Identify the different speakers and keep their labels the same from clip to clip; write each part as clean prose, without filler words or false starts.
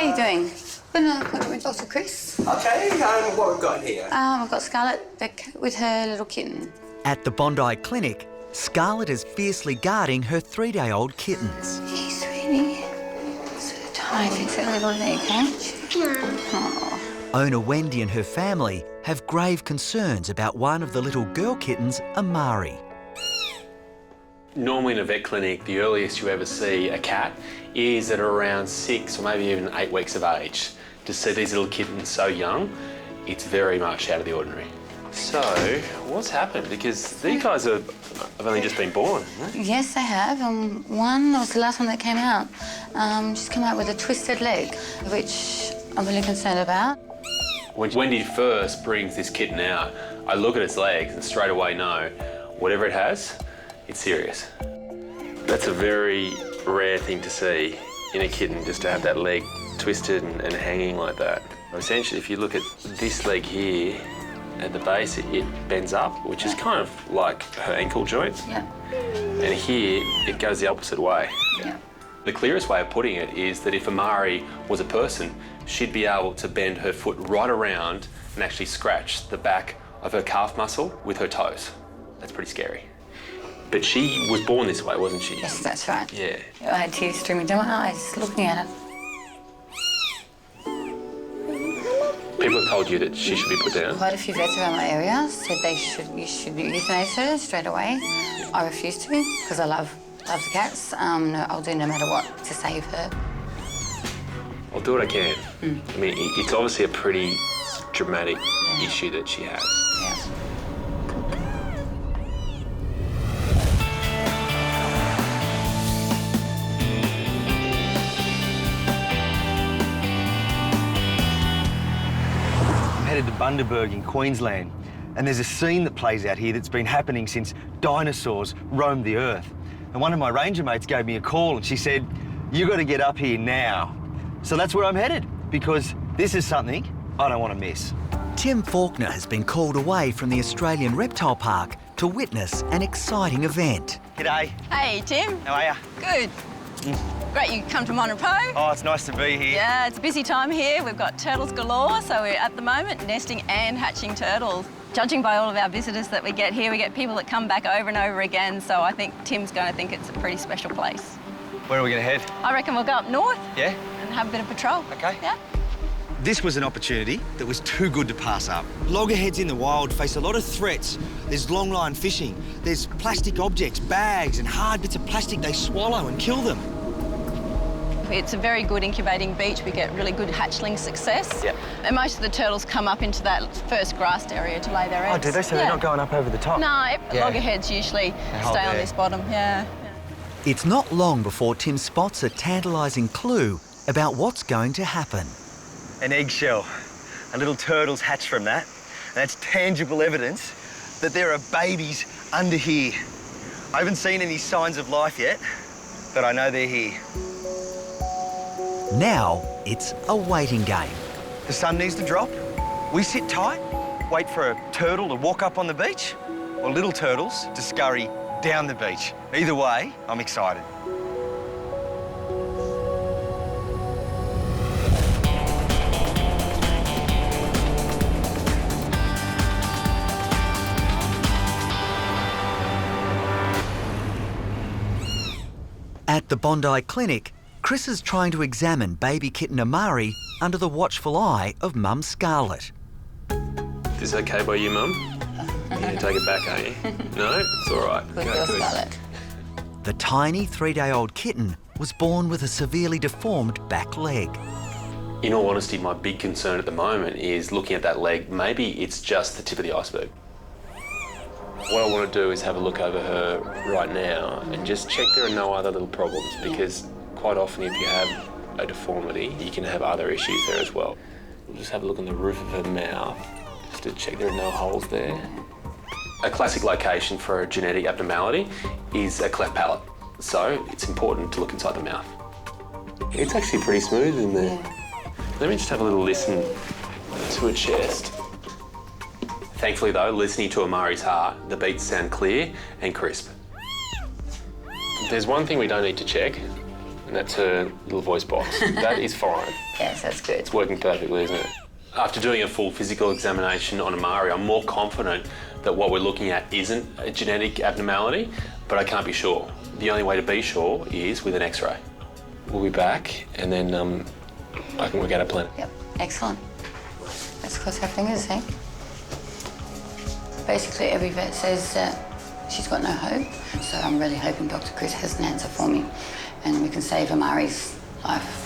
Speaker 1: are you doing? Got an appointment with Dr. Chris.
Speaker 2: Okay, what we've got here?
Speaker 1: I've got Scarlett with her little kitten.
Speaker 3: At the Bondi clinic, Scarlett is fiercely guarding her 3-day-old kittens.
Speaker 1: Hey, sweetie. So tiny, it's a little leg, huh? Oh.
Speaker 3: Owner Wendy and her family have grave concerns about one of the little girl kittens, Amari.
Speaker 4: Normally in a vet clinic, the earliest you ever see a cat is at around 6 or maybe even 8 weeks of age. To see these little kittens so young, it's very much out of the ordinary. So, what's happened? Because these guys have only just been born, haven't they?
Speaker 1: Yes, they have. One was the last one that came out. She's come out with a twisted leg, which I'm really concerned about.
Speaker 4: When Wendy first brings this kitten out, I look at its legs and straight away know whatever it has, it's serious. That's a very rare thing to see in a kitten, just to have that leg twisted and hanging like that. Essentially, if you look at this leg here, at the base, it bends up, which is kind of like her ankle joint.
Speaker 1: Yeah.
Speaker 4: And here, it goes the opposite way.
Speaker 1: Yeah.
Speaker 4: The clearest way of putting it is that if Amari was a person, she'd be able to bend her foot right around and actually scratch the back of her calf muscle with her toes. That's pretty scary. But she was born this way, wasn't she?
Speaker 1: Yes, that's right.
Speaker 4: Yeah.
Speaker 1: I had tears streaming down my eyes looking at it.
Speaker 4: People have told you that she should be put down?
Speaker 1: Quite a few vets around my area said you should euthanize her straight away. I refused to because I love the cats. No, I'll do no matter what to save her.
Speaker 4: I'll do what I can. I mean, it's obviously a pretty dramatic issue that she has.
Speaker 1: Yeah.
Speaker 5: Headed to Bundaberg in Queensland, and there's a scene that plays out here that's been happening since dinosaurs roamed the earth. And one of my ranger mates gave me a call and she said, "You got to get up here now." So that's where I'm headed, because this is something I don't want to miss.
Speaker 3: Tim Faulkner has been called away from the Australian Reptile Park to witness an exciting event.
Speaker 5: G'day.
Speaker 6: Hey, Tim.
Speaker 5: How are you?
Speaker 6: Good. Great you come to Monterey.
Speaker 5: Oh, it's nice to be here.
Speaker 6: Yeah, it's a busy time here. We've got turtles galore, so we're at the moment nesting and hatching turtles. Judging by all of our visitors that we get here, we get people that come back over and over again, so I think Tim's going to think it's a pretty special place.
Speaker 5: Where are we going to head?
Speaker 6: I reckon we'll go up north.
Speaker 5: Yeah?
Speaker 6: And have a bit of patrol.
Speaker 5: Okay.
Speaker 6: Yeah?
Speaker 5: This was an opportunity that was too good to pass up. Loggerheads in the wild face a lot of threats. There's longline fishing. There's plastic objects, bags and hard bits of plastic they swallow and kill them.
Speaker 6: It's a very good incubating beach. We get really good hatchling success.
Speaker 5: Yep.
Speaker 6: And most of the turtles come up into that first grassed area to lay their eggs.
Speaker 5: Oh, do they? So they're not going up over the top?
Speaker 6: No, loggerheads usually
Speaker 5: hold
Speaker 6: stay on
Speaker 5: there.
Speaker 6: this bottom, yeah.
Speaker 3: It's not long before Tim spots a tantalising clue about what's going to happen.
Speaker 5: An eggshell. A little turtle's hatched from that. And that's tangible evidence that there are babies under here. I haven't seen any signs of life yet, but I know they're here.
Speaker 3: Now it's a waiting game.
Speaker 5: The sun needs to drop. We sit tight, wait for a turtle to walk up on the beach, or little turtles to scurry down the beach. Either way, I'm excited.
Speaker 3: At the Bondi clinic, Chris is trying to examine baby kitten Amari under the watchful eye of Mum Scarlett.
Speaker 4: Is this okay by you, Mum? You can take it back, are you? No? It's all right.
Speaker 1: Good girl, Scarlett.
Speaker 3: The tiny 3-day-old kitten was born with a severely deformed back leg.
Speaker 4: In all honesty, my big concern at the moment is looking at that leg, maybe it's just the tip of the iceberg. What I want to do is have a look over her right now and just check there are no other little problems, because quite often if you have a deformity, you can have other issues there as well. We'll just have a look on the roof of her mouth, just to check there are no holes there. A classic location for a genetic abnormality is a cleft palate, so it's important to look inside the mouth. It's actually pretty smooth in there.
Speaker 1: Yeah.
Speaker 4: Let me just have a little listen to her chest. Thankfully though, listening to Amari's heart, the beats sound clear and crisp. There's one thing we don't need to check, and and that's her little voice box. That is fine.
Speaker 1: Yes, that's good.
Speaker 4: It's working perfectly, isn't it? After doing a full physical examination on Amari, I'm more confident that what we're looking at isn't a genetic abnormality, but I can't be sure. The only way to be sure is with an X-ray. We'll be back, and then I can work out a plan.
Speaker 1: Yep, excellent. Let's cross our fingers, eh? Basically, every vet says that she's got no hope, so I'm really hoping Dr. Chris has an answer for me, and we can save Amari's life.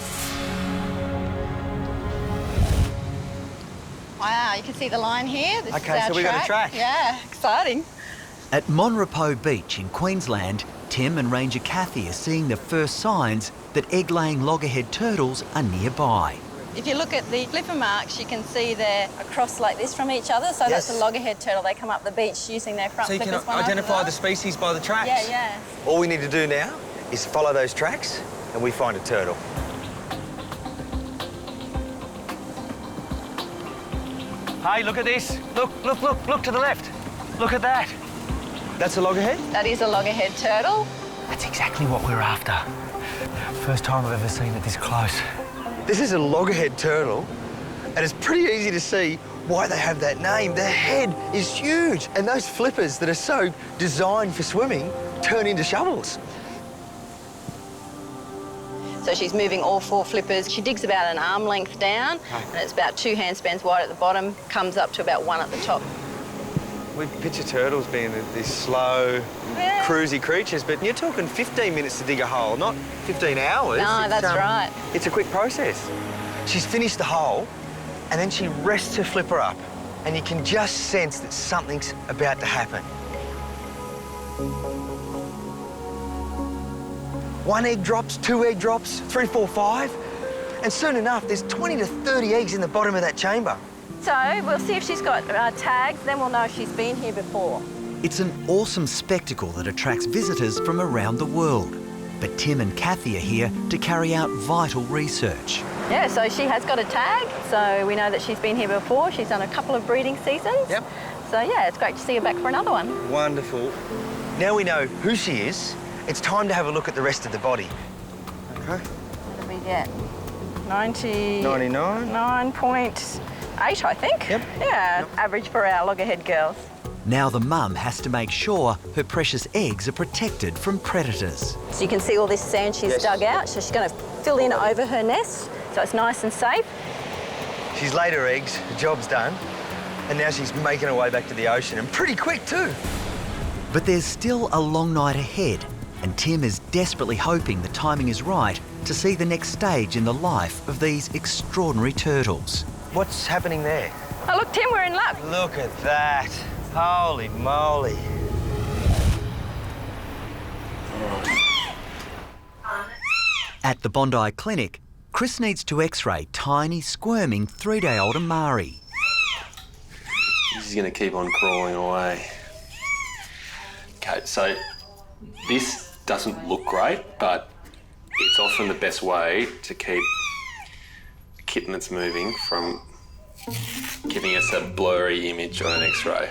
Speaker 6: Wow, you can see the line here. This
Speaker 5: Okay,
Speaker 6: is our
Speaker 5: so we got a track.
Speaker 6: Yeah, exciting.
Speaker 3: At Monrepo Beach in Queensland, Tim and Ranger Kathy are seeing the first signs that egg-laying loggerhead turtles are nearby.
Speaker 6: If you look at the flipper marks, you can see they're across like this from each other. So that's a loggerhead turtle. They come up the beach using their front
Speaker 5: So you
Speaker 6: flippers.
Speaker 5: can identify the species by the tracks?
Speaker 6: Yeah, yeah.
Speaker 5: All we need to do now is follow those tracks and we find a turtle. Hey, look at this. Look to the left. Look at that. That's a loggerhead?
Speaker 6: That is a loggerhead turtle.
Speaker 5: That's exactly what we're after. First time I've ever seen it this close. This is a loggerhead turtle, and it's pretty easy to see why they have that name. Their head is huge, and those flippers that are so designed for swimming turn into shovels.
Speaker 6: So she's moving all 4 flippers. She digs about an arm length down, and it's about 2 handspans wide at the bottom, comes up to about 1 at the top.
Speaker 5: We picture turtles being these slow, cruisy creatures, but you're talking 15 minutes to dig a hole, not 15 hours.
Speaker 6: No, that's right.
Speaker 5: It's a quick process. She's finished the hole, and then she rests her flipper up, and you can just sense that something's about to happen. 1 egg drops, 2 egg drops, 3, 4, 5, and soon enough, there's 20 to 30 eggs in the bottom of that chamber.
Speaker 6: So we'll see if she's got tags, then we'll know if she's been here before.
Speaker 3: It's an awesome spectacle that attracts visitors from around the world. But Tim and Kathy are here to carry out vital research.
Speaker 6: Yeah, so she has got a tag, so we know that she's been here before. She's done a couple of breeding seasons.
Speaker 5: Yep.
Speaker 6: So yeah, it's great to see her back for another one.
Speaker 5: Wonderful. Now we know who she is, it's time to have a look at the rest of the body. Okay.
Speaker 6: What did we get?
Speaker 5: 99.
Speaker 6: 9.8, I think.
Speaker 5: Yep.
Speaker 6: Yeah, average for our loggerhead girls.
Speaker 3: Now the mum has to make sure her precious eggs are protected from predators.
Speaker 6: So you can see all this sand she's dug out, so she's going to fill in over her nest, so it's nice and safe.
Speaker 5: She's laid her eggs, the job's done, and now she's making her way back to the ocean, and pretty quick too.
Speaker 3: But there's still a long night ahead, and Tim is desperately hoping the timing is right to see the next stage in the life of these extraordinary turtles.
Speaker 5: What's happening there?
Speaker 6: Oh look, Tim, we're in luck.
Speaker 5: Look at that. Holy moly.
Speaker 3: At the Bondi clinic, Chris needs to x-ray tiny, squirming 3-day-old Amari.
Speaker 4: She's going to keep on crawling away. Okay, so this doesn't look great, but it's often the best way to keep a kitten that's moving from giving us a blurry image on an X-ray.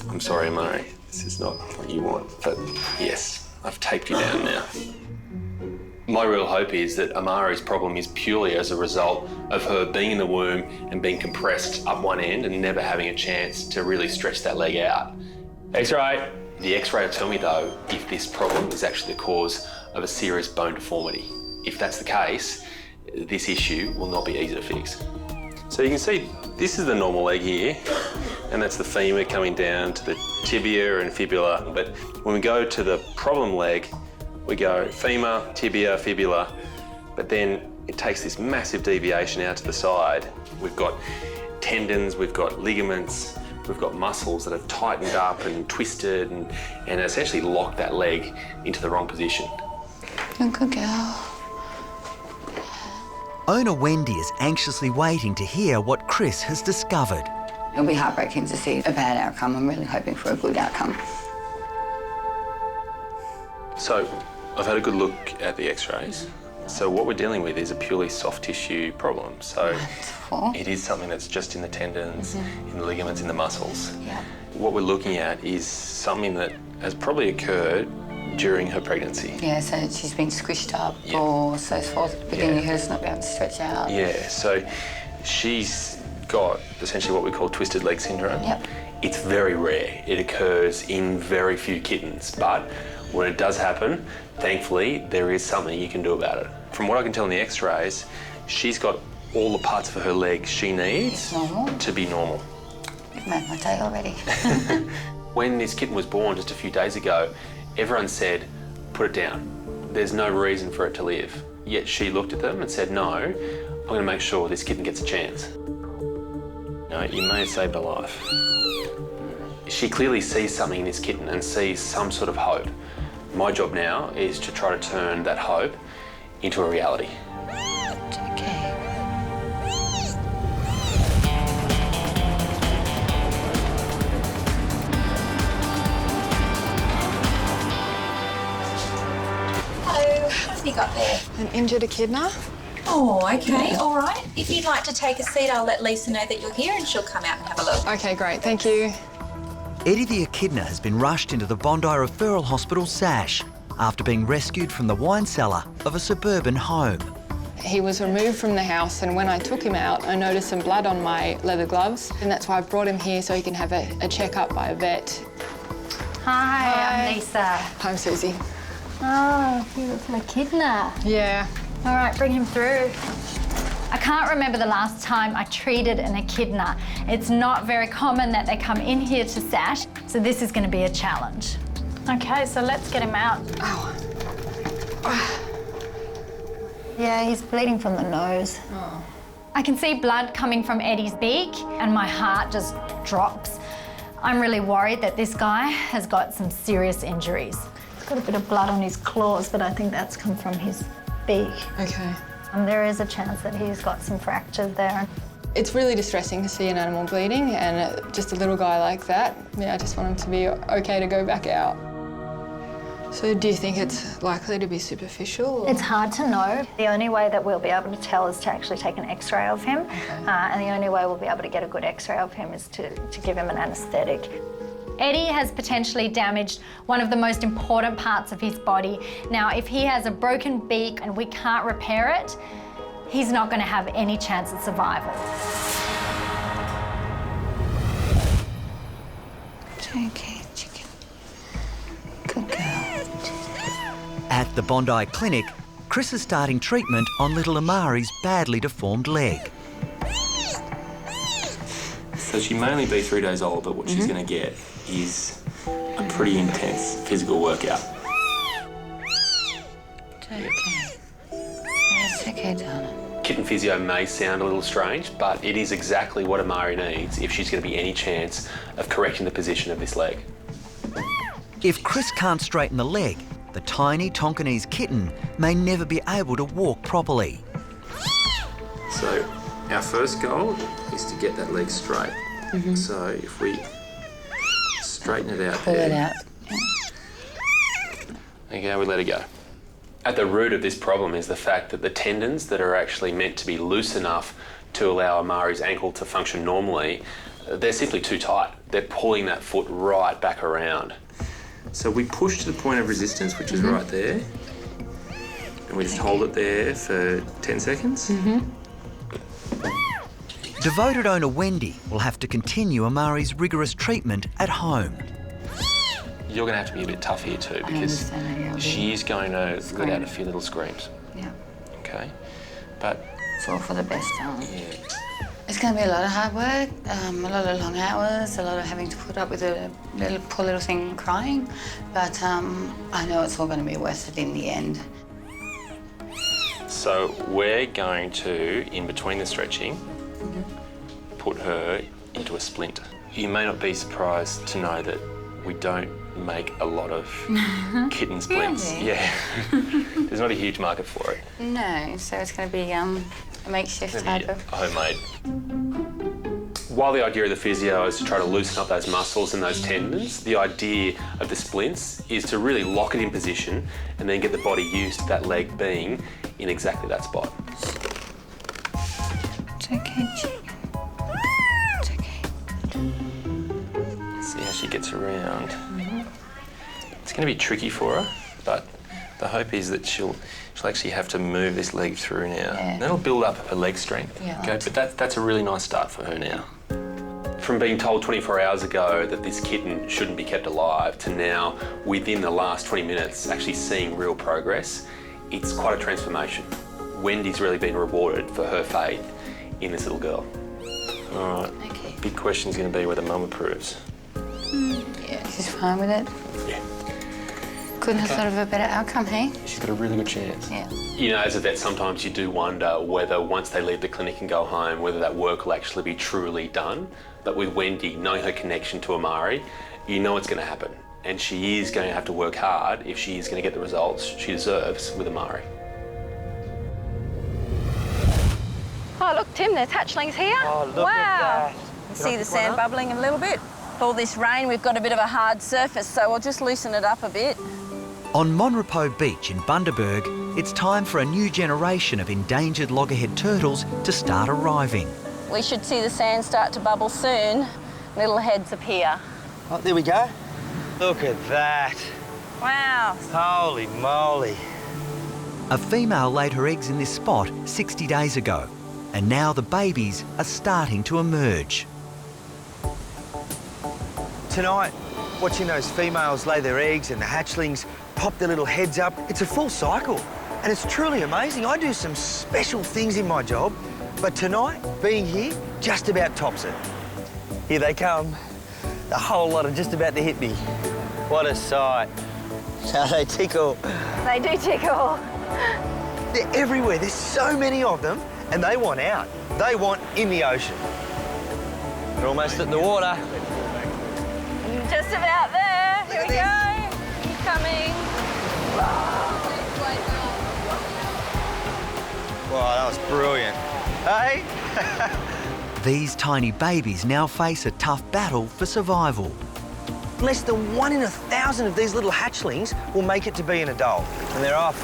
Speaker 4: I'm sorry, Amari. This is not what you want, but yes, I've taped you down now. My real hope is that Amari's problem is purely as a result of her being in the womb and being compressed up one end and never having a chance to really stretch that leg out. X-ray. The X-ray will tell me, though, if this problem is actually the cause of a serious bone deformity. If that's the case, this issue will not be easy to fix. So you can see this is the normal leg here, and that's the femur coming down to the tibia and fibula. But when we go to the problem leg, we go femur, tibia, fibula, but then it takes this massive deviation out to the side. We've got tendons, we've got ligaments, we've got muscles that have tightened up and twisted and essentially locked that leg into the wrong position.
Speaker 1: You're a good girl.
Speaker 3: Owner Wendy is anxiously waiting to hear what Chris has discovered.
Speaker 1: It'll be heartbreaking to see a bad outcome. I'm really hoping for a good outcome.
Speaker 4: So I've had a good look at the X-rays. So what we're dealing with is a purely soft tissue problem. So
Speaker 1: Wonderful.
Speaker 4: it is something that's just in the tendons, in the ligaments, in the muscles.
Speaker 1: Yeah.
Speaker 4: What we're looking at is something that has probably occurred during her pregnancy.
Speaker 1: Yeah, so she's been squished up
Speaker 4: Yeah.
Speaker 1: or so forth, beginning
Speaker 4: Yeah.
Speaker 1: of her to not be able to stretch out.
Speaker 4: Yeah, so she's got essentially what we call twisted leg syndrome.
Speaker 1: Yep.
Speaker 4: It's very rare. It occurs in very few kittens, but when it does happen, thankfully, there is something you can do about it. From what I can tell in the x-rays, she's got all the parts of her leg she needs
Speaker 1: Normal.
Speaker 4: to be normal.
Speaker 1: You've made my day already.
Speaker 4: When this kitten was born just a few days ago, everyone said, put it down. There's no reason for it to live. Yet she looked at them and said, no, I'm going to make sure this kitten gets a chance. No, you may have saved her life. She clearly sees something in this kitten and sees some sort of hope. My job now is to try to turn that hope into a reality.
Speaker 1: It's okay.
Speaker 7: Hello, what have you got there?
Speaker 8: An injured echidna.
Speaker 7: Oh, okay, all right. If you'd like to take a seat, I'll let Lisa know that you're here and she'll come out and have a look.
Speaker 8: Okay, great, thank you.
Speaker 3: Eddie the echidna has been rushed into the Bondi Referral Hospital SASH after being rescued from the wine cellar of a suburban home.
Speaker 8: He was removed from the house, and when I took him out, I noticed some blood on my leather gloves, and that's why I brought him here so he can have a check-up by a vet.
Speaker 9: Hi, I'm Lisa.
Speaker 8: I'm Susie.
Speaker 9: Oh, beautiful echidna.
Speaker 8: Yeah.
Speaker 9: All right, bring him through. I can't remember the last time I treated an echidna. It's not very common that they come in here to SASH, so this is going to be a challenge. Okay, so let's get him out. Yeah, he's bleeding from the nose.
Speaker 8: Oh.
Speaker 9: I can see blood coming from Eddie's beak, and my heart just drops. I'm really worried that this guy has got some serious injuries. He's got a bit of blood on his claws, but I think that's come from his beak.
Speaker 8: Okay.
Speaker 9: And there is a chance that he's got some fractures there.
Speaker 8: It's really distressing to see an animal bleeding, and just a little guy like that, yeah, I just want him to be okay to go back out. So do you think it's likely to be superficial? Or?
Speaker 9: It's hard to know. The only way that we'll be able to tell is to actually take an x-ray of him. And the only way we'll be able to get a good x-ray of him is to give him an anaesthetic. Eddie has potentially damaged one of the most important parts of his body. Now, if he has a broken beak and we can't repair it, he's not going to have any chance at survival.
Speaker 1: It's okay, chicken. Good girl.
Speaker 3: At the Bondi Clinic, Chris is starting treatment on little Amari's badly deformed leg.
Speaker 4: So she may only be 3 days old, but what she's going to get is a pretty intense physical workout.
Speaker 1: It's okay. It's okay, darling.
Speaker 4: Kitten physio may sound a little strange, but it is exactly what Amari needs if she's going to be any chance of correcting the position of this leg.
Speaker 3: If Chris can't straighten the leg, the tiny Tonkinese kitten may never be able to walk properly.
Speaker 4: So our first goal is to get that leg straight. So if we straighten it out
Speaker 1: Pull
Speaker 4: there.
Speaker 1: it out.
Speaker 4: Okay, we let it go. At the root of this problem is the fact that the tendons that are actually meant to be loose enough to allow Amari's ankle to function normally, they're simply too tight. They're pulling that foot right back around. So we push to the point of resistance, which is right there, and we just hold it there for 10 seconds.
Speaker 3: Devoted owner Wendy will have to continue Amari's rigorous treatment at home.
Speaker 4: You're going to have to be a bit tough here too, because
Speaker 1: understand that, yeah, I'll be
Speaker 4: she's going to let out
Speaker 1: screaming.
Speaker 4: a few little screams.
Speaker 1: Yeah.
Speaker 4: Okay, but
Speaker 1: It's all for the best, darling.
Speaker 4: yeah.
Speaker 1: It's going to be a lot of hard work, a lot of long hours, a lot of having to put up with a poor little thing crying, but I know it's all going to be worth it in the end.
Speaker 4: So we're going to, in between the stretching, put her into a splint. You may not be surprised to know that we don't make a lot of kitten splints.
Speaker 1: Really?
Speaker 4: Yeah. There's not a huge market for it.
Speaker 1: No, so it's going to be a makeshift type of...
Speaker 4: Homemade. While the idea of the physio is to try to loosen up those muscles and those tendons, the idea of the splints is to really lock it in position and then get the body used to that leg being in exactly that spot.
Speaker 1: It's okay, chicken. It's okay.
Speaker 4: See how she gets around. It's going to be tricky for her, but the hope is that she'll actually have to move this leg through now.
Speaker 1: Yeah.
Speaker 4: That'll build up her leg strength.
Speaker 1: Yeah.
Speaker 4: Okay, but that's a really nice start for her now. From being told 24 hours ago that this kitten shouldn't be kept alive to now, within the last 20 minutes, actually seeing real progress, it's quite a transformation. Wendy's really been rewarded for her faith in this little girl. All right.
Speaker 1: Okay.
Speaker 4: Big question's going to be whether Mum approves.
Speaker 1: Yeah, she's fine with it.
Speaker 4: Yeah.
Speaker 1: Couldn't have thought of a better outcome, hey?
Speaker 4: She's got a really good chance.
Speaker 1: Yeah.
Speaker 4: You know, as a vet, sometimes you do wonder whether once they leave the clinic and go home, whether that work will actually be truly done. But with Wendy, knowing her connection to Amari, you know it's going to happen. And she is going to have to work hard if she is going to get the results she deserves with Amari.
Speaker 6: Oh, look, Tim, there's hatchlings here.
Speaker 5: Oh, look
Speaker 6: wow.
Speaker 5: at that.
Speaker 6: You see the sand bubbling a little bit? With all this rain, we've got a bit of a hard surface, so we'll just loosen it up a bit.
Speaker 3: On Monrepo Beach in Bundaberg, it's time for a new generation of endangered loggerhead turtles to start arriving.
Speaker 6: We should see the sand start to bubble soon. Little heads appear.
Speaker 5: Oh, there we go. Look at that.
Speaker 6: Wow.
Speaker 5: Holy moly.
Speaker 3: A female laid her eggs in this spot 60 days ago, and now the babies are starting to emerge.
Speaker 5: Tonight, watching those females lay their eggs and the hatchlings pop their little heads up, it's a full cycle. And it's truly amazing. I do some special things in my job, but tonight, being here, just about tops it. Here they come. A whole lot are just about to hit me. What a sight. How they tickle.
Speaker 6: They do tickle.
Speaker 5: They're everywhere. There's so many of them, and they want out. They want in the ocean. They're almost at the water.
Speaker 6: Just about there. Here we go. He's coming.
Speaker 5: Wow, that was brilliant. Hey?
Speaker 3: These tiny babies now face a tough battle for survival.
Speaker 5: Less than 1 in 1,000 of these little hatchlings will make it to be an adult, and they're off.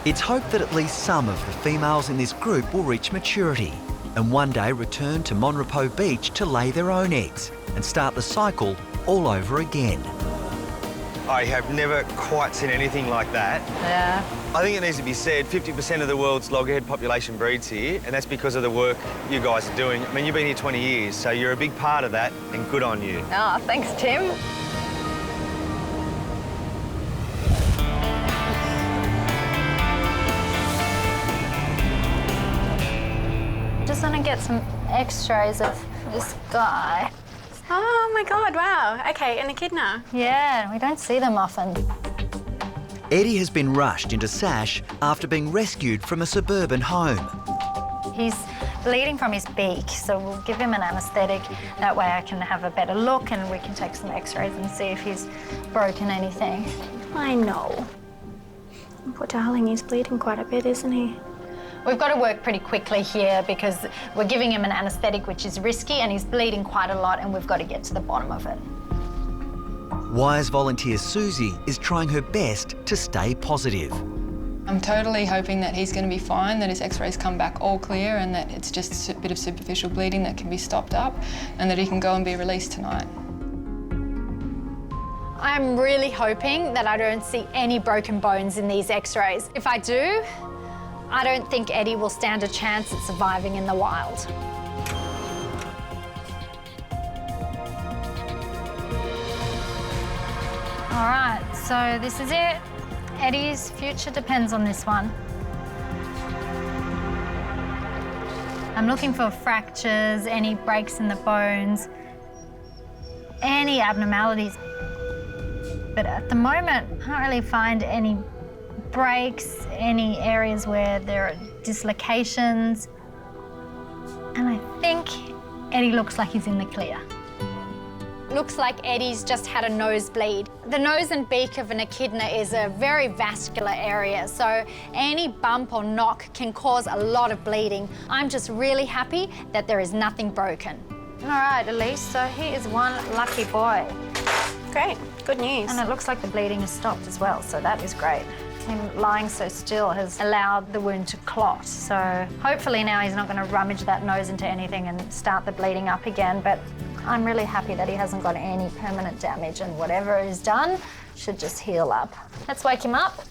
Speaker 3: It's hoped that at least some of the females in this group will reach maturity and one day return to Monrepo Beach to lay their own eggs and start the cycle all over again.
Speaker 5: I have never quite seen anything like that.
Speaker 6: Yeah.
Speaker 5: I think it needs to be said, 50% of the world's loggerhead population breeds here, and that's because of the work you guys are doing. I mean, you've been here 20 years, so you're a big part of that, and good on you.
Speaker 6: Oh, thanks, Tim.
Speaker 9: Just want to get some x-rays of this guy.
Speaker 10: Oh my God, wow. Okay, an echidna.
Speaker 9: Yeah, we don't see them often.
Speaker 3: Eddie has been rushed into SASH after being rescued from a suburban home.
Speaker 9: He's bleeding from his beak, so we'll give him an anaesthetic. That way I can have a better look and we can take some x-rays and see if he's broken anything.
Speaker 10: I know. Poor darling, he's bleeding quite a bit, isn't he?
Speaker 9: We've got to work pretty quickly here because we're giving him an anaesthetic, which is risky, and he's bleeding quite a lot, and we've got to get to the bottom of it.
Speaker 3: Wise volunteer Susie is trying her best to stay positive.
Speaker 8: I'm totally hoping that he's going to be fine, that his x-rays come back all clear and that it's just a bit of superficial bleeding that can be stopped up and that he can go and be released tonight.
Speaker 9: I'm really hoping that I don't see any broken bones in these x-rays. If I do, I don't think Eddie will stand a chance at surviving in the wild. All right, so this is it. Eddie's future depends on this one. I'm looking for fractures, any breaks in the bones, any abnormalities. But at the moment, I can't really find any breaks, any areas where there are dislocations. And I think Eddie looks like he's in the clear. Looks like Eddie's just had a nosebleed. The nose and beak of an echidna is a very vascular area, so any bump or knock can cause a lot of bleeding. I'm just really happy that there is nothing broken. All right, Elise, so he is one lucky boy.
Speaker 10: Great, good news.
Speaker 9: And it looks like the bleeding has stopped as well, so that is great. Him lying so still has allowed the wound to clot, so hopefully now he's not going to rummage that nose into anything and start the bleeding up again, but I'm really happy that he hasn't got any permanent damage, and whatever is done should just heal up. Let's wake him up.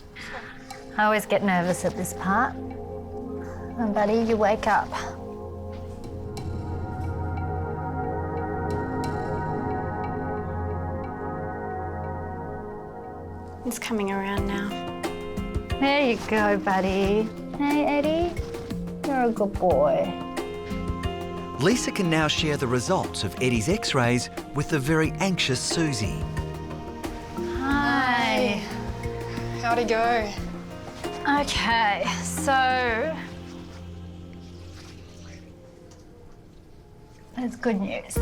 Speaker 9: I always get nervous at this part. And buddy, you wake up.
Speaker 10: It's coming around now.
Speaker 9: There you go, buddy. Hey, Eddie, you're a good boy.
Speaker 3: Lisa can now share the results of Eddie's x-rays with the very anxious Susie.
Speaker 9: Hi.
Speaker 8: How'd he go?
Speaker 9: Okay, so that's good news.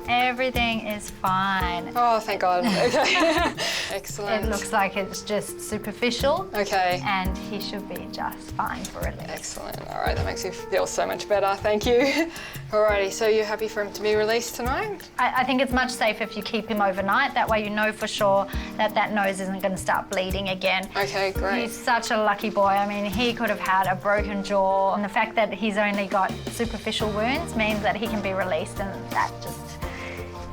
Speaker 9: Everything is fine.
Speaker 8: Oh, thank God. Okay. Excellent.
Speaker 9: It looks like it's just superficial.
Speaker 8: Okay.
Speaker 9: And he should be just fine for release.
Speaker 8: Excellent. All right, that makes me feel so much better. Thank you. Alrighty, so you're happy for him to be released tonight?
Speaker 9: I think it's much safer if you keep him overnight. That way you know for sure that that nose isn't going to start bleeding again.
Speaker 8: Okay, great.
Speaker 9: He's such a lucky boy. I mean, he could have had a broken jaw, and the fact that he's only got superficial wounds means that he can be released, and that just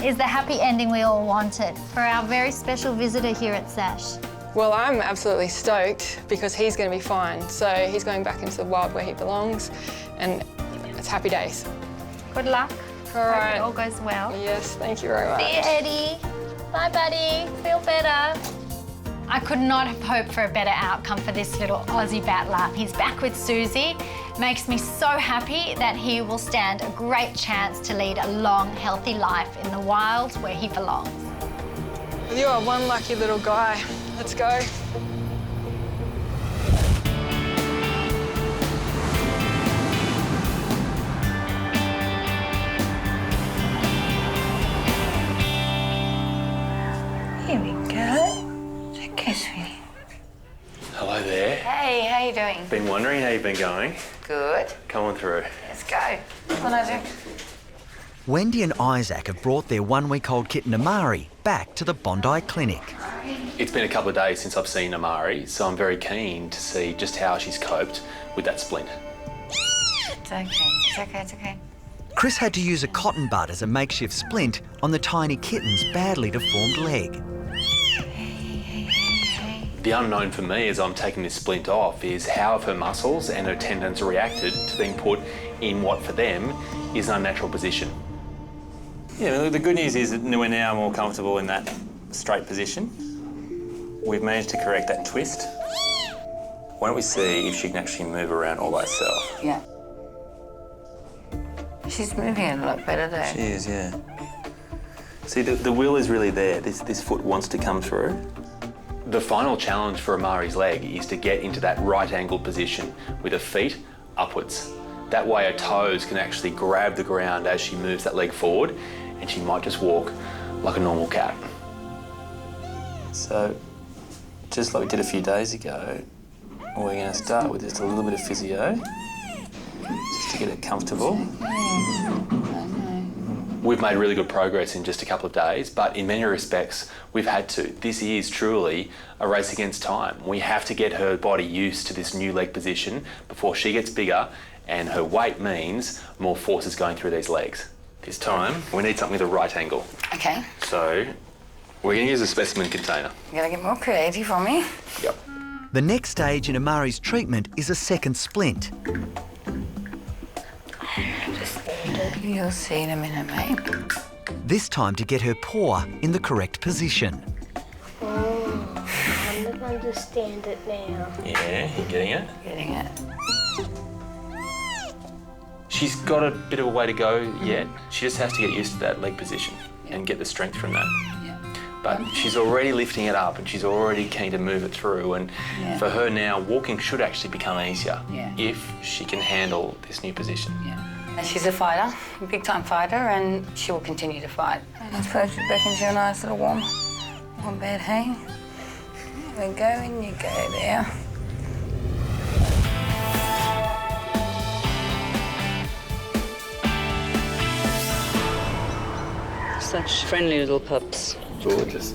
Speaker 9: is the happy ending we all wanted for our very special visitor here at SASH.
Speaker 8: Well, I'm absolutely stoked because he's going to be fine. So he's going back into the wild where he belongs, and it's happy days.
Speaker 9: Good luck.
Speaker 8: All right.
Speaker 9: Hope it all goes well.
Speaker 8: Yes, thank you very much.
Speaker 9: See you, Eddie. Bye, buddy. Feel better. I could not have hoped for a better outcome for this little Aussie battler. He's back with Susie. Makes me so happy that he will stand a great chance to lead a long, healthy life in the wild where he belongs.
Speaker 8: You are one lucky little guy. Let's go.
Speaker 1: Here we go. Okay, sweetie.
Speaker 4: Hello there.
Speaker 1: Hey, how you doing?
Speaker 4: Been wondering how you've been going.
Speaker 1: Good.
Speaker 4: Come on through.
Speaker 1: Let's go. What I do?
Speaker 3: Wendy and Isaac have brought their one-week-old kitten Amari back to the Bondi clinic.
Speaker 4: It's been a couple of days since I've seen Amari, so I'm very keen to see just how she's coped with that splint.
Speaker 1: It's okay. It's okay. It's okay.
Speaker 3: Chris had to use a cotton bud as a makeshift splint on the tiny kitten's badly deformed leg.
Speaker 4: The unknown for me as I'm taking this splint off is how have her muscles and her tendons reacted to being put in what for them is an unnatural position.
Speaker 11: Yeah, the good news is that we're now more comfortable in that straight position. We've managed to correct that twist. Why don't we see if she can actually move around all by herself?
Speaker 1: Yeah. She's moving a lot better though.
Speaker 11: She is, yeah. See, the will is really there. This foot wants to come through.
Speaker 4: The final challenge for Amari's leg is to get into that right angle position with her feet upwards. That way her toes can actually grab the ground as she moves that leg forward, and she might just walk like a normal cat.
Speaker 11: So, just like we did a few days ago, we're going to start with just a little bit of physio, just to get it comfortable.
Speaker 4: We've made really good progress in just a couple of days, but in many respects, we've had to. This is truly a race against time. We have to get her body used to this new leg position before she gets bigger, and her weight means more force is going through these legs. This time, we need something with a right angle.
Speaker 1: Okay.
Speaker 4: So, we're going to use a specimen container.
Speaker 1: You gotta get more creative for me.
Speaker 4: Yep.
Speaker 3: The next stage in Amari's treatment is a second splint.
Speaker 1: You'll see in a minute, mate.
Speaker 3: This time to get her paw in the correct position.
Speaker 10: Oh, I kind of understand it now.
Speaker 4: Yeah, you getting it?
Speaker 1: Getting it.
Speaker 4: She's got a bit of a way to go yet. She just has to get used to that leg position and get the strength from that. But she's already lifting it up and she's already keen to move it through, and for her now, walking should actually become easier if she can handle this new position.
Speaker 1: She's a fighter, a big-time fighter, and she will continue to fight. Let's put you back into a nice little warm bed, hey? There we go, and you go there.
Speaker 12: Such friendly little pups.
Speaker 4: Gorgeous.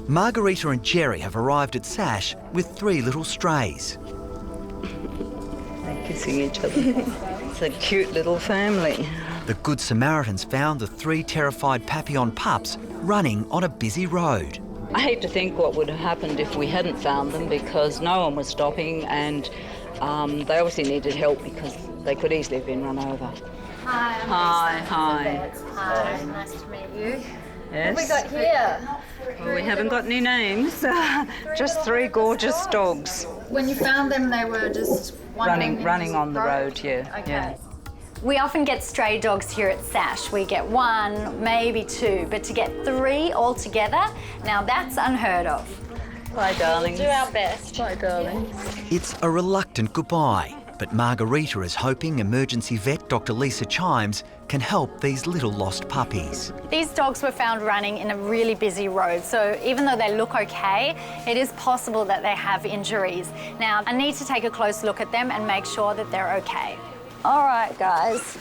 Speaker 3: Margarita and Jerry have arrived at SASH with 3 little strays.
Speaker 12: They're kissing each other. It's a cute little family.
Speaker 3: The Good Samaritans found the 3 terrified Papillon pups running on a busy road.
Speaker 12: I hate to think what would have happened if we hadn't found them, because no one was stopping, and they obviously needed help because they could easily have been run over.
Speaker 9: Hi.
Speaker 12: Hi.
Speaker 9: Nice to meet you.
Speaker 12: Yes.
Speaker 9: What have we got here?
Speaker 12: Well, we haven't got any names. Just 3 gorgeous dogs.
Speaker 9: When you found them, they were just
Speaker 12: running on the road, yeah.
Speaker 9: Okay.
Speaker 12: Yeah.
Speaker 9: We often get stray dogs here at SASH. We get 1, maybe 2, but to get 3 all together, now that's unheard of.
Speaker 12: Bye, darlings.
Speaker 9: We'll do our best.
Speaker 12: Bye, darlings.
Speaker 3: It's a reluctant goodbye, but Margarita is hoping emergency vet Dr. Lisa Chimes can help these little lost puppies.
Speaker 9: These dogs were found running in a really busy road, so even though they look okay, it is possible that they have injuries. Now, I need to take a close look at them and make sure that they're okay. All right, guys.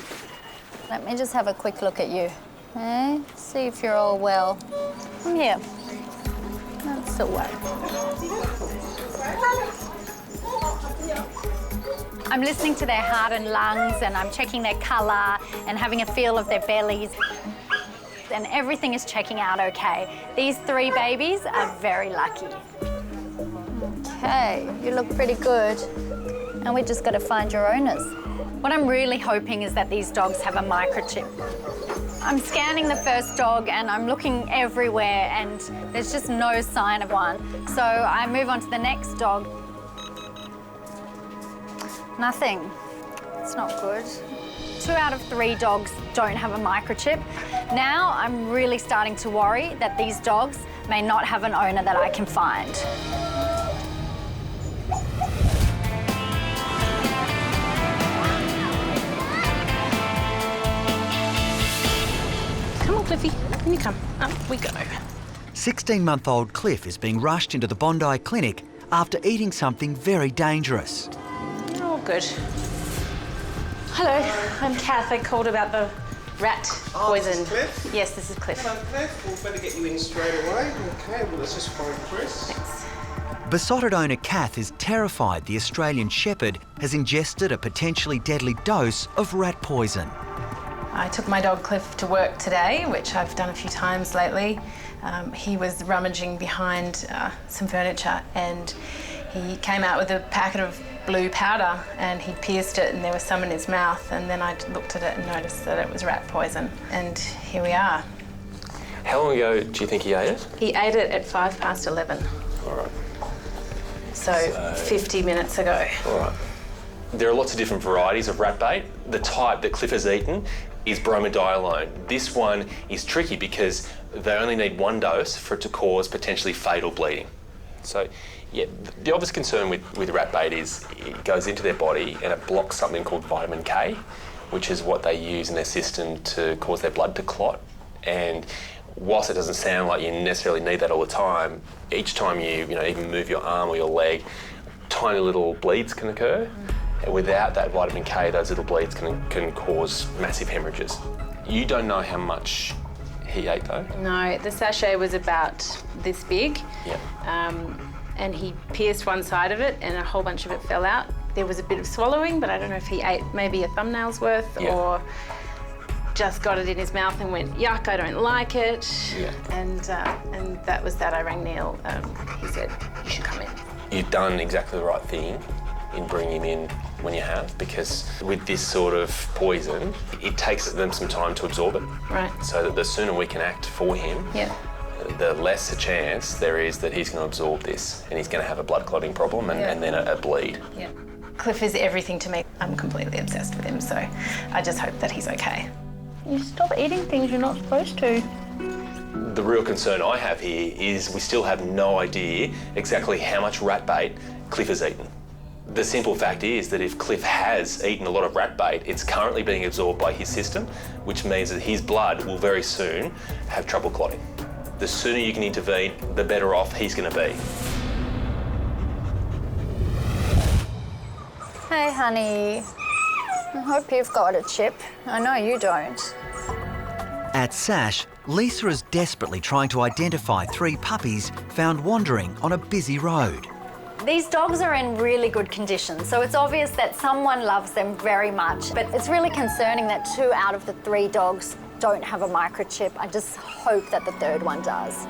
Speaker 9: Let me just have a quick look at you. Okay? See if you're all well. Come here. That's the way. I'm listening to their heart and lungs, and I'm checking their colour and having a feel of their bellies. And everything is checking out okay. These 3 babies are very lucky. Okay, you look pretty good. And we just got to find your owners. What I'm really hoping is that these dogs have a microchip. I'm scanning the first dog and I'm looking everywhere and there's just no sign of one. So I move on to the next dog. Nothing. It's not good. 2 out of 3 dogs don't have a microchip. Now I'm really starting to worry that these dogs may not have an owner that I can find.
Speaker 13: Come on, Cliffy. Can you come? Up we go.
Speaker 3: 16-month-old Cliff is being rushed into the Bondi clinic after eating something very dangerous.
Speaker 13: Oh, good. Hello, I'm Kath. I called about the rat poison.
Speaker 2: This is Cliff?
Speaker 13: Yes, this is Cliff.
Speaker 2: Hello, Cliff. We'll better get you in straight away. Okay, well, let's just find Chris.
Speaker 13: Thanks.
Speaker 3: Besotted owner Kath is terrified the Australian Shepherd has ingested a potentially deadly dose of rat poison.
Speaker 13: I took my dog Cliff to work today, which I've done a few times lately. He was rummaging behind some furniture and he came out with a packet of blue powder and he pierced it and there was some in his mouth, and then I looked at it and noticed that it was rat poison, and here we are.
Speaker 4: How long ago do you think he ate it?
Speaker 13: He ate it at 11:05.
Speaker 4: All right.
Speaker 13: So 50 minutes ago.
Speaker 4: All right. There are lots of different varieties of rat bait. The type that Cliff has eaten is bromadiolone. This one is tricky because they only need 1 dose for it to cause potentially fatal bleeding. So, yeah, the obvious concern with rat bait is it goes into their body and it blocks something called vitamin K, which is what they use in their system to cause their blood to clot. And whilst it doesn't sound like you necessarily need that all the time, each time you even move your arm or your leg, tiny little bleeds can occur. And without that vitamin K, those little bleeds can cause massive hemorrhages. You don't know how much he ate though?
Speaker 13: No, the sachet was about this big.
Speaker 4: Yeah.
Speaker 13: And he pierced one side of it and a whole bunch of it fell out. There was a bit of swallowing, but I don't know if he ate maybe a thumbnail's worth or just got it in his mouth and went, yuck, I don't like it.
Speaker 4: Yeah.
Speaker 13: And that was that. I rang Neil. He said, you should come in.
Speaker 4: You've done exactly the right thing in bringing him in when you have, because with this sort of poison, it takes them some time to absorb it.
Speaker 13: Right.
Speaker 4: So that the sooner we can act for him, the less a chance there is that he's going to absorb this and he's going to have a blood clotting problem and then a bleed.
Speaker 13: Yeah. Cliff is everything to me. I'm completely obsessed with him, so I just hope that he's okay.
Speaker 9: You stop eating things you're not supposed to.
Speaker 4: The real concern I have here is we still have no idea exactly how much rat bait Cliff has eaten. The simple fact is that if Cliff has eaten a lot of rat bait, it's currently being absorbed by his system, which means that his blood will very soon have trouble clotting. The sooner you can intervene, the better off he's going to be.
Speaker 9: Hey, honey. I hope you've got a chip. I know you don't.
Speaker 3: At SASH, Lisa is desperately trying to identify 3 puppies found wandering on a busy road.
Speaker 9: These dogs are in really good condition, so it's obvious that someone loves them very much. But it's really concerning that 2 out of the 3 dogs don't have a microchip. I just hope that the 3rd one does.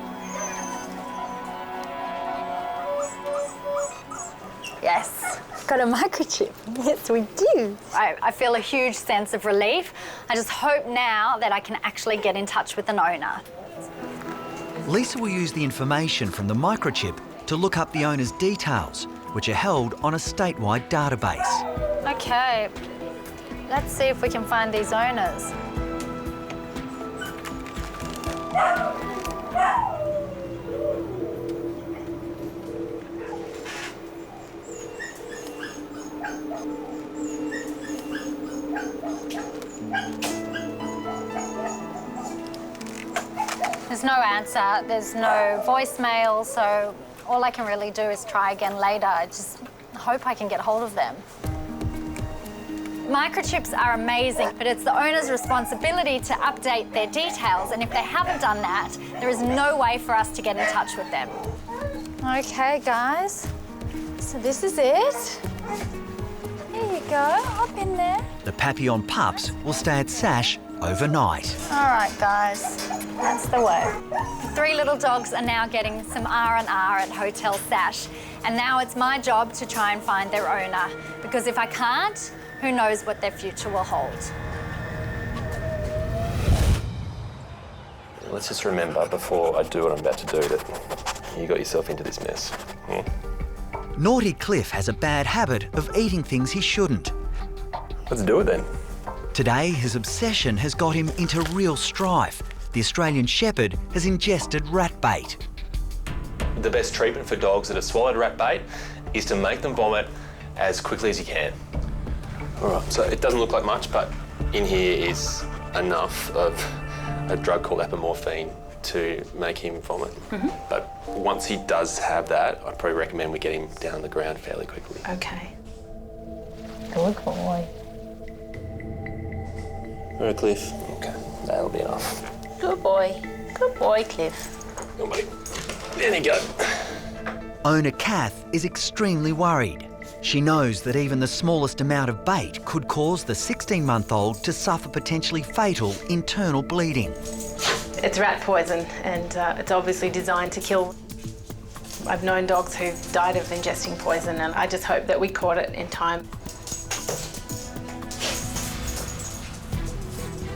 Speaker 9: Yes, got a microchip. Yes, we do. I feel a huge sense of relief. I just hope now that I can actually get in touch with an owner.
Speaker 3: Lisa will use the information from the microchip to look up the owner's details, which are held on a statewide database.
Speaker 9: Okay, let's see if we can find these owners. There's no answer, there's no voicemail, so all I can really do is try again later. I just hope I can get hold of them. Microchips are amazing, but it's the owner's responsibility to update their details, and if they haven't done that, there is no way for us to get in touch with them. Okay, guys, so this is it. Here you go, up in there.
Speaker 3: The Papillon pups will stay at Sash overnight.
Speaker 9: All right, guys, that's the way. The 3 little dogs are now getting some R&R at Hotel Sash, and now it's my job to try and find their owner, because if I can't, who knows what their future will hold.
Speaker 4: Let's just remember before I do what I'm about to do that you got yourself into this mess.
Speaker 3: Naughty Cliff has a bad habit of eating things he shouldn't.
Speaker 4: Let's do it then.
Speaker 3: Today, his obsession has got him into real strife. The Australian Shepherd has ingested rat bait.
Speaker 4: The best treatment for dogs that have swallowed rat bait is to make them vomit as quickly as you can. All right, so it doesn't look like much, but in here is enough of a drug called apomorphine to make him vomit. But once he does have that, I'd probably recommend we get him down on the ground fairly quickly.
Speaker 13: Okay.
Speaker 12: Good boy.
Speaker 4: All right, Cliff. Okay, that'll be enough.
Speaker 12: Good boy. Good boy, Cliff.
Speaker 4: Go, buddy. There you go.
Speaker 3: Owner Kath is extremely worried. She knows that even the smallest amount of bait could cause the 16-month-old to suffer potentially fatal internal bleeding.
Speaker 13: It's rat poison, and it's obviously designed to kill. I've known dogs who've died of ingesting poison, and I just hope that we caught it in time.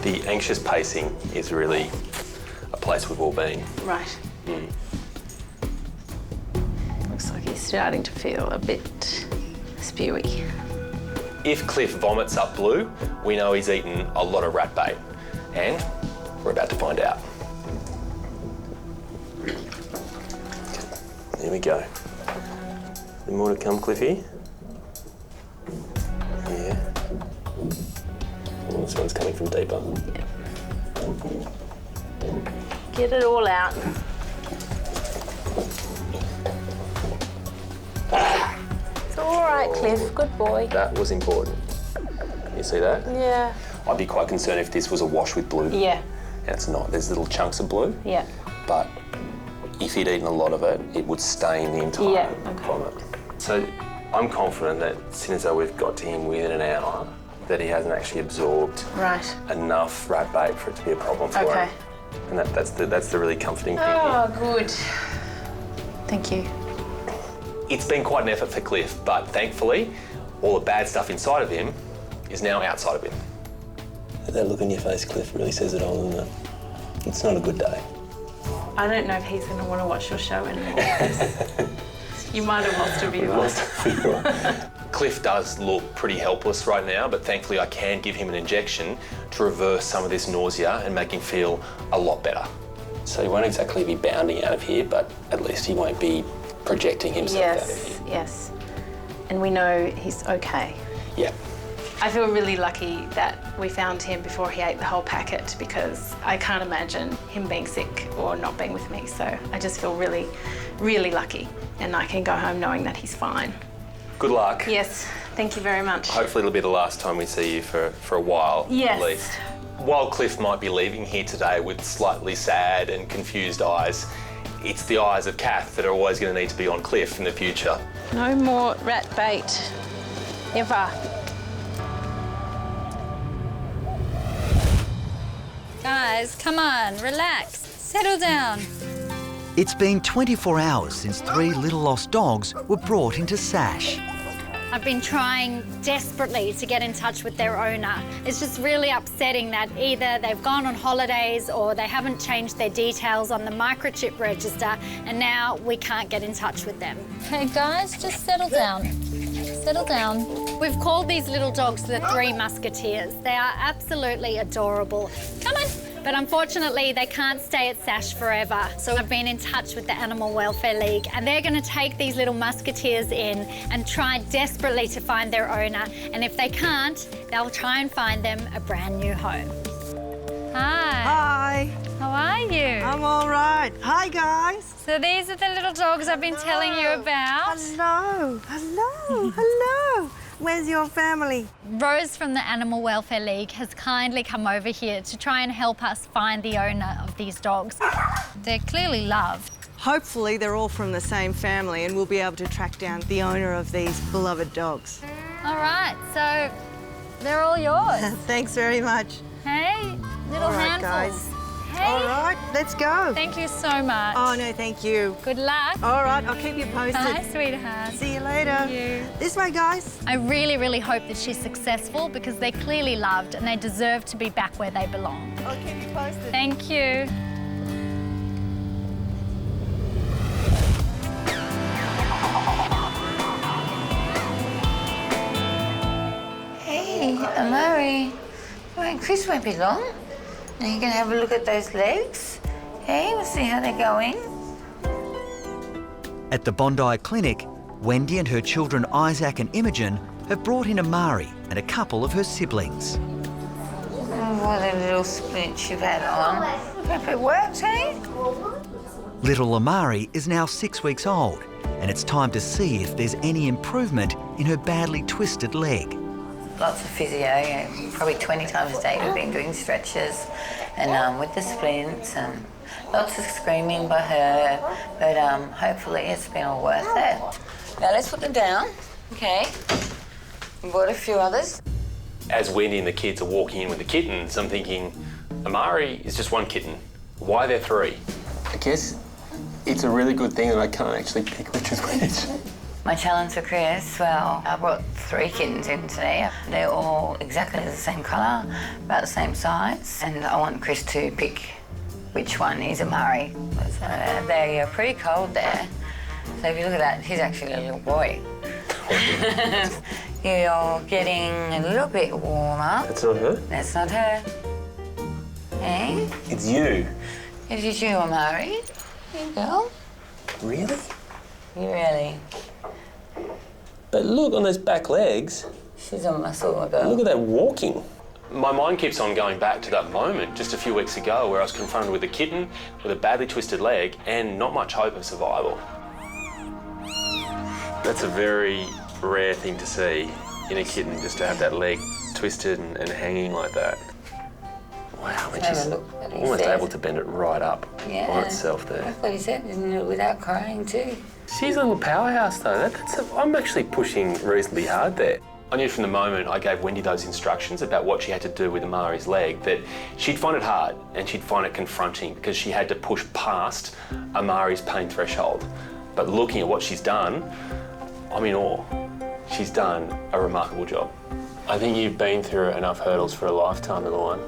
Speaker 4: The anxious pacing is really a place we've all been.
Speaker 13: Right. Looks like he's starting to feel a bit spewy.
Speaker 4: If Cliff vomits up blue, we know he's eaten a lot of rat bait, and we're about to find out. There we go. Any more to come, Cliffy? Yeah. Oh, this one's coming from deeper.
Speaker 12: Get it all out. It's all right, Cliff. Good boy.
Speaker 4: That was important. You see that?
Speaker 12: Yeah.
Speaker 4: I'd be quite concerned if this was awash with blue.
Speaker 12: Yeah.
Speaker 4: And it's not. There's little chunks of blue.
Speaker 12: Yeah.
Speaker 4: But if he'd eaten a lot of it, it would stain the entire vomit. So I'm confident that since we've got to him within an hour, that he hasn't actually absorbed enough rat bait for it to be a problem for him. And that's the really comforting thing
Speaker 13: Oh,
Speaker 4: here.
Speaker 13: good. Thank you.
Speaker 4: It's been quite an effort for Cliff, but thankfully, all the bad stuff inside of him is now outside of him. That look on your face, Cliff, really says it all, doesn't it? It's not a good day.
Speaker 13: I don't know if he's going to want to watch your show anymore. You might have lost a viewer.
Speaker 4: Cliff does look pretty helpless right now, but thankfully I can give him an injection to reverse some of this nausea and make him feel a lot better. So he won't exactly be bounding out of here, but at least he won't be projecting himself out of here.
Speaker 13: Yes. And we know he's okay.
Speaker 4: Yeah.
Speaker 13: I feel really lucky that we found him before he ate the whole packet, because I can't imagine him being sick or not being with me. So I just feel really, really lucky, and I can go home knowing that he's fine.
Speaker 4: Good luck.
Speaker 13: Yes, thank you very much.
Speaker 4: Hopefully it'll be the last time we see you for a while,
Speaker 13: Yes.
Speaker 4: at least. While Cliff might be leaving here today with slightly sad and confused eyes, it's the eyes of Kath that are always going to need to be on Cliff in the future.
Speaker 6: No more rat bait, ever.
Speaker 9: Guys, come on, relax, settle down.
Speaker 3: It's been 24 hours since 3 little lost dogs were brought into Sash.
Speaker 9: I've been trying desperately to get in touch with their owner. It's just really upsetting that either they've gone on holidays or they haven't changed their details on the microchip register, and now we can't get in touch with them.
Speaker 14: Okay, guys, just settle down. Settle down.
Speaker 9: We've called these little dogs the 3 Musketeers. They are absolutely adorable. Come on. But unfortunately, they can't stay at Sash forever. So I've been in touch with the Animal Welfare League, and they're going to take these little Musketeers in and try desperately to find their owner. And if they can't, they'll try and find them a brand new home.
Speaker 14: Hi.
Speaker 15: Hi.
Speaker 14: How are you?
Speaker 15: I'm all right. Hi, guys.
Speaker 14: So these are the little dogs I've been telling you about.
Speaker 15: Hello. Hello. Hello. Where's your family?
Speaker 14: Rose from the Animal Welfare League has kindly come over here to try and help us find the owner of these dogs. They're clearly loved.
Speaker 15: Hopefully they're all from the same family and we'll be able to track down the owner of these beloved dogs.
Speaker 14: All right, so they're all yours.
Speaker 15: Thanks very much.
Speaker 14: Hey, little
Speaker 15: all right,
Speaker 14: handfuls.
Speaker 15: Guys.
Speaker 14: Hey.
Speaker 15: All right, let's go.
Speaker 14: Thank you so much.
Speaker 15: Oh, no, thank you.
Speaker 14: Good luck.
Speaker 15: All right, I'll keep you posted.
Speaker 14: Bye, sweetheart.
Speaker 15: See you later.
Speaker 14: Thank you.
Speaker 15: This way, guys.
Speaker 14: I really, really hope that she's successful because they're clearly loved and they deserve to be back where they belong.
Speaker 15: I'll keep you posted.
Speaker 14: Thank you.
Speaker 1: Hey, Amari. Well, Chris won't be long. Now you can have a look at those legs. Hey, we'll see how they're going.
Speaker 3: At the Bondi Clinic, Wendy and her children Isaac and Imogen have brought in Amari and a couple of her siblings.
Speaker 1: Oh, what a little splinch you've had on. Hope it works, hey?
Speaker 3: Little Amari is now 6 weeks old, and it's time to see if there's any improvement in her badly twisted leg.
Speaker 1: Lots of physio, probably 20 times a day we've been doing stretches and with the splints and lots of screaming by her, but hopefully it's been all worth it. Now let's put them down, okay? We brought a few others.
Speaker 4: As Wendy and the kids are walking in with the kittens, I'm thinking, Amari is just one kitten. Why are there 3?
Speaker 2: I guess it's a really good thing that I can't actually pick which is which.
Speaker 1: My challenge for Chris, well, I brought 3 kittens in today. They're all exactly the same colour, about the same size, and I want Chris to pick which one is Amari. So they are pretty cold there. So if you look at that, he's actually a little boy. You're getting a little bit warmer.
Speaker 4: That's not her?
Speaker 1: That's not her. Hey?
Speaker 4: It's you.
Speaker 1: It is you, Amari. Here you go.
Speaker 4: Really?
Speaker 1: Really.
Speaker 4: But look on those back legs.
Speaker 1: She's a muscle girl.
Speaker 4: Look at that walking. My mind keeps on going back to that moment just a few weeks ago where I was confronted with a kitten with a badly twisted leg and not much hope of survival. That's a very rare thing to see in a kitten, just to have that leg twisted and hanging like that. Wow, I mean, she's almost able to bend it right up on itself there.
Speaker 1: That's what he said, isn't it? Without crying too.
Speaker 4: She's a little powerhouse though. I'm actually pushing reasonably hard there. I knew from the moment I gave Wendy those instructions about what she had to do with Amari's leg that she'd find it hard and she'd find it confronting because she had to push past Amari's pain threshold. But looking at what she's done, I'm in awe. She's done a remarkable job. I think you've been through enough hurdles for a lifetime, little one.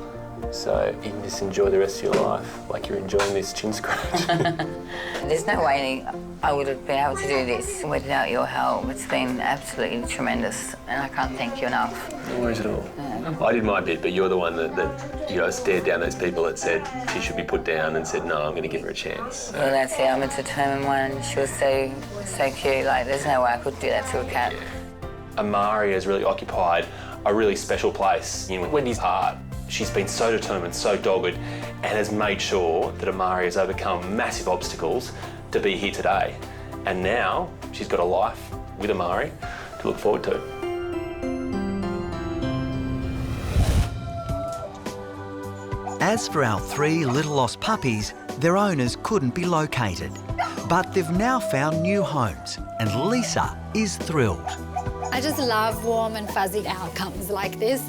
Speaker 4: So you can just enjoy the rest of your life like you're enjoying this chin scratch.
Speaker 1: There's no way I would have been able to do this without your help. It's been absolutely tremendous and I can't thank you enough.
Speaker 4: No worries at all. I did my bit, but you're the one that stared down those people that said she should be put down and said, no, I'm going to give her a chance. So.
Speaker 1: Well, that's it. I'm a determined one. She was so cute. Like, there's no way I could do that to a cat.
Speaker 4: Yeah. Amari has really occupied a really special place in Wendy's heart. She's been so determined, so dogged, and has made sure that Amari has overcome massive obstacles to be here today. And now she's got a life with Amari to look forward to.
Speaker 3: As for our 3 little lost puppies, their owners couldn't be located. But they've now found new homes, and Lisa is thrilled.
Speaker 14: I just love warm and fuzzy outcomes like this.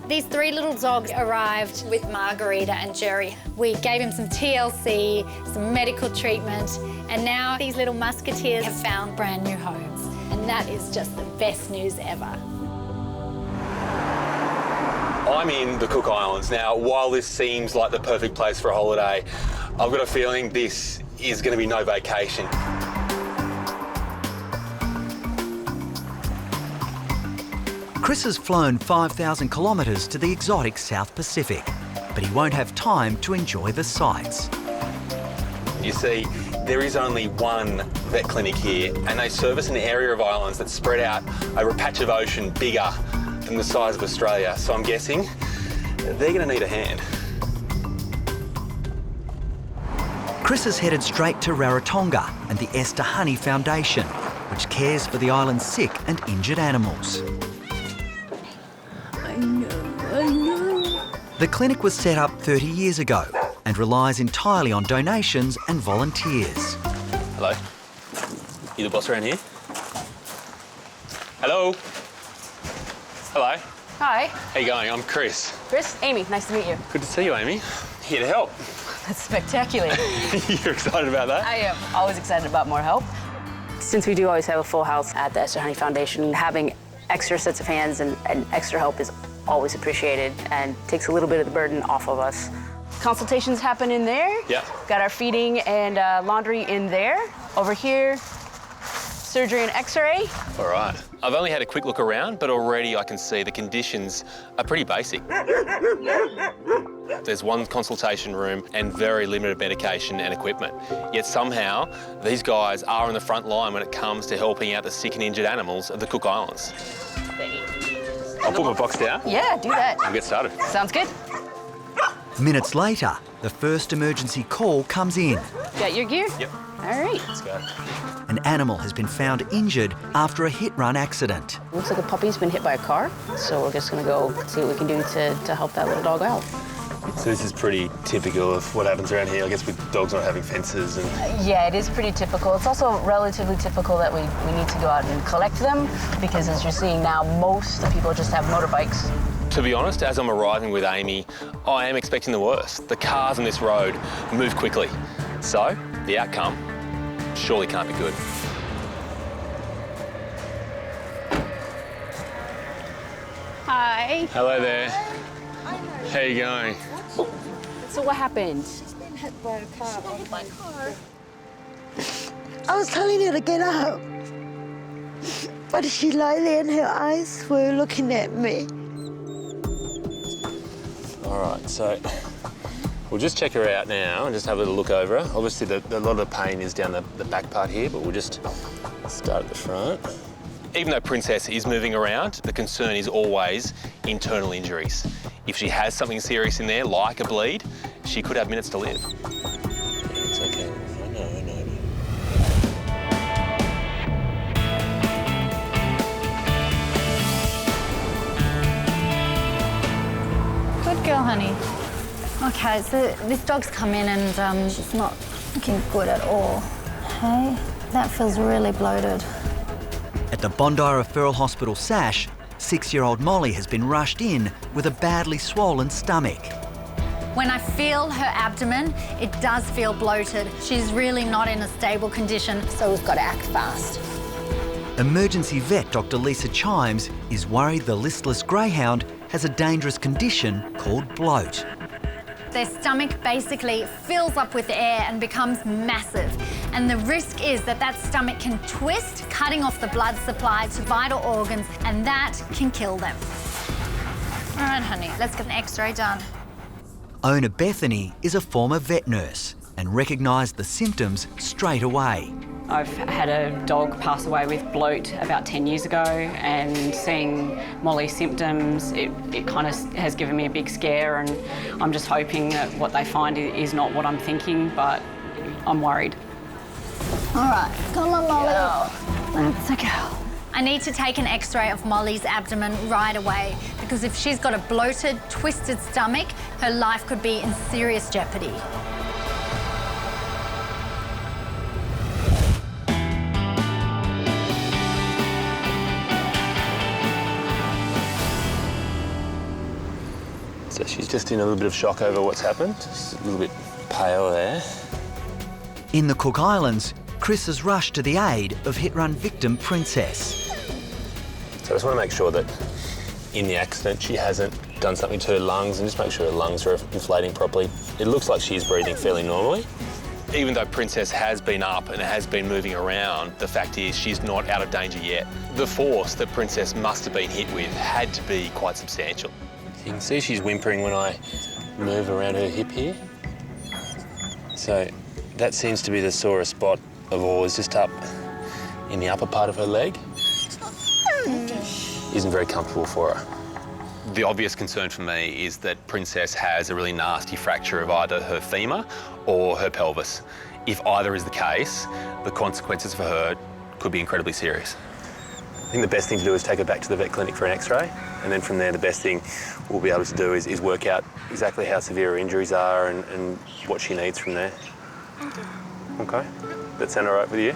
Speaker 14: These 3 little dogs arrived with Margarita and Jerry. We gave him some TLC, some medical treatment, and now these little musketeers have found brand new homes. And that is just the best news ever.
Speaker 4: I'm in the Cook Islands. Now, while this seems like the perfect place for a holiday, I've got a feeling this is going to be no vacation.
Speaker 3: Chris has flown 5,000 kilometres to the exotic South Pacific, but he won't have time to enjoy the sights.
Speaker 4: You see, there is only one vet clinic here, and they service an area of islands that's spread out over a patch of ocean bigger than the size of Australia. So I'm guessing they're going to need a hand.
Speaker 3: Chris is headed straight to Rarotonga and the Esther Honey Foundation, which cares for the island's sick and injured animals.
Speaker 10: I know.
Speaker 3: The clinic was set up 30 years ago and relies entirely on donations and volunteers.
Speaker 4: Hello? You the boss around here? Hello? Hello?
Speaker 16: Hi.
Speaker 4: How you going? I'm Chris.
Speaker 16: Chris, Amy, nice to meet you.
Speaker 4: Good to see you, Amy. Here to help.
Speaker 16: That's spectacular.
Speaker 4: You're excited about that?
Speaker 16: I am always excited about more help. Since we do always have a full house at the Esther Honey Foundation, having extra sets of hands and extra help is always appreciated and takes a little bit of the burden off of us. Consultations happen in there.
Speaker 4: Yeah.
Speaker 16: Got our feeding and laundry in there. Over here, surgery and x-ray.
Speaker 4: All right. I've only had a quick look around, but already I can see the conditions are pretty basic. There's one consultation room and very limited medication and equipment. Yet somehow, these guys are on the front line when it comes to helping out the sick and injured animals of the Cook Islands. I'll put my box down.
Speaker 16: Yeah, do that.
Speaker 4: We'll get started.
Speaker 16: Sounds good.
Speaker 3: Minutes later, the first emergency call comes in.
Speaker 16: Got your gear?
Speaker 4: Yep.
Speaker 16: All right.
Speaker 4: Let's go.
Speaker 3: An animal has been found injured after a hit-run accident.
Speaker 16: Looks like a puppy's been hit by a car, so we're just gonna go see what we can do to help that little dog out.
Speaker 4: So this is pretty typical of what happens around here, I guess, with dogs not having fences and...
Speaker 16: Yeah, it is pretty typical. It's also relatively typical that we need to go out and collect them because, as you're seeing now, most of the people just have motorbikes.
Speaker 4: To be honest, as I'm arriving with Amy, I am expecting the worst. The cars on this road move quickly. So, the outcome surely can't be good.
Speaker 16: Hi.
Speaker 4: Hello there. How you going?
Speaker 16: So what happened?
Speaker 10: She's been hit by a car. I was telling her to get up, but she lay there and her eyes were looking at me.
Speaker 4: All right, so we'll just check her out now and just have a little look over her. Obviously, a lot of the pain is down the back part here, but we'll just start at the front. Even though Princess is moving around, the concern is always internal injuries. If she has something serious in there, like a bleed, she could have minutes to live. It's okay. I know.
Speaker 14: Good girl, honey. Okay, so this dog's come in and she's not looking good at all. Hey, that feels really bloated.
Speaker 3: At the Bondi Referral Hospital SASH, 6-year-old Molly has been rushed in with a badly swollen stomach.
Speaker 14: When I feel her abdomen, it does feel bloated. She's really not in a stable condition, so we've got to act fast.
Speaker 3: Emergency vet Dr. Lisa Chimes is worried the listless greyhound has a dangerous condition called bloat.
Speaker 14: Their stomach basically fills up with air and becomes massive. And the risk is that that stomach can twist, cutting off the blood supply to vital organs, and that can kill them. All right, honey, let's get an x-ray done.
Speaker 3: Owner Bethany is a former vet nurse and recognised the symptoms straight away.
Speaker 17: I've had a dog pass away with bloat about 10 years ago, and seeing Molly's symptoms, it kind of has given me a big scare, and I'm just hoping that what they find is not what I'm thinking, but I'm worried.
Speaker 14: All right, come on, Molly. That's a girl. I need to take an x-ray of Molly's abdomen right away, because if she's got a bloated, twisted stomach, her life could be in serious jeopardy.
Speaker 4: So she's just in a little bit of shock over what's happened. Just a little bit pale there.
Speaker 3: In the Cook Islands, Chris has rushed to the aid of hit-run victim Princess.
Speaker 4: So I just want to make sure that in the accident she hasn't done something to her lungs, and just make sure her lungs are inflating properly. It looks like she's breathing fairly normally. Even though Princess has been up and has been moving around, the fact is she's not out of danger yet. The force that Princess must have been hit with had to be quite substantial. You can see she's whimpering when I move around her hip here. So that seems to be the sorest spot of all, is just up in the upper part of her leg. Isn't very comfortable for her. The obvious concern for me is that Princess has a really nasty fracture of either her femur or her pelvis. If either is the case, the consequences for her could be incredibly serious. I think the best thing to do is take her back to the vet clinic for an x-ray, and then from there the best thing we'll be able to do is work out exactly how severe her injuries are and what she needs from there. Okay, that sound all right with you?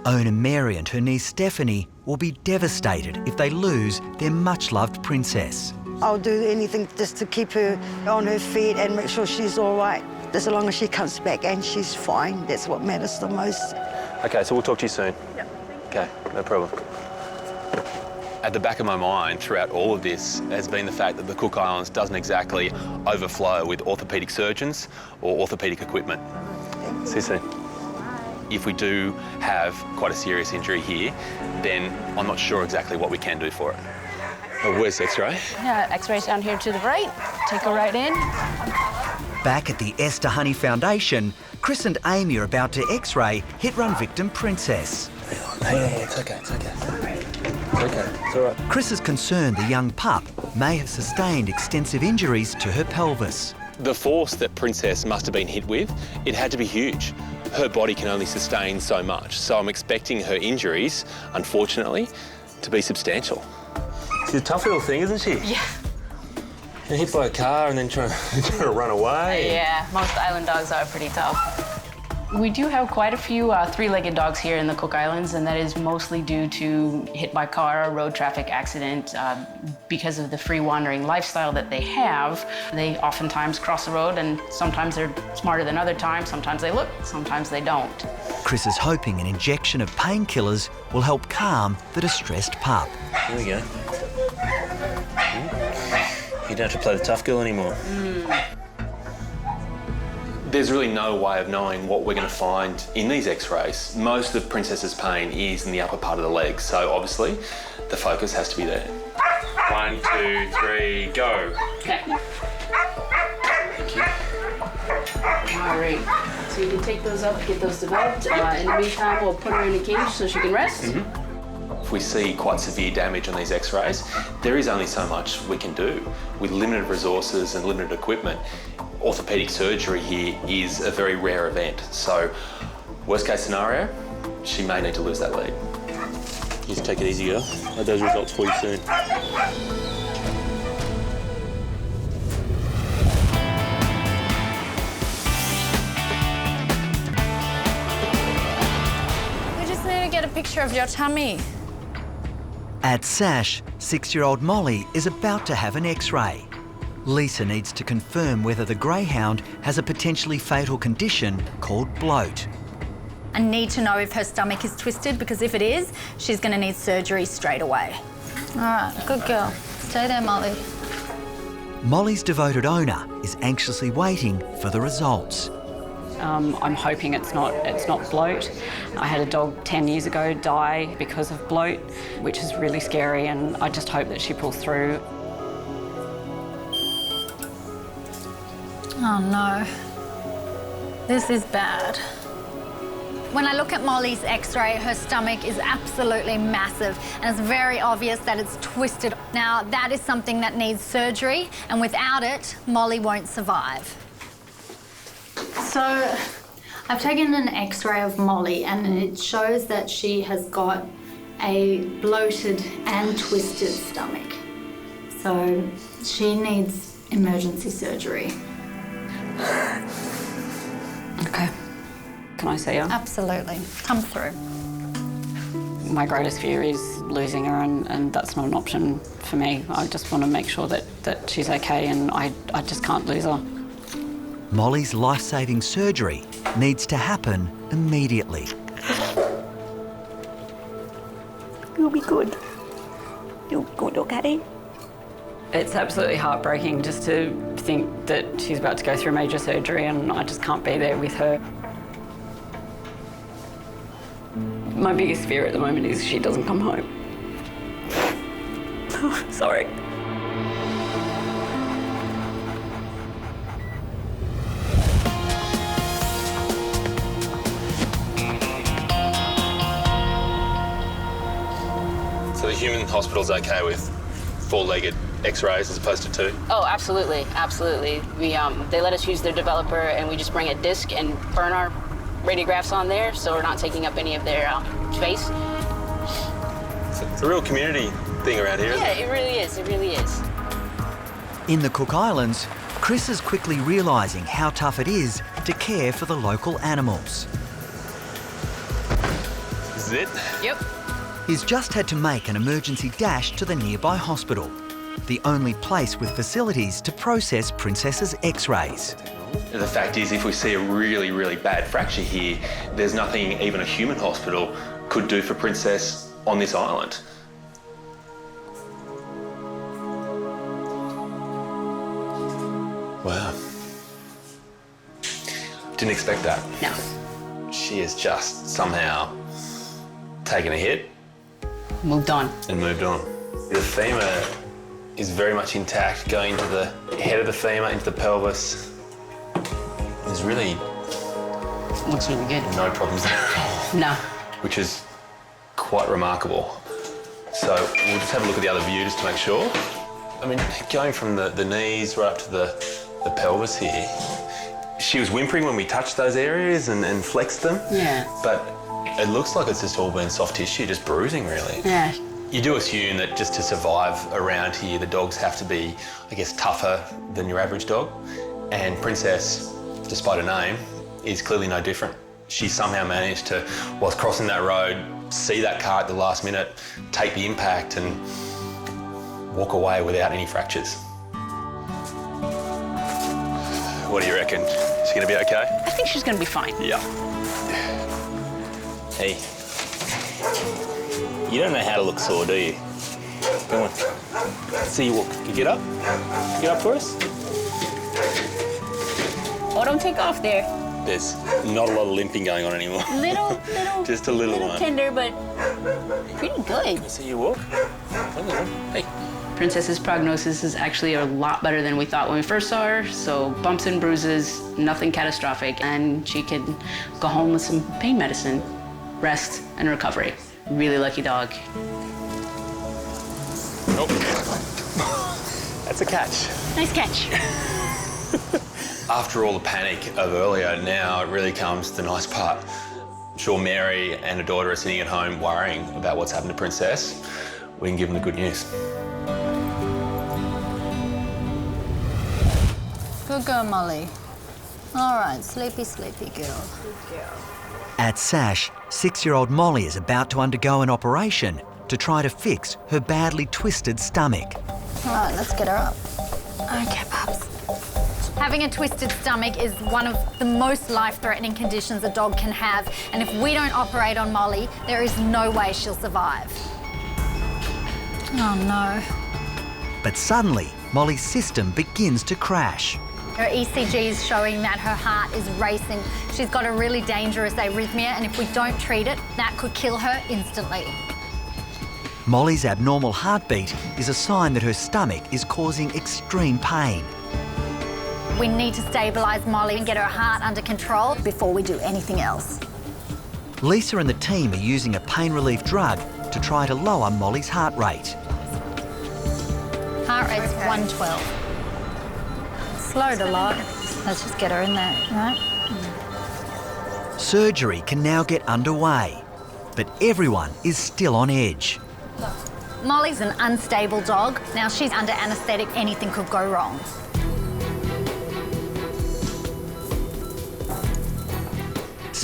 Speaker 3: Owner Mary and her niece Stephanie will be devastated if they lose their much-loved Princess.
Speaker 10: I'll do anything just to keep her on her feet and make sure she's all right. As long as she comes back and she's fine, that's what matters the most.
Speaker 4: Okay, so we'll talk to you soon. Yep. Okay, no problem. At the back of my mind throughout all of this has been the fact that the Cook Islands doesn't exactly overflow with orthopaedic surgeons or orthopaedic equipment. See you soon. If we do have quite a serious injury here, then I'm not sure exactly what we can do for it. Oh, where's the x-ray?
Speaker 16: Yeah, x-ray's down here to the right. Take her right in.
Speaker 3: Back at the Esther Honey Foundation, Chris and Amy are about to x-ray hit-run victim Princess.
Speaker 4: Hey, it's okay, it's okay. It's okay, it's all right.
Speaker 3: Chris is concerned the young pup may have sustained extensive injuries to her pelvis.
Speaker 4: The force that Princess must have been hit with, it had to be huge. Her body can only sustain so much, so I'm expecting her injuries, unfortunately, to be substantial. She's a tough little thing, isn't she?
Speaker 16: Yeah.
Speaker 4: Hit by a car and then trying to run away.
Speaker 16: Yeah, most island dogs are pretty tough. We do have quite a few three-legged dogs here in the Cook Islands, and that is mostly due to hit by car or road traffic accident. Because of the free-wandering lifestyle that they have, they oftentimes cross the road, and sometimes they're smarter than other times. Sometimes they look, sometimes they don't.
Speaker 3: Chris is hoping an injection of painkillers will help calm the distressed pup.
Speaker 4: Here we go. You don't have to play the tough girl anymore. There's really no way of knowing what we're going to find in these x-rays. Most of Princess's pain is in the upper part of the leg, so obviously the focus has to be there. 1, 2, 3, go.
Speaker 16: Okay.
Speaker 4: Thank you.
Speaker 16: All right. So you can take those up, get those developed. In the meantime, we'll put her in a cage so she can rest.
Speaker 4: If we see quite severe damage on these x-rays, there is only so much we can do. With limited resources and limited equipment, orthopaedic surgery here is a very rare event. So, worst case scenario, she may need to lose that leg. Just take it easy, girl. I'll have those results for you soon.
Speaker 14: We just need to get a picture of your tummy.
Speaker 3: At SASH, 6-year-old Molly is about to have an x-ray. Lisa needs to confirm whether the greyhound has a potentially fatal condition called bloat.
Speaker 9: I need to know if her stomach is twisted, because if it is, she's going to need surgery straight away.
Speaker 14: All right, good girl. Stay there, Molly.
Speaker 3: Molly's devoted owner is anxiously waiting for the results.
Speaker 17: I'm hoping it's not bloat. I had a dog 10 years ago die because of bloat, which is really scary, and I just hope that she pulls through.
Speaker 14: Oh no, this is bad.
Speaker 9: When I look at Molly's x-ray, her stomach is absolutely massive, and it's very obvious that it's twisted. Now, that is something that needs surgery, and without it, Molly won't survive.
Speaker 14: So, I've taken an x-ray of Molly, and it shows that she has got a bloated and twisted stomach. So, she needs emergency surgery.
Speaker 17: Okay. Can I see her?
Speaker 9: Absolutely. Come through.
Speaker 17: My greatest fear is losing her, and that's not an option for me. I just want to make sure that she's okay, and I just can't lose her.
Speaker 3: Molly's life-saving surgery needs to happen immediately.
Speaker 9: You'll be good. You're good, okay?
Speaker 17: It's absolutely heartbreaking just to think that she's about to go through major surgery and I just can't be there with her. My biggest fear at the moment is she doesn't come home. Sorry.
Speaker 4: So the human hospital's okay with 4-legged X-rays as opposed to 2?
Speaker 16: Oh, absolutely, absolutely. They let us use their developer, and we just bring a disc and burn our radiographs on there, so we're not taking up any of their space.
Speaker 4: It's a real community thing around here, isn't it?
Speaker 16: Yeah, it really is. It really is.
Speaker 3: In the Cook Islands, Chris is quickly realising how tough it is to care for the local animals.
Speaker 4: This is it?
Speaker 16: Yep.
Speaker 3: He's just had to make an emergency dash to the nearby hospital, the only place with facilities to process Princess's X-rays.
Speaker 4: The fact is, if we see a really, really bad fracture here, there's nothing even a human hospital could do for Princess on this island. Wow. Didn't expect that.
Speaker 16: No.
Speaker 4: She has just somehow taken a hit.
Speaker 16: Moved on.
Speaker 4: And moved on. The femur is very much intact, going to the head of the femur, into the pelvis. There's really...
Speaker 16: Looks really good.
Speaker 4: No problems there at all.
Speaker 16: No.
Speaker 4: Which is quite remarkable. So we'll just have a look at the other view just to make sure. I mean, going from the knees right up to the pelvis here, she was whimpering when we touched those areas and flexed them.
Speaker 16: Yeah.
Speaker 4: But it looks like it's just all been soft tissue, just bruising, really.
Speaker 16: Yeah.
Speaker 4: You do assume that just to survive around here, the dogs have to be, I guess, tougher than your average dog. And Princess, despite her name, is clearly no different. She somehow managed to, whilst crossing that road, see that car at the last minute, take the impact and walk away without any fractures. What do you reckon? Is she going to be okay?
Speaker 16: I think she's going to be fine.
Speaker 4: Yeah.
Speaker 11: Hey, you don't know how to look sore, do you? Come on. See you walk. You get up? Get up for us?
Speaker 16: Oh, don't take off there.
Speaker 11: There's not a lot of limping going on anymore.
Speaker 16: Little.
Speaker 11: Just a little one.
Speaker 16: Tender, but pretty good.
Speaker 11: See you walk? Hey.
Speaker 16: Princess's prognosis is actually a lot better than we thought when we first saw her. So bumps and bruises, nothing catastrophic, and she can go home with some pain medicine, rest, and recovery. Really lucky dog.
Speaker 11: Oh. That's a catch.
Speaker 16: Nice catch.
Speaker 4: After all the panic of earlier, now it really comes the nice part. I'm sure Mary and her daughter are sitting at home worrying about what's happened to Princess. We can give them the good news.
Speaker 18: Good girl, Molly. All right, sleepy, sleepy girl. Good girl.
Speaker 3: At SASH, 6-year-old Molly is about to undergo an operation to try to fix her badly twisted stomach.
Speaker 18: All right, let's get her up.
Speaker 14: Okay, Pops. Having a twisted stomach is one of the most life-threatening conditions a dog can have, and if we don't operate on Molly, there is no way she'll survive.
Speaker 18: Oh, no.
Speaker 3: But suddenly, Molly's system begins to crash.
Speaker 14: Her ECG is showing that her heart is racing. She's got a really dangerous arrhythmia, and if we don't treat it, that could kill her instantly.
Speaker 3: Molly's abnormal heartbeat is a sign that her stomach is causing extreme pain.
Speaker 14: We need to stabilise Molly and get her heart under control before we do anything else.
Speaker 3: Lisa and the team are using a pain relief drug to try to lower Molly's heart rate.
Speaker 14: Heart rate's 112. Slowed a lot. Let's just get her in there, right?
Speaker 3: Surgery can now get underway, but everyone is still on edge.
Speaker 14: Molly's an unstable dog. Now she's under anaesthetic, anything could go wrong.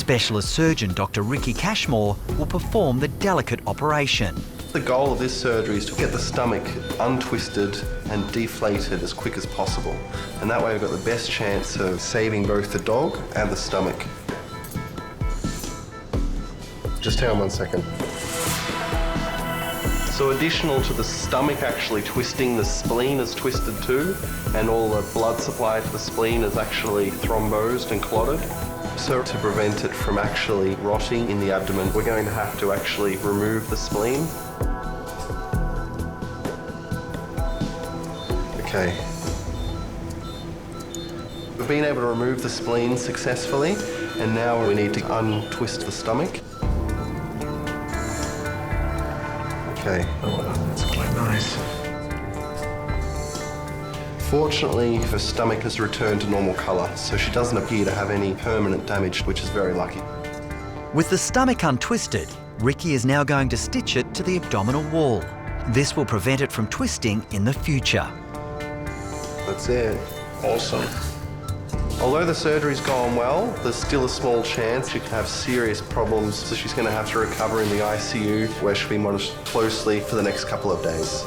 Speaker 3: Specialist surgeon Dr. Ricky Cashmore will perform the delicate operation.
Speaker 19: The goal of this surgery is to get the stomach untwisted and deflated as quick as possible. And that way we've got the best chance of saving both the dog and the stomach. Just hang on 1 second. So additional to the stomach actually twisting, the spleen is twisted too, and all the blood supply to the spleen is actually thrombosed and clotted. So to prevent it from actually rotting in the abdomen, we're going to have to actually remove the spleen. Okay. We've been able to remove the spleen successfully, and now we need to untwist the stomach. Okay. Oh, wow, that's quite nice. Fortunately, her stomach has returned to normal colour, so she doesn't appear to have any permanent damage, which is very lucky.
Speaker 3: With the stomach untwisted, Ricky is now going to stitch it to the abdominal wall. This will prevent it from twisting in the future.
Speaker 19: That's it.
Speaker 2: Awesome.
Speaker 19: Although the surgery's gone well, there's still a small chance she could have serious problems, so she's going to have to recover in the ICU, where she'll be monitored closely for the next couple of days.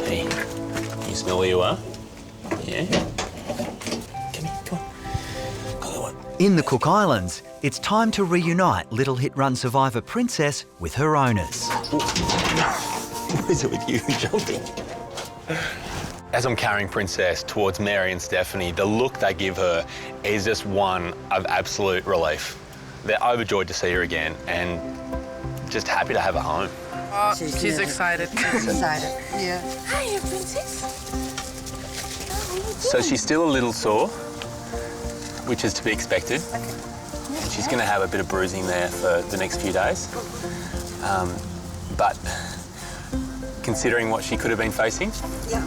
Speaker 11: Hey, you smell where you are? Yeah?
Speaker 3: In the Cook Islands, it's time to reunite Little Hit Run survivor Princess with her owners.
Speaker 4: What is it with you jumping? As I'm carrying Princess towards Mary and Stephanie, the look they give her is just one of absolute relief. They're overjoyed to see her again and just happy to have her home.
Speaker 20: Oh, she's excited.
Speaker 10: She's excited, yeah.
Speaker 20: Hiya, princess.
Speaker 4: So she's still a little sore, which is to be expected. And she's going to have a bit of bruising there for the next few days. But considering what she could have been facing,
Speaker 10: yeah,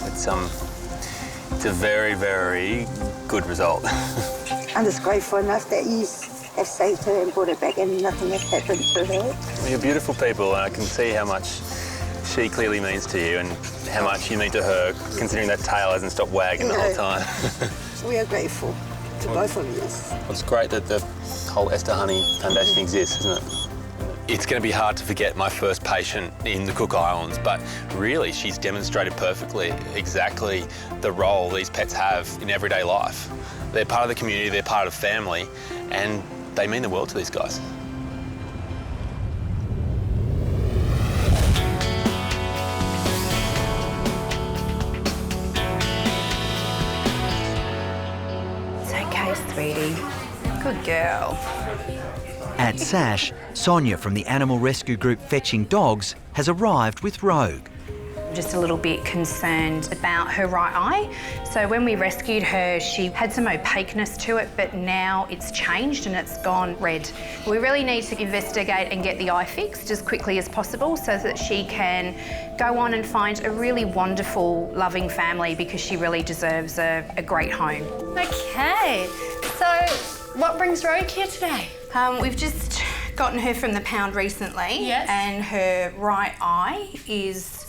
Speaker 4: it's a very, very good result.
Speaker 10: I'm just grateful enough that you have saved her and brought her back and nothing has happened to her.
Speaker 4: Well, you're beautiful people, and I can see how much she clearly means to you and how much you mean to her, considering that tail hasn't stopped wagging the whole time.
Speaker 10: We are grateful to both of you.
Speaker 4: It's great that the whole Esther Honey Foundation exists, isn't it? It's going to be hard to forget my first patient in the Cook Islands, but really she's demonstrated perfectly exactly the role these pets have in everyday life. They're part of the community, they're part of family, and they mean the world to these guys.
Speaker 20: It's okay, sweetie. Good girl.
Speaker 3: At Sash, Sonia from the animal rescue group Fetching Dogs has arrived with Rogue.
Speaker 21: Just a little bit concerned about her right eye. So when we rescued her, she had some opaqueness to it, but now it's changed and it's gone red. We really need to investigate and get the eye fixed as quickly as possible so that she can go on and find a really wonderful, loving family, because she really deserves a great home.
Speaker 14: Okay, so what brings Rogue here today?
Speaker 21: We've just gotten her from the pound recently.
Speaker 14: Yes.
Speaker 21: And her right eye is,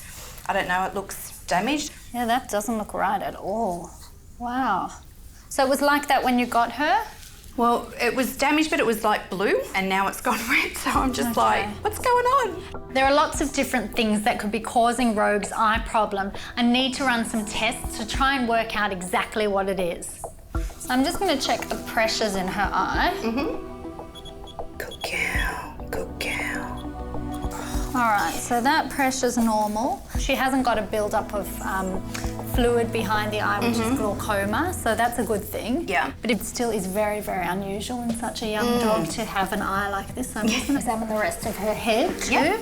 Speaker 21: I don't know, it looks damaged.
Speaker 14: Yeah, that doesn't look right at all. Wow. So it was like that when you got her?
Speaker 21: Well, it was damaged, but it was like blue, and now it's gone red, so I'm just like, what's going on?
Speaker 14: There are lots of different things that could be causing Rogue's eye problem. I need to run some tests to try and work out exactly what it is. So I'm just going to check the pressures in her eye.
Speaker 21: Good girl, good girl.
Speaker 14: All right, so that pressure's normal. She hasn't got a build-up of fluid behind the eye, which is glaucoma, so that's a good thing.
Speaker 21: Yeah.
Speaker 14: But it still is very, very unusual in such a young dog to have an eye like this. So I'm just going to examine the rest of her head too.
Speaker 21: Yeah.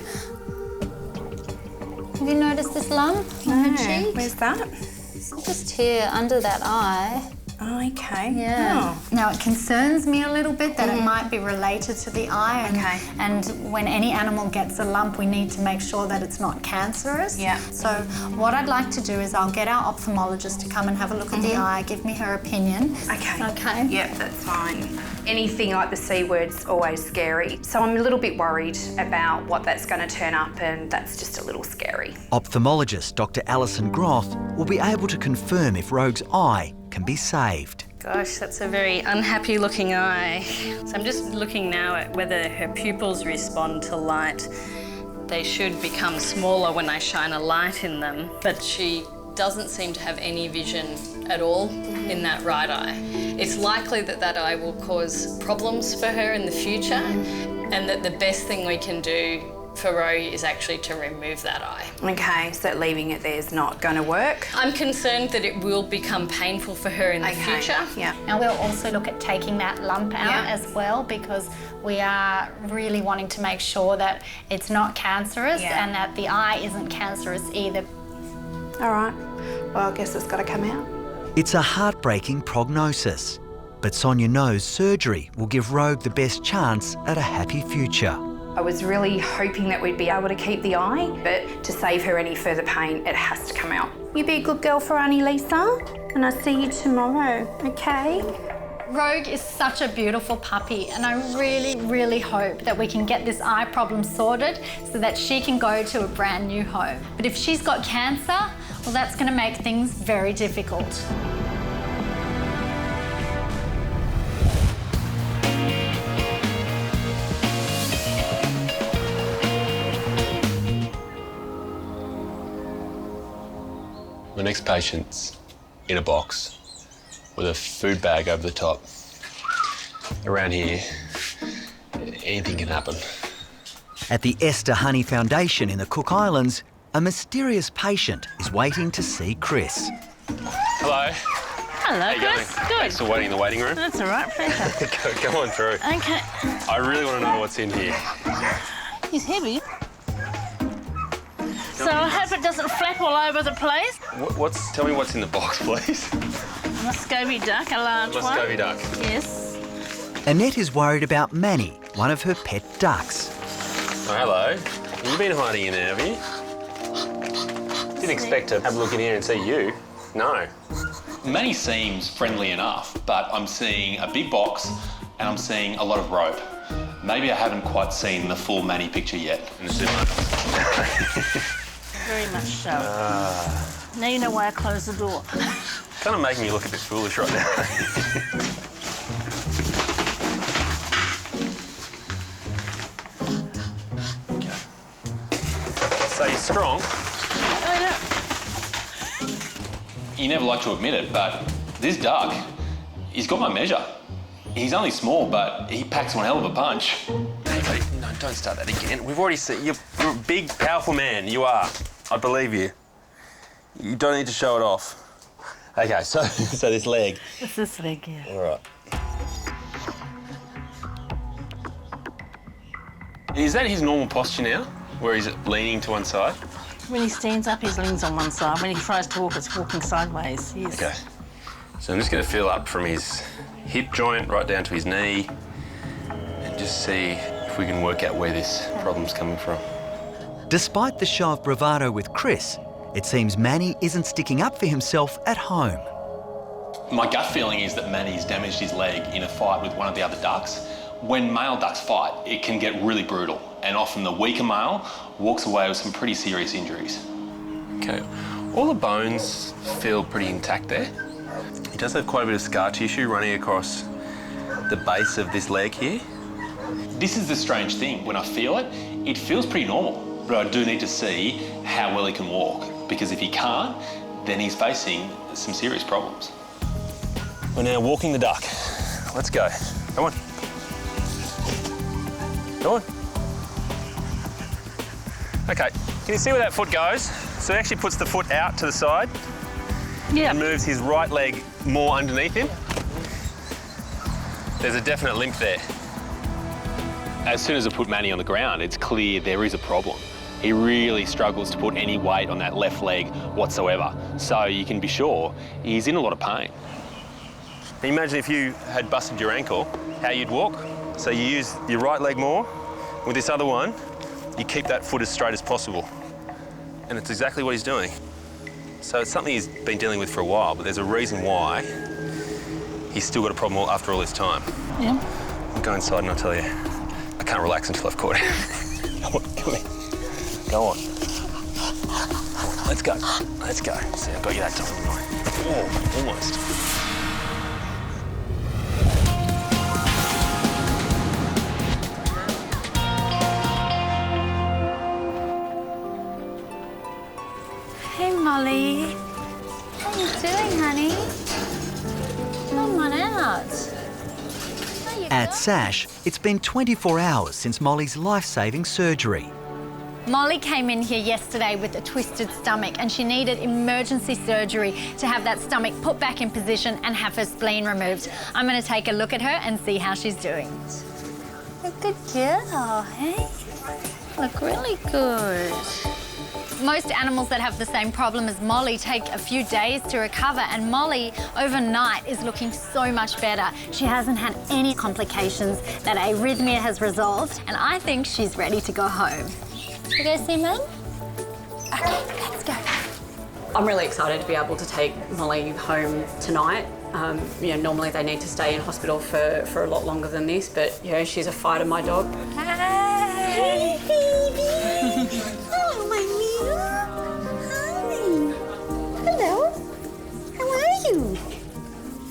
Speaker 14: Have you noticed this lump on her cheek?
Speaker 21: Where's that?
Speaker 14: So just here under that eye.
Speaker 15: Okay.
Speaker 14: Yeah.
Speaker 15: Oh.
Speaker 14: Now it concerns me a little bit that it might be related to the eye. And when any animal gets a lump, we need to make sure that it's not cancerous.
Speaker 15: Yeah.
Speaker 14: So what I'd like to do is I'll get our ophthalmologist to come and have a look at the eye, give me her opinion.
Speaker 21: Okay.
Speaker 14: Okay.
Speaker 21: Yep, that's fine. Anything like the C word's always scary. So I'm a little bit worried about what that's going to turn up, and that's just a little scary.
Speaker 3: Ophthalmologist Dr. Alison Groth will be able to confirm if Rogue's eye can be saved.
Speaker 7: Gosh, that's a very unhappy looking eye. So I'm just looking now at whether her pupils respond to light. They should become smaller when I shine a light in them, but she doesn't seem to have any vision at all in that right eye. It's likely that that eye will cause problems for her in the future, and that the best thing we can do for Rogue is actually to remove that eye.
Speaker 21: Okay, so leaving it there is not going to work.
Speaker 7: I'm concerned that it will become painful for her in the future.
Speaker 21: Yeah.
Speaker 14: And we'll also look at taking that lump out as well, because we are really wanting to make sure that it's not cancerous and that the eye isn't cancerous either.
Speaker 21: All right. Well, I guess it's got to come out.
Speaker 3: It's a heartbreaking prognosis, but Sonia knows surgery will give Rogue the best chance at a happy future.
Speaker 21: I was really hoping that we'd be able to keep the eye, but to save her any further pain, it has to come out. You be a good girl for Auntie Lisa, and I'll see you tomorrow, okay?
Speaker 14: Rogue is such a beautiful puppy, and I really, really hope that we can get this eye problem sorted so that she can go to a brand new home. But if she's got cancer, well, that's going to make things very difficult.
Speaker 4: My next patient's in a box with a food bag over the top. Around here, anything can happen.
Speaker 3: At the Esther Honey Foundation in the Cook Islands, a mysterious patient is waiting to see Chris.
Speaker 4: Hello.
Speaker 7: Hello,
Speaker 4: How you going?
Speaker 7: Chris. Good.
Speaker 4: Thanks for waiting in the waiting room.
Speaker 7: That's all right, pleasure.
Speaker 4: Go on through.
Speaker 7: Okay.
Speaker 4: I really want to know what's in here.
Speaker 7: He's heavy. So I hope it doesn't flap all over the place.
Speaker 4: Tell me what's in the box, please.
Speaker 7: A Muscovy duck, a large one.
Speaker 4: Muscovy duck.
Speaker 7: Yes.
Speaker 3: Annette is worried about Manny, one of her pet ducks.
Speaker 4: Oh, hello. You've been hiding in there, have you? Didn't expect to have a look in here and see you. No.
Speaker 22: Manny seems friendly enough, but I'm seeing a big box and I'm seeing a lot of rope. Maybe I haven't quite seen the full Manny picture yet.
Speaker 7: Very much so. Now you know why I closed the door.
Speaker 4: Kind of making me look a bit foolish right now. So you're strong.
Speaker 22: You never like to admit it, but this duck, he's got my measure. He's only small, but he packs one hell of a punch.
Speaker 4: Hey, buddy, no, don't start that again. We've already seen you're a big, powerful man. You are. I believe you. You don't need to show it off. Okay, so this leg.
Speaker 7: It's this leg, yeah.
Speaker 4: All right. Is that his normal posture now, where he's leaning to one side?
Speaker 7: When he stands up, he leans on one side. When he tries to walk, it's walking sideways, yes.
Speaker 4: Okay. So I'm just going to feel up from his hip joint right down to his knee and just see if we can work out where this problem's coming from.
Speaker 3: Despite the show of bravado with Chris, it seems Manny isn't sticking up for himself at home.
Speaker 22: My gut feeling is that Manny's damaged his leg in a fight with one of the other ducks. When male ducks fight, it can get really brutal, and often the weaker male walks away with some pretty serious injuries.
Speaker 4: Okay. All the bones feel pretty intact there. He does have quite a bit of scar tissue running across the base of this leg here.
Speaker 22: This is the strange thing. When I feel it, it feels pretty normal, but I do need to see how well he can walk, because if he can't, then he's facing some serious problems.
Speaker 4: We're now walking the duck. Let's go. Come on. Come on. Okay, can you see where that foot goes? So he actually puts the foot out to the side and moves his right leg more underneath him. There's a definite limp there.
Speaker 22: As soon as I put Manny on the ground, it's clear there is a problem. He really struggles to put any weight on that left leg whatsoever. So you can be sure he's in a lot of pain.
Speaker 11: Imagine if you had busted your ankle, how you'd walk. So you use your right leg more. With this other one, you keep that foot as straight as possible. And it's exactly what he's doing. So it's something he's been dealing with for a while, but there's a reason why he's still got a problem after all this time.
Speaker 18: Yeah.
Speaker 11: I'll go inside and I'll tell you. I can't relax until I've caught him. Come on. Go on. Let's go. Let's go. See, I got you that time, didn't I? Oh, almost.
Speaker 14: Hey, Molly. How are you doing, honey? Come on out.
Speaker 3: At SASH, it's been 24 hours since Molly's life-saving surgery.
Speaker 14: Molly came in here yesterday with a twisted stomach and she needed emergency surgery to have that stomach put back in position and have her spleen removed. I'm going to take a look at her and see how she's doing.
Speaker 18: A good girl, hey? Look really good.
Speaker 14: Most animals that have the same problem as Molly take a few days to recover, and Molly overnight is looking so much better. She hasn't had any complications, that arrhythmia has resolved, and I think she's ready to go home.
Speaker 18: Should we go see Mum?
Speaker 14: Okay, let's go.
Speaker 17: I'm really excited to be able to take Molly home tonight. Normally they need to stay in hospital for a lot longer than this, but she's a fighter, my dog.
Speaker 18: Hey, baby. Hello, my dear. Hi. Hello. How are you?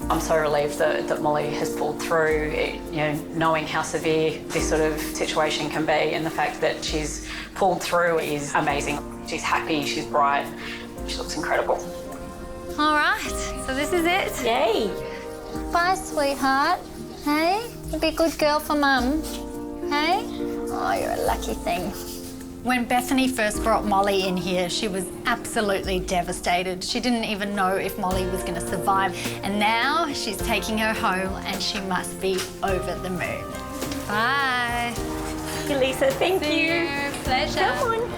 Speaker 17: I'm so relieved that Molly has pulled through. Knowing how severe this sort of situation can be, and the fact that she's pulled through is amazing. She's happy, she's bright, she looks incredible.
Speaker 14: All right, so this is it.
Speaker 17: Yay.
Speaker 18: Bye, sweetheart. Hey, you be a good girl for Mum. Hey? Oh, you're a lucky thing.
Speaker 14: When Bethany first brought Molly in here, she was absolutely devastated. She didn't even know if Molly was going to survive. And now she's taking her home and she must be over the moon. Bye.
Speaker 17: Lisa, thank you.
Speaker 14: Pleasure.
Speaker 17: Come on.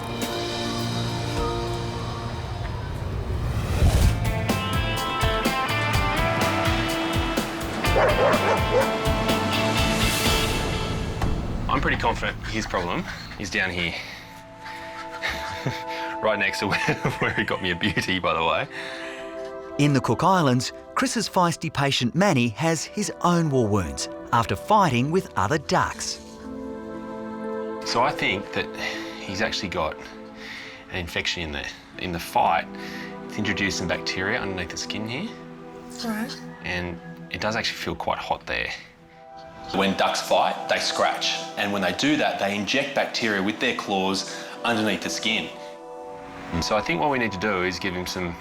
Speaker 11: I'm pretty confident his problem is down here. Right next to where he got me a beauty, by the way.
Speaker 3: In the Cook Islands, Chris's feisty patient Manny has his own war wounds after fighting with other ducks.
Speaker 11: So I think that he's actually got an infection in there. In the fight, it's introduced some bacteria underneath the skin here.
Speaker 18: Right.
Speaker 11: And it does actually feel quite hot there.
Speaker 22: When ducks fight, they scratch. And when they do that, they inject bacteria with their claws underneath the skin.
Speaker 11: So I think what we need to do is give him some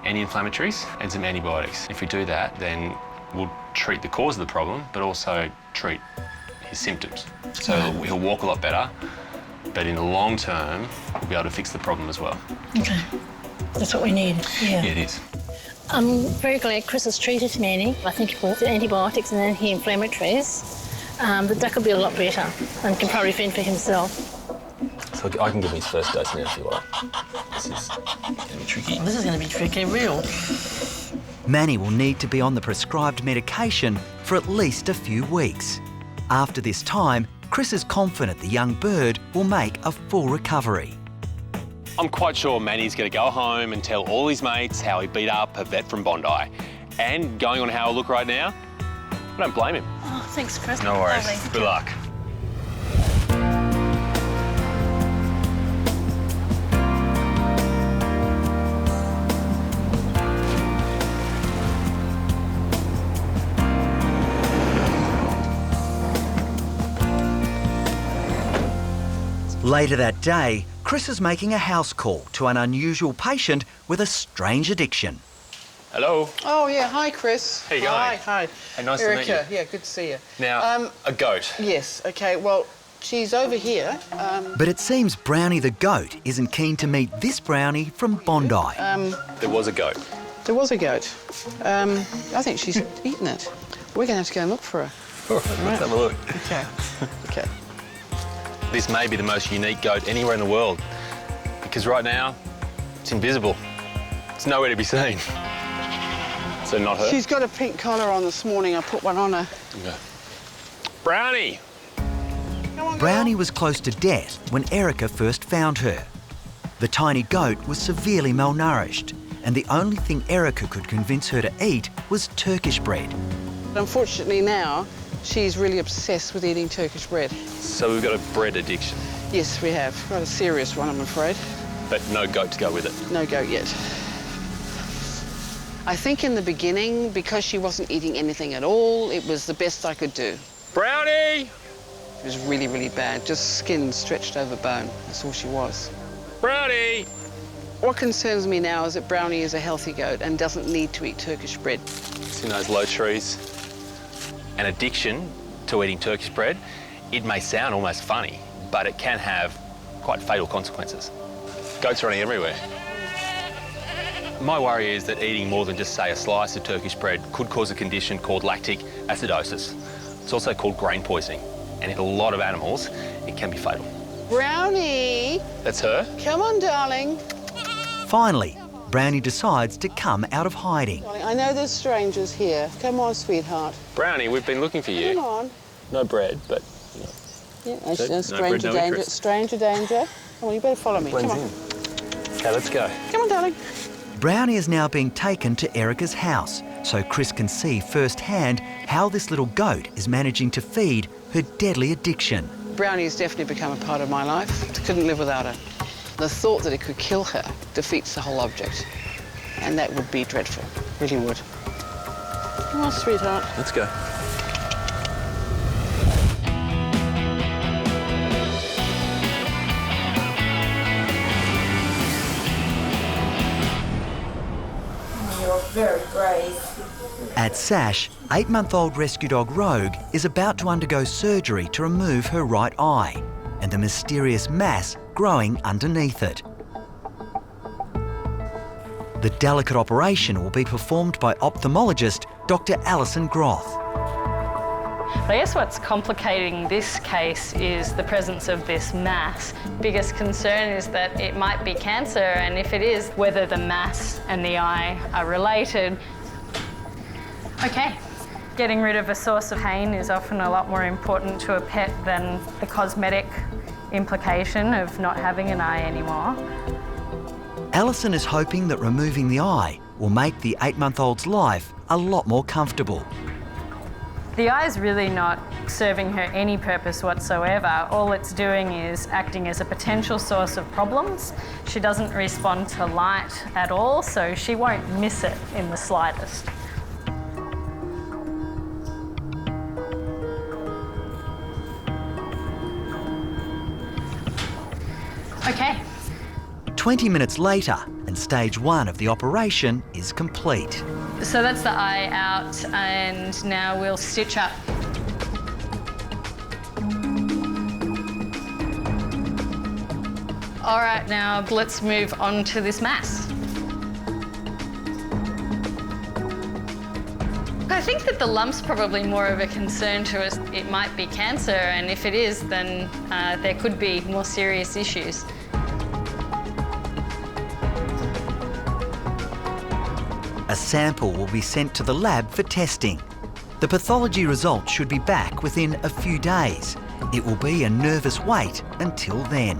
Speaker 11: anti-inflammatories and some antibiotics. If we do that, then we'll treat the cause of the problem, but also treat his symptoms. So he'll walk a lot better, but in the long term, we'll be able to fix the problem as well.
Speaker 18: Okay. That's what we need. Yeah.
Speaker 11: Yeah, it is.
Speaker 18: I'm very glad Chris has treated Manny. I think with the antibiotics and anti-inflammatories, the duck will be a lot better and can probably fend for himself.
Speaker 11: So I can give him his first dose now if you like. This is going to be tricky.
Speaker 18: This is going to be tricky, real.
Speaker 3: Manny will need to be on the prescribed medication for at least a few weeks. After this time, Chris is confident the young bird will make a full recovery.
Speaker 4: I'm quite sure Manny's going to go home and tell all his mates how he beat up a vet from Bondi. And going on how I look right now, I don't blame him.
Speaker 18: Oh, thanks, Chris.
Speaker 11: No worries.
Speaker 18: Lovely.
Speaker 11: Good luck.
Speaker 3: Later that day, Chris is making a house call to an unusual patient with a strange addiction.
Speaker 11: Hello.
Speaker 5: Oh, yeah. Hi, Chris.
Speaker 11: How you going?
Speaker 5: Hi.
Speaker 11: Hey, nice
Speaker 5: Erica.
Speaker 11: to meet you.
Speaker 5: Yeah, good to see you.
Speaker 11: Now, a goat.
Speaker 5: Yes. Okay. Well, she's over here.
Speaker 3: But it seems Brownie the goat isn't keen to meet this Brownie from Bondi.
Speaker 11: There was a goat.
Speaker 5: There was a goat. I think she's eaten it. We're going to have to go and look for her.
Speaker 11: All right, let's have a look.
Speaker 5: Okay. Okay.
Speaker 11: This may be the most unique goat anywhere in the world because right now, it's invisible. It's nowhere to be seen.
Speaker 4: So not her?
Speaker 5: She's got a pink collar on this morning. I put one on her.
Speaker 4: Okay. Brownie!
Speaker 3: Brownie was close to death when Erica first found her. The tiny goat was severely malnourished, and the only thing Erica could convince her to eat was Turkish bread.
Speaker 5: Unfortunately now, she's really obsessed with eating Turkish bread.
Speaker 4: So we've got a bread addiction.
Speaker 5: Yes, we have. Quite a serious one, I'm afraid.
Speaker 4: But no goat to go with it?
Speaker 5: No goat yet. I think in the beginning, because she wasn't eating anything at all, it was the best I could do.
Speaker 4: Brownie!
Speaker 5: It was really, really bad. Just skin stretched over bone. That's all she was.
Speaker 4: Brownie!
Speaker 5: What concerns me now is that Brownie is a healthy goat and doesn't need to eat Turkish bread.
Speaker 4: See those low trees? An addiction to eating Turkish bread, it may sound almost funny, but it can have quite fatal consequences. Goats are running everywhere. My worry is that eating more than just, say, a slice of Turkish bread could cause a condition called lactic acidosis. It's also called grain poisoning, and in a lot of animals, it can be fatal.
Speaker 5: Brownie!
Speaker 4: That's her?
Speaker 5: Come on, darling.
Speaker 3: Finally, Brownie decides to come out of hiding.
Speaker 5: I know there's strangers here. Come on, sweetheart.
Speaker 4: Brownie, we've been looking for you.
Speaker 5: Come on.
Speaker 4: No bread, but, you know.
Speaker 5: Yeah, no stranger danger. Stranger danger. Come on, you better follow me.
Speaker 4: Blends
Speaker 5: Come on.
Speaker 4: in. Okay, let's go.
Speaker 5: Come on, darling.
Speaker 3: Brownie is now being taken to Erica's house so Chris can see firsthand how this little goat is managing to feed her deadly addiction.
Speaker 5: Brownie has definitely become a part of my life. I couldn't live without her. The thought that it could kill her defeats the whole object. And that would be dreadful, really would. Come on, sweetheart.
Speaker 4: Let's go.
Speaker 1: You're very brave.
Speaker 3: At Sash, 8-month-old rescue dog Rogue is about to undergo surgery to remove her right eye and the mysterious mass growing underneath it. The delicate operation will be performed by ophthalmologist Dr. Alison Groth.
Speaker 7: But I guess what's complicating this case is the presence of this mass. Biggest concern is that it might be cancer, and if it is, whether the mass and the eye are related. Okay, getting rid of a source of pain is often a lot more important to a pet than the cosmetic implication of not having an eye anymore.
Speaker 3: Alison is hoping that removing the eye will make the 8-month-old's life a lot more comfortable.
Speaker 7: The eye is really not serving her any purpose whatsoever. All it's doing is acting as a potential source of problems. She doesn't respond to light at all, so she won't miss it in the slightest. Okay.
Speaker 3: 20 minutes later, and stage 1 of the operation is complete.
Speaker 7: So that's the eye out, and now we'll stitch up. All right, now let's move on to this mass. I think that the lump's probably more of a concern to us. It might be cancer, and if it is, then there could be more serious issues.
Speaker 3: A sample will be sent to the lab for testing. The pathology results should be back within a few days. It will be a nervous wait until then.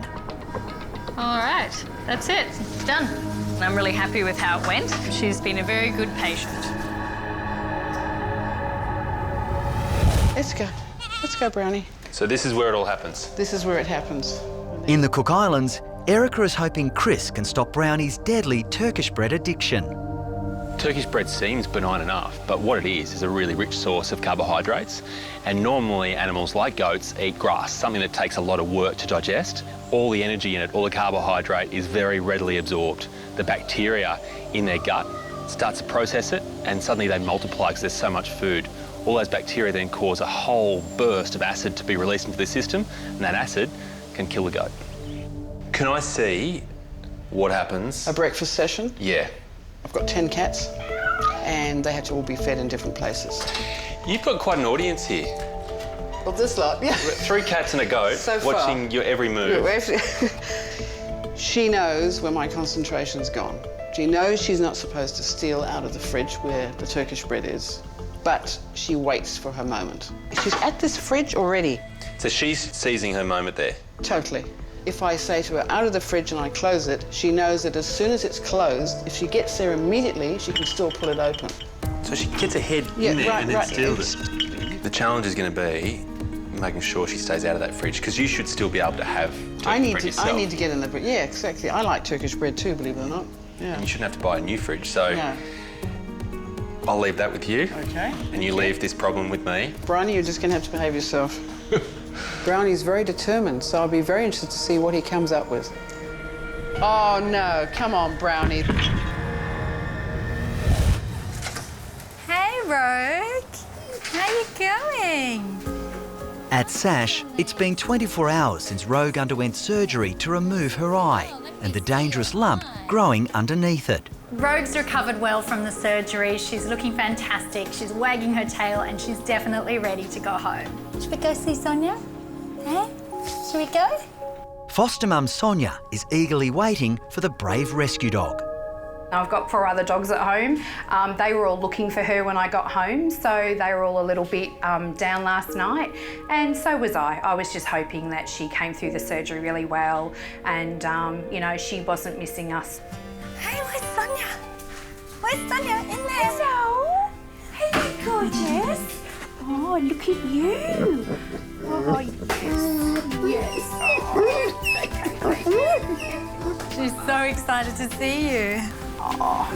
Speaker 7: All right, that's it, it's done. I'm really happy with how it went. She's been a very good patient.
Speaker 5: Let's go. Let's go, Brownie.
Speaker 4: So this is where it all happens?
Speaker 5: This is where it happens.
Speaker 3: In the Cook Islands, Erica is hoping Chris can stop Brownie's deadly Turkish bread addiction.
Speaker 4: Turkish bread seems benign enough, but what it is a really rich source of carbohydrates. And normally animals like goats eat grass, something that takes a lot of work to digest. All the energy in it, all the carbohydrate is very readily absorbed. The bacteria in their gut starts to process it, and suddenly they multiply because there's so much food. All those bacteria then cause a whole burst of acid to be released into the system, and that acid can kill the goat. Can I see what happens?
Speaker 5: A breakfast session?
Speaker 4: Yeah.
Speaker 5: I've got 10 cats, and they have to all be fed in different places.
Speaker 4: You've got quite an audience here.
Speaker 5: Well, this lot, yeah. 3
Speaker 4: cats and a goat
Speaker 5: so far,
Speaker 4: watching your every move.
Speaker 5: She knows when my concentration's gone. She knows she's not supposed to steal out of the fridge where the Turkish bread is, but she waits for her moment. She's at this fridge already.
Speaker 11: So she's seizing her moment there?
Speaker 5: Totally. If I say to her, out of the fridge, and I close it, she knows that as soon as it's closed, if she gets there immediately, she can still pull it open.
Speaker 11: So she gets her head in there and then steals it. The challenge is going to be making sure she stays out of that fridge, because you should still be able to have Turkish bread yourself.
Speaker 5: I need to get in the bread. Yeah, exactly. I like Turkish bread too, believe it or not. Yeah.
Speaker 11: And you shouldn't have to buy a new fridge, so
Speaker 5: Yeah.
Speaker 11: I'll leave that with you.
Speaker 5: Okay.
Speaker 11: And you leave this problem with me.
Speaker 5: Brownie, you're just going to have to behave yourself. Brownie's very determined, so I'll be very interested to see what he comes up with. Oh, no. Come on, Brownie.
Speaker 14: Hey, Rogue. How you going?
Speaker 3: At Sash, it's been 24 hours since Rogue underwent surgery to remove her eye and the dangerous lump growing underneath it.
Speaker 14: Rogue's recovered well from the surgery. She's looking fantastic. She's wagging her tail and she's definitely ready to go home. Should we go see Sonia? Eh? Should we go?
Speaker 3: Foster mum Sonia is eagerly waiting for the brave rescue dog.
Speaker 21: I've got 4 other dogs at home. They were all looking for her when I got home, so they were all a little bit down last night, and so was I. I was just hoping that she came through the surgery really well and, you know, she wasn't missing us.
Speaker 14: Hey, where's Sonia? Where's Sonia? In there. Hello. Hey, you gorgeous. Oh, look at you. Oh, yes. Yes. She's so excited to see you. Oh.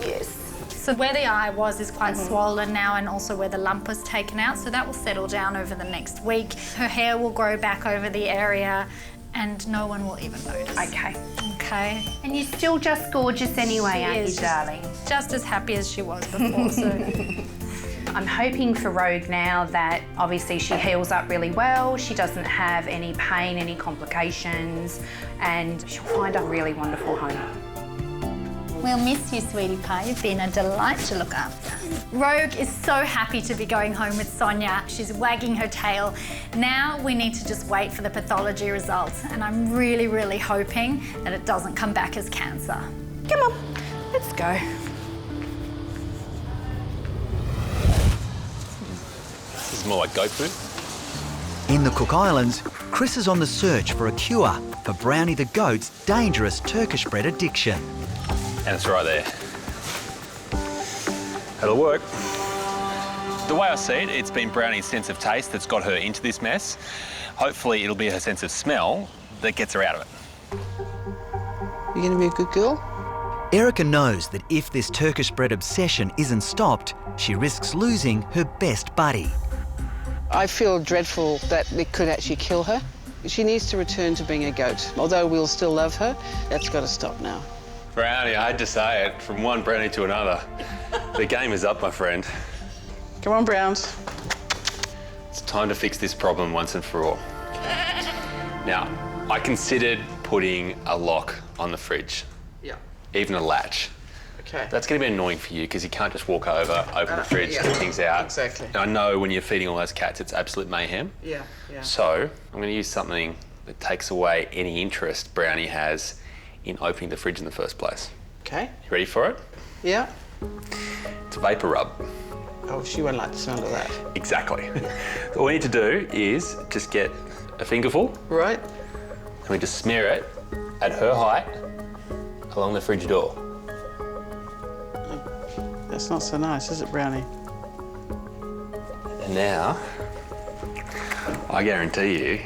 Speaker 14: Yes. So where the eye was is quite swollen now, and also where the lump was taken out, so that will settle down over the next week. Her hair will grow back over the area and no one will even notice.
Speaker 21: Okay.
Speaker 14: Okay.
Speaker 21: And you're still just gorgeous anyway, aren't you, darling?
Speaker 14: Just as happy as she was before, so...
Speaker 21: I'm hoping for Rogue now that obviously she heals up really well, she doesn't have any pain, any complications, and she'll find a really wonderful home.
Speaker 14: We'll miss you, sweetie pie. You've been a delight to look after. Rogue is so happy to be going home with Sonia. She's wagging her tail. Now we need to just wait for the pathology results, and I'm really, really hoping that it doesn't come back as cancer.
Speaker 21: Come on, let's go.
Speaker 11: This is more like goat food.
Speaker 3: In the Cook Islands, Chris is on the search for a cure for Brownie the goat's dangerous Turkish bread addiction.
Speaker 11: And it's right there. That'll work. The way I see it, it's been Brownie's sense of taste that's got her into this mess. Hopefully it'll be her sense of smell that gets her out of it.
Speaker 5: You going to be a good girl?
Speaker 3: Erica knows that if this Turkish bread obsession isn't stopped, she risks losing her best buddy.
Speaker 5: I feel dreadful that it could actually kill her. She needs to return to being a goat. Although we'll still love her, that's got to stop now.
Speaker 11: Brownie, I had to say it, from one Brownie to another. The game is up, my friend.
Speaker 5: Come on, Browns.
Speaker 11: It's time to fix this problem once and for all. Now, I considered putting a lock on the fridge.
Speaker 5: Yeah.
Speaker 11: Even a latch.
Speaker 5: Okay.
Speaker 11: That's going to be annoying for you because you can't just walk over, open the fridge, get things out.
Speaker 5: Exactly.
Speaker 11: And I know when you're feeding all those cats, it's absolute mayhem.
Speaker 5: Yeah, yeah.
Speaker 11: So I'm going to use something that takes away any interest Brownie has in opening the fridge in the first place.
Speaker 5: Okay.
Speaker 11: You ready for it?
Speaker 5: Yeah.
Speaker 11: It's a vapor rub.
Speaker 5: Oh, she won't like the smell of that.
Speaker 11: Exactly. All we need to do is just get a fingerful.
Speaker 5: Right.
Speaker 11: And we just smear it at her height along the fridge door.
Speaker 5: That's not so nice, is it, Brownie?
Speaker 11: And now, I guarantee you...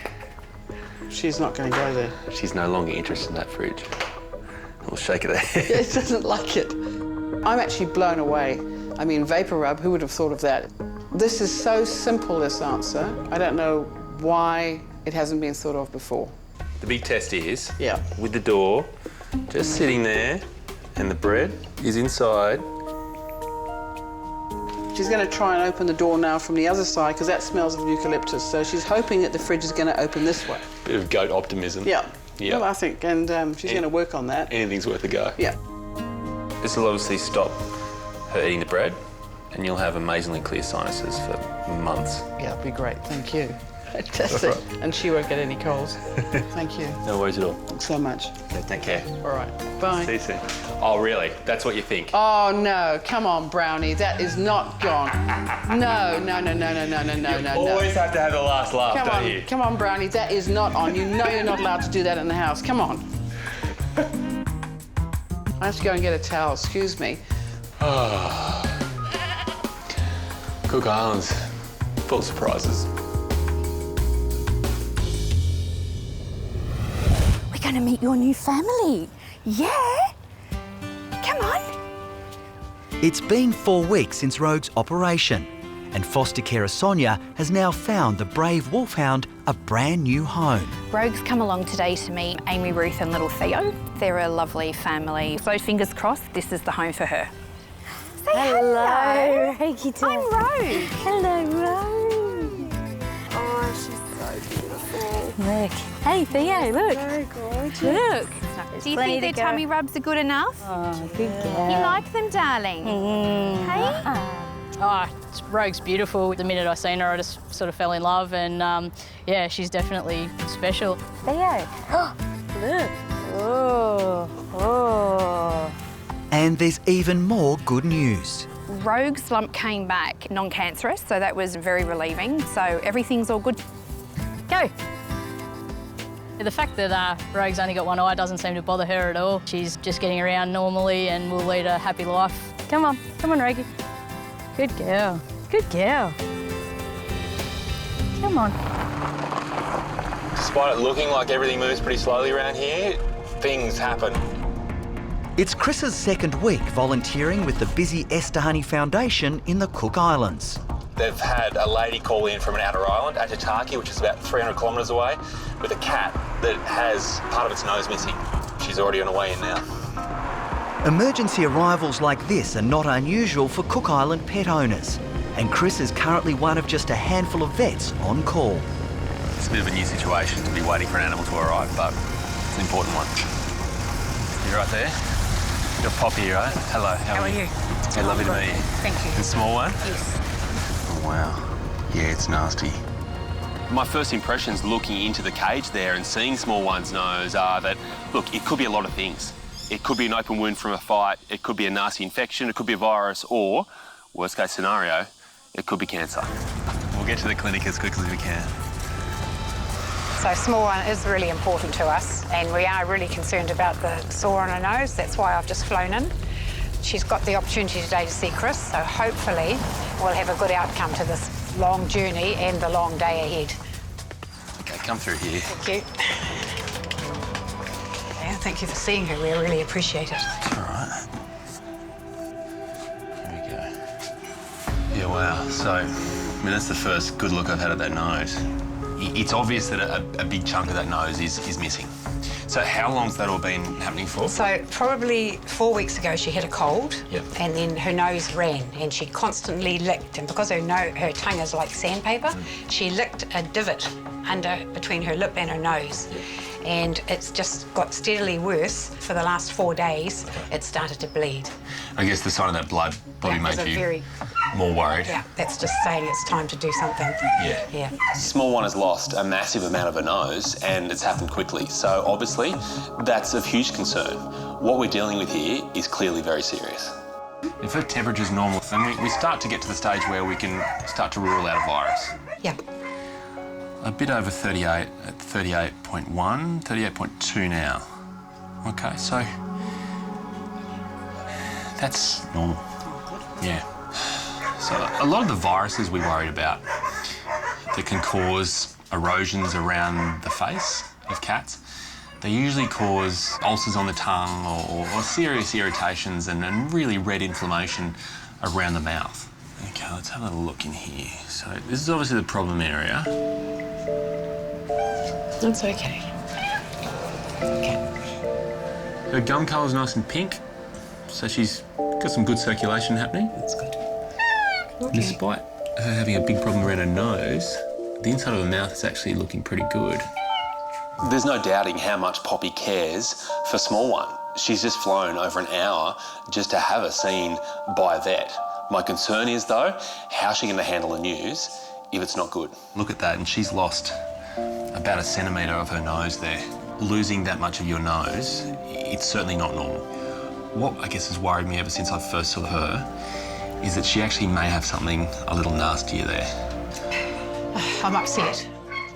Speaker 5: She's not going to go there.
Speaker 11: She's no longer interested in that fridge. We'll shake it there.
Speaker 5: It doesn't like it. I'm actually blown away. I mean, vapor rub, who would have thought of that? This is so simple, this answer. I don't know why it hasn't been thought of before.
Speaker 11: The big test is, with the door just sitting there and the bread is inside.
Speaker 5: She's going to try and open the door now from the other side because that smells of eucalyptus. So she's hoping that the fridge is going to open this way.
Speaker 11: Bit of goat optimism.
Speaker 5: Yeah.
Speaker 11: Yeah.
Speaker 5: Well, I think, and she's going to work on that.
Speaker 11: Anything's worth a go.
Speaker 5: Yeah.
Speaker 11: This will obviously stop her eating the bread and you'll have amazingly clear sinuses for months.
Speaker 5: Yeah, it'd be great. Thank you. Fantastic. And she won't get any colds. Thank you.
Speaker 4: No worries at all.
Speaker 5: Thanks so much.
Speaker 4: Take care.
Speaker 5: All right. Bye.
Speaker 4: See you soon. Oh, really? That's what you think?
Speaker 5: Oh, no. Come on, Brownie. That is not gone. No.
Speaker 4: Always have to have the last laugh, don't you?
Speaker 5: Come on, Brownie. That is not on. You know you're not allowed to do that in the house. Come on. I have to go and get a towel. Excuse me.
Speaker 4: Cook Islands, full of surprises.
Speaker 8: We're going to meet your new family. Yeah? Come on.
Speaker 3: It's been 4 weeks since Rogue's operation, and foster carer Sonia has now found the brave wolfhound a brand new home.
Speaker 21: Rogue's come along today to meet Amy, Ruth and little Theo. They're a lovely family. So fingers crossed, this is the home for her.
Speaker 8: Say hello.
Speaker 21: Hey, kitten. I'm Rogue.
Speaker 8: Hello, Rogue. Oh, she's so beautiful.
Speaker 21: Look. Hey, Theo, look.
Speaker 8: So gorgeous.
Speaker 21: Look. Do you think their tummy rubs are good enough?
Speaker 8: Oh, good girl.
Speaker 21: You like them, darling? Hey?
Speaker 7: Oh, Rogue's beautiful. The minute I seen her, I just sort of fell in love, and yeah, she's definitely special.
Speaker 21: Theo.
Speaker 8: Look. Oh.
Speaker 3: And there's even more good news.
Speaker 21: Rogue's lump came back non-cancerous, so that was very relieving. So everything's all good. Go.
Speaker 7: The fact that Rogue's only got one eye doesn't seem to bother her at all. She's just getting around normally and will lead a happy life. Come on, Rogue. Good girl. Good girl. Come on.
Speaker 4: Despite it looking like everything moves pretty slowly around here, things happen.
Speaker 3: It's Chris's second week volunteering with the busy Esther Honey Foundation in the Cook Islands.
Speaker 4: They've had a lady call in from an outer island, Atataki, which is about 300 kilometres away, with a cat that has part of its nose missing. She's already on her way in now.
Speaker 3: Emergency arrivals like this are not unusual for Cook Island pet owners, and Chris is currently one of just a handful of vets on call.
Speaker 4: It's a bit of a new situation to be waiting for an animal to arrive, but it's an important one. You're right there. You're Poppy, right? Hello, how are you? Hey, lovely to meet you.
Speaker 21: Thank you.
Speaker 4: The small one?
Speaker 21: Yes.
Speaker 4: Oh, wow. Yeah, it's nasty. My first impressions looking into the cage there and seeing small one's nose are that, look, it could be a lot of things. It could be an open wound from a fight, it could be a nasty infection, it could be a virus, or, worst case scenario, it could be cancer. We'll get to the clinic as quickly as we can.
Speaker 12: So small one is really important to us, and we are really concerned about the sore on her nose. That's why I've just flown in. She's got the opportunity today to see Chris, so hopefully we'll have a good outcome to this long journey and the long day ahead.
Speaker 4: Okay, come through here.
Speaker 12: Thank you. Yeah, thank you for seeing her. We really appreciate it.
Speaker 4: All right. Here we go. Yeah, wow. So, I mean, that's the first good look I've had at that nose. It's obvious that a big chunk of that nose is missing. So how long's that all been happening for?
Speaker 12: So probably 4 weeks ago she had a cold,
Speaker 4: Yep.
Speaker 12: and then her nose ran, and she constantly licked, and because her tongue is like sandpaper, she licked a divot between her lip and her nose. And it's just got steadily worse. For the last 4 days, it started to bleed.
Speaker 4: I guess the sign of that blood probably made you more worried.
Speaker 12: Yeah, that's just saying it's time to do something.
Speaker 4: Yeah. Small one has lost a massive amount of her nose, and it's happened quickly. So obviously, that's of huge concern. What we're dealing with here is clearly very serious. If her temperature's normal, then we start to get to the stage where we can start to rule out a virus.
Speaker 12: Yeah.
Speaker 4: A bit over 38 at 38.1, 38.2 now. Okay, so that's normal. Yeah. So a lot of the viruses we worried about that can cause erosions around the face of cats, they usually cause ulcers on the tongue or serious irritations and really red inflammation around the mouth. Okay, let's have a little look in here. So this is obviously the problem area.
Speaker 12: That's okay.
Speaker 4: Her gum colour's nice and pink, so she's got some good circulation happening. That's good. Okay. Despite her having a big problem around her nose, the inside of her mouth is actually looking pretty good. There's no doubting how much Poppy cares for small one. She's just flown over an hour just to have her seen by a vet. My concern is, though, how's she going to handle the news if it's not good. Look at that, and she's lost about 1 centimetre of her nose there. Losing that much of your nose, it's certainly not normal. What I guess has worried me ever since I first saw her is that she actually may have something a little nastier there.
Speaker 12: I'm upset,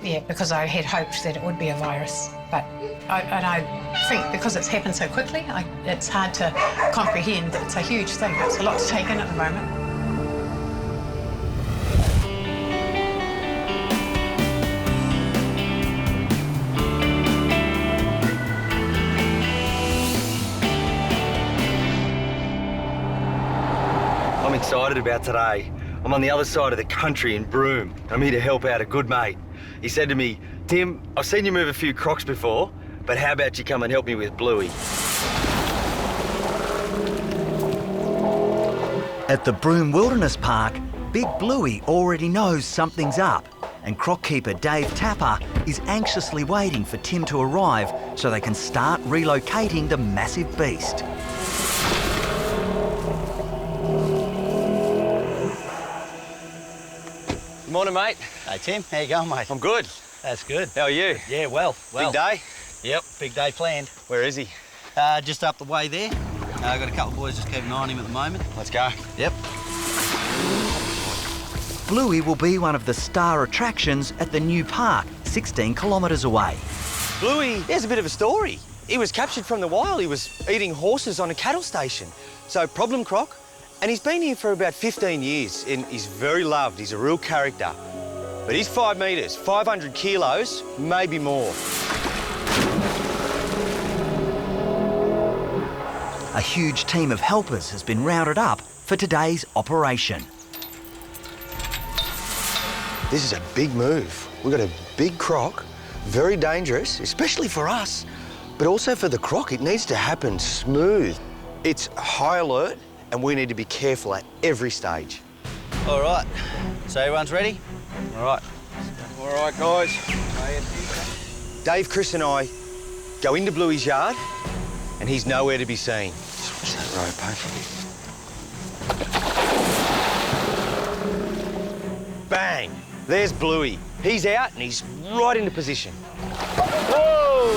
Speaker 12: yeah, because I had hoped that it would be a virus. But I think because it's happened so quickly, it's hard to comprehend that it's a huge thing. It's a lot to take in at the moment.
Speaker 6: I'm excited about today. I'm on the other side of the country in Broome. I'm here to help out a good mate. He said to me, Tim, I've seen you move a few crocs before, but how about you come and help me with Bluey?
Speaker 3: At the Broome Wilderness Park, Big Bluey already knows something's up, and croc keeper Dave Tapper is anxiously waiting for Tim to arrive so they can start relocating the massive beast.
Speaker 6: Good morning, mate.
Speaker 13: Hey, Tim. How you going, mate?
Speaker 6: I'm good.
Speaker 13: That's good.
Speaker 6: How are you?
Speaker 13: Yeah, well.
Speaker 6: Big day?
Speaker 13: Yep, big day planned.
Speaker 6: Where is he?
Speaker 13: Just up the way there. I've got a couple of boys just keeping an eye on him at the moment.
Speaker 6: Let's go.
Speaker 13: Yep.
Speaker 3: Bluey will be one of the star attractions at the new park, 16 kilometres away.
Speaker 6: Bluey, there's a bit of a story. He was captured from the wild. He was eating horses on a cattle station. So, problem croc. And he's been here for about 15 years, and he's very loved. He's a real character. But he's 5 metres, 500 kilos, maybe more.
Speaker 3: A huge team of helpers has been rounded up for today's operation.
Speaker 6: This is a big move. We've got a big croc, very dangerous, especially for us, but also for the croc. It needs to happen smooth. It's high alert, and we need to be careful at every stage.
Speaker 13: All right. So everyone's ready? All right.
Speaker 6: All right, guys. Dave, Chris and I go into Bluey's yard, and he's nowhere to be seen. Just watch that rope, eh? Bang! There's Bluey. He's out, and he's right into position. Whoa!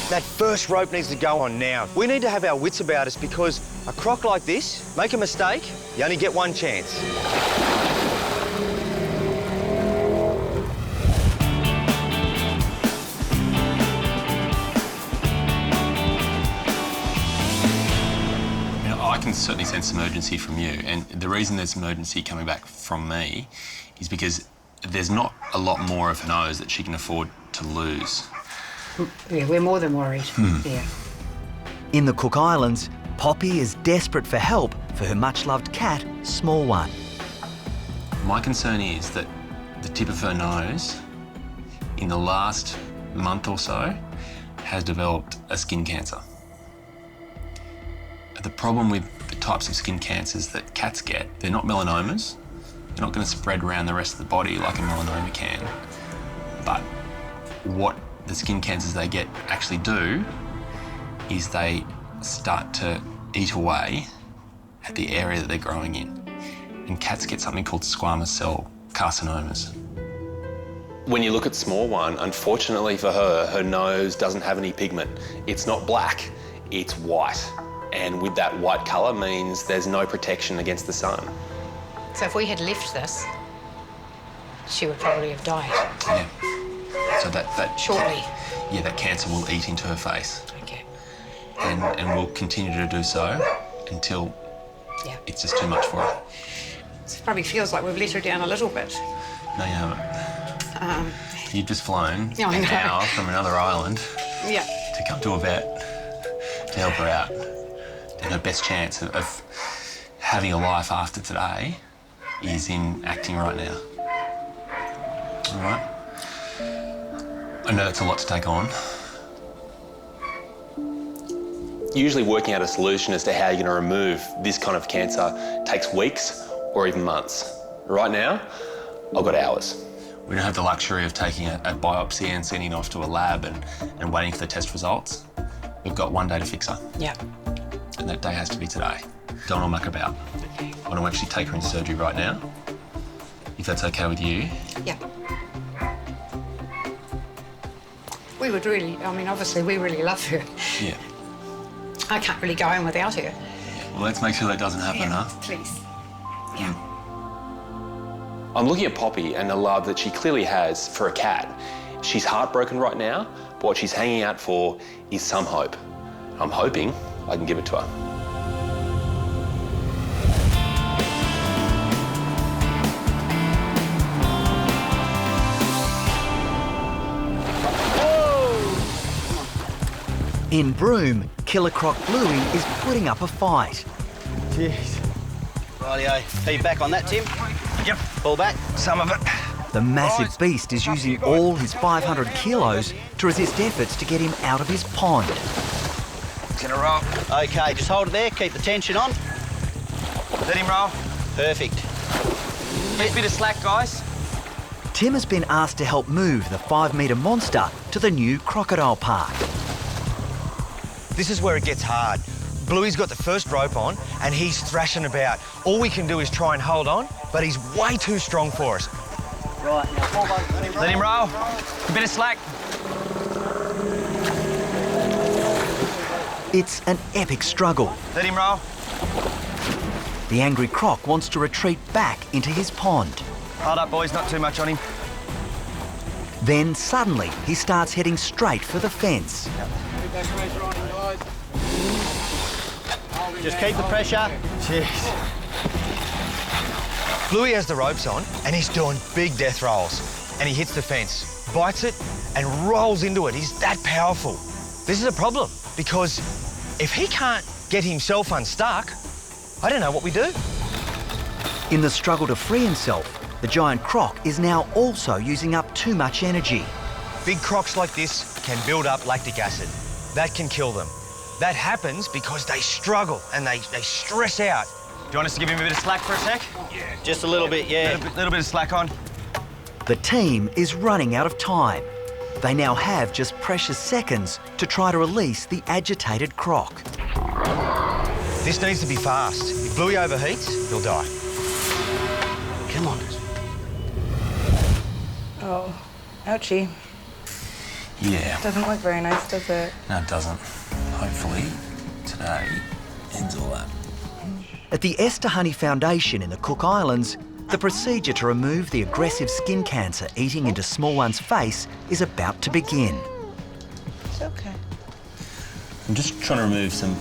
Speaker 6: That first rope needs to go on now. We need to have our wits about us because a croc like this, make a mistake, you only get one chance.
Speaker 4: I can certainly sense some urgency from you, and the reason there's some urgency coming back from me is because there's not a lot more of her nose that she can afford to lose.
Speaker 12: Yeah, we're more than worried. Yeah.
Speaker 3: In the Cook Islands, Poppy is desperate for help for her much-loved cat, Small One.
Speaker 4: My concern is that the tip of her nose, in the last month or so, has developed a skin cancer. The problem with the types of skin cancers that cats get, they're not melanomas. They're not going to spread around the rest of the body like a melanoma can. But what the skin cancers they get actually do is they start to eat away at the area that they're growing in. And cats get something called squamous cell carcinomas. When you look at Small One, unfortunately for her, her nose doesn't have any pigment. It's not black, it's white. And with that white colour means there's no protection against the sun.
Speaker 12: So if we had left this, she would probably have died.
Speaker 4: Yeah. So that
Speaker 12: Shortly.
Speaker 4: Yeah, that cancer will eat into her face.
Speaker 12: Okay.
Speaker 4: And will continue to do so until it's just too much for her.
Speaker 12: It probably feels like we've let her down a little bit.
Speaker 4: No, you haven't. You've just flown
Speaker 12: Yeah, I
Speaker 4: an
Speaker 12: know.
Speaker 4: hour from another island
Speaker 12: Yeah.
Speaker 4: to come to a vet to help her out. And her best chance of having a life after today is in acting right now. All right? I know that's a lot to take on. Usually working out a solution as to how you're going to remove this kind of cancer takes weeks or even months. Right now, I've got hours. We don't have the luxury of taking a biopsy and sending it off to a lab and waiting for the test results. We've got one day to fix her.
Speaker 12: Yeah.
Speaker 4: And that day has to be today. Don't want to muck about. I want to actually take her into surgery right now
Speaker 22: if that's okay with you.
Speaker 12: Yeah. We would really, I mean, obviously we really love her.
Speaker 22: Yeah.
Speaker 12: I can't really go in without her.
Speaker 22: Well, let's make sure that doesn't happen,
Speaker 12: Yeah,
Speaker 22: huh?
Speaker 12: please.
Speaker 4: I'm looking at Poppy and the love that she clearly has for a cat. She's heartbroken right now, but what she's hanging out for is some hope. I'm hoping I can give it to her.
Speaker 3: In Broome, Killer Croc Bluey is putting up a fight.
Speaker 13: Jeez. Rightio. Feedback on that, Tim? Yep. Pull back. Some of it.
Speaker 3: The massive beast is using all his 500 kilos to resist efforts to get him out of his pond.
Speaker 13: It's gonna roll. Okay, just hold it there. Keep the tension on. Let him roll. Perfect. Bit of slack, guys.
Speaker 3: Tim has been asked to help move the 5-metre monster to the new crocodile park.
Speaker 6: This is where it gets hard. Bluey's got the first rope on and he's thrashing about. All we can do is try and hold on, but he's way too strong for us.
Speaker 13: Right, now
Speaker 6: Let him roll. A bit of slack.
Speaker 3: It's an epic struggle.
Speaker 6: Let him roll.
Speaker 3: The angry croc wants to retreat back into his pond.
Speaker 6: Hold up, boys, not too much on him.
Speaker 3: Then suddenly he starts heading straight for the fence.
Speaker 13: Just keep the pressure.
Speaker 6: Jeez. Bluey has the ropes on and he's doing big death rolls. And he hits the fence, bites it and rolls into it. He's that powerful. This is a problem because if he can't get himself unstuck, I don't know what we do.
Speaker 3: In the struggle to free himself, the giant croc is now also using up too much energy.
Speaker 6: Big crocs like this can build up lactic acid. That can kill them. That happens because they struggle and they stress out. Do you want us to give him a bit of slack for a sec?
Speaker 13: Yeah. Just a little bit, yeah.
Speaker 6: Little bit of slack on.
Speaker 3: The team is running out of time. They now have just precious seconds to try to release the agitated croc.
Speaker 6: This needs to be fast. If Bluey overheats, he'll die.
Speaker 13: Come on.
Speaker 20: Oh, ouchie.
Speaker 22: Yeah.
Speaker 20: Doesn't look very nice, does it?
Speaker 22: No, it doesn't. Hopefully, today ends all that.
Speaker 3: At the Esther Honey Foundation in the Cook Islands, the procedure to remove the aggressive skin cancer eating into small one's face is about to begin.
Speaker 20: It's okay.
Speaker 22: I'm just trying to remove some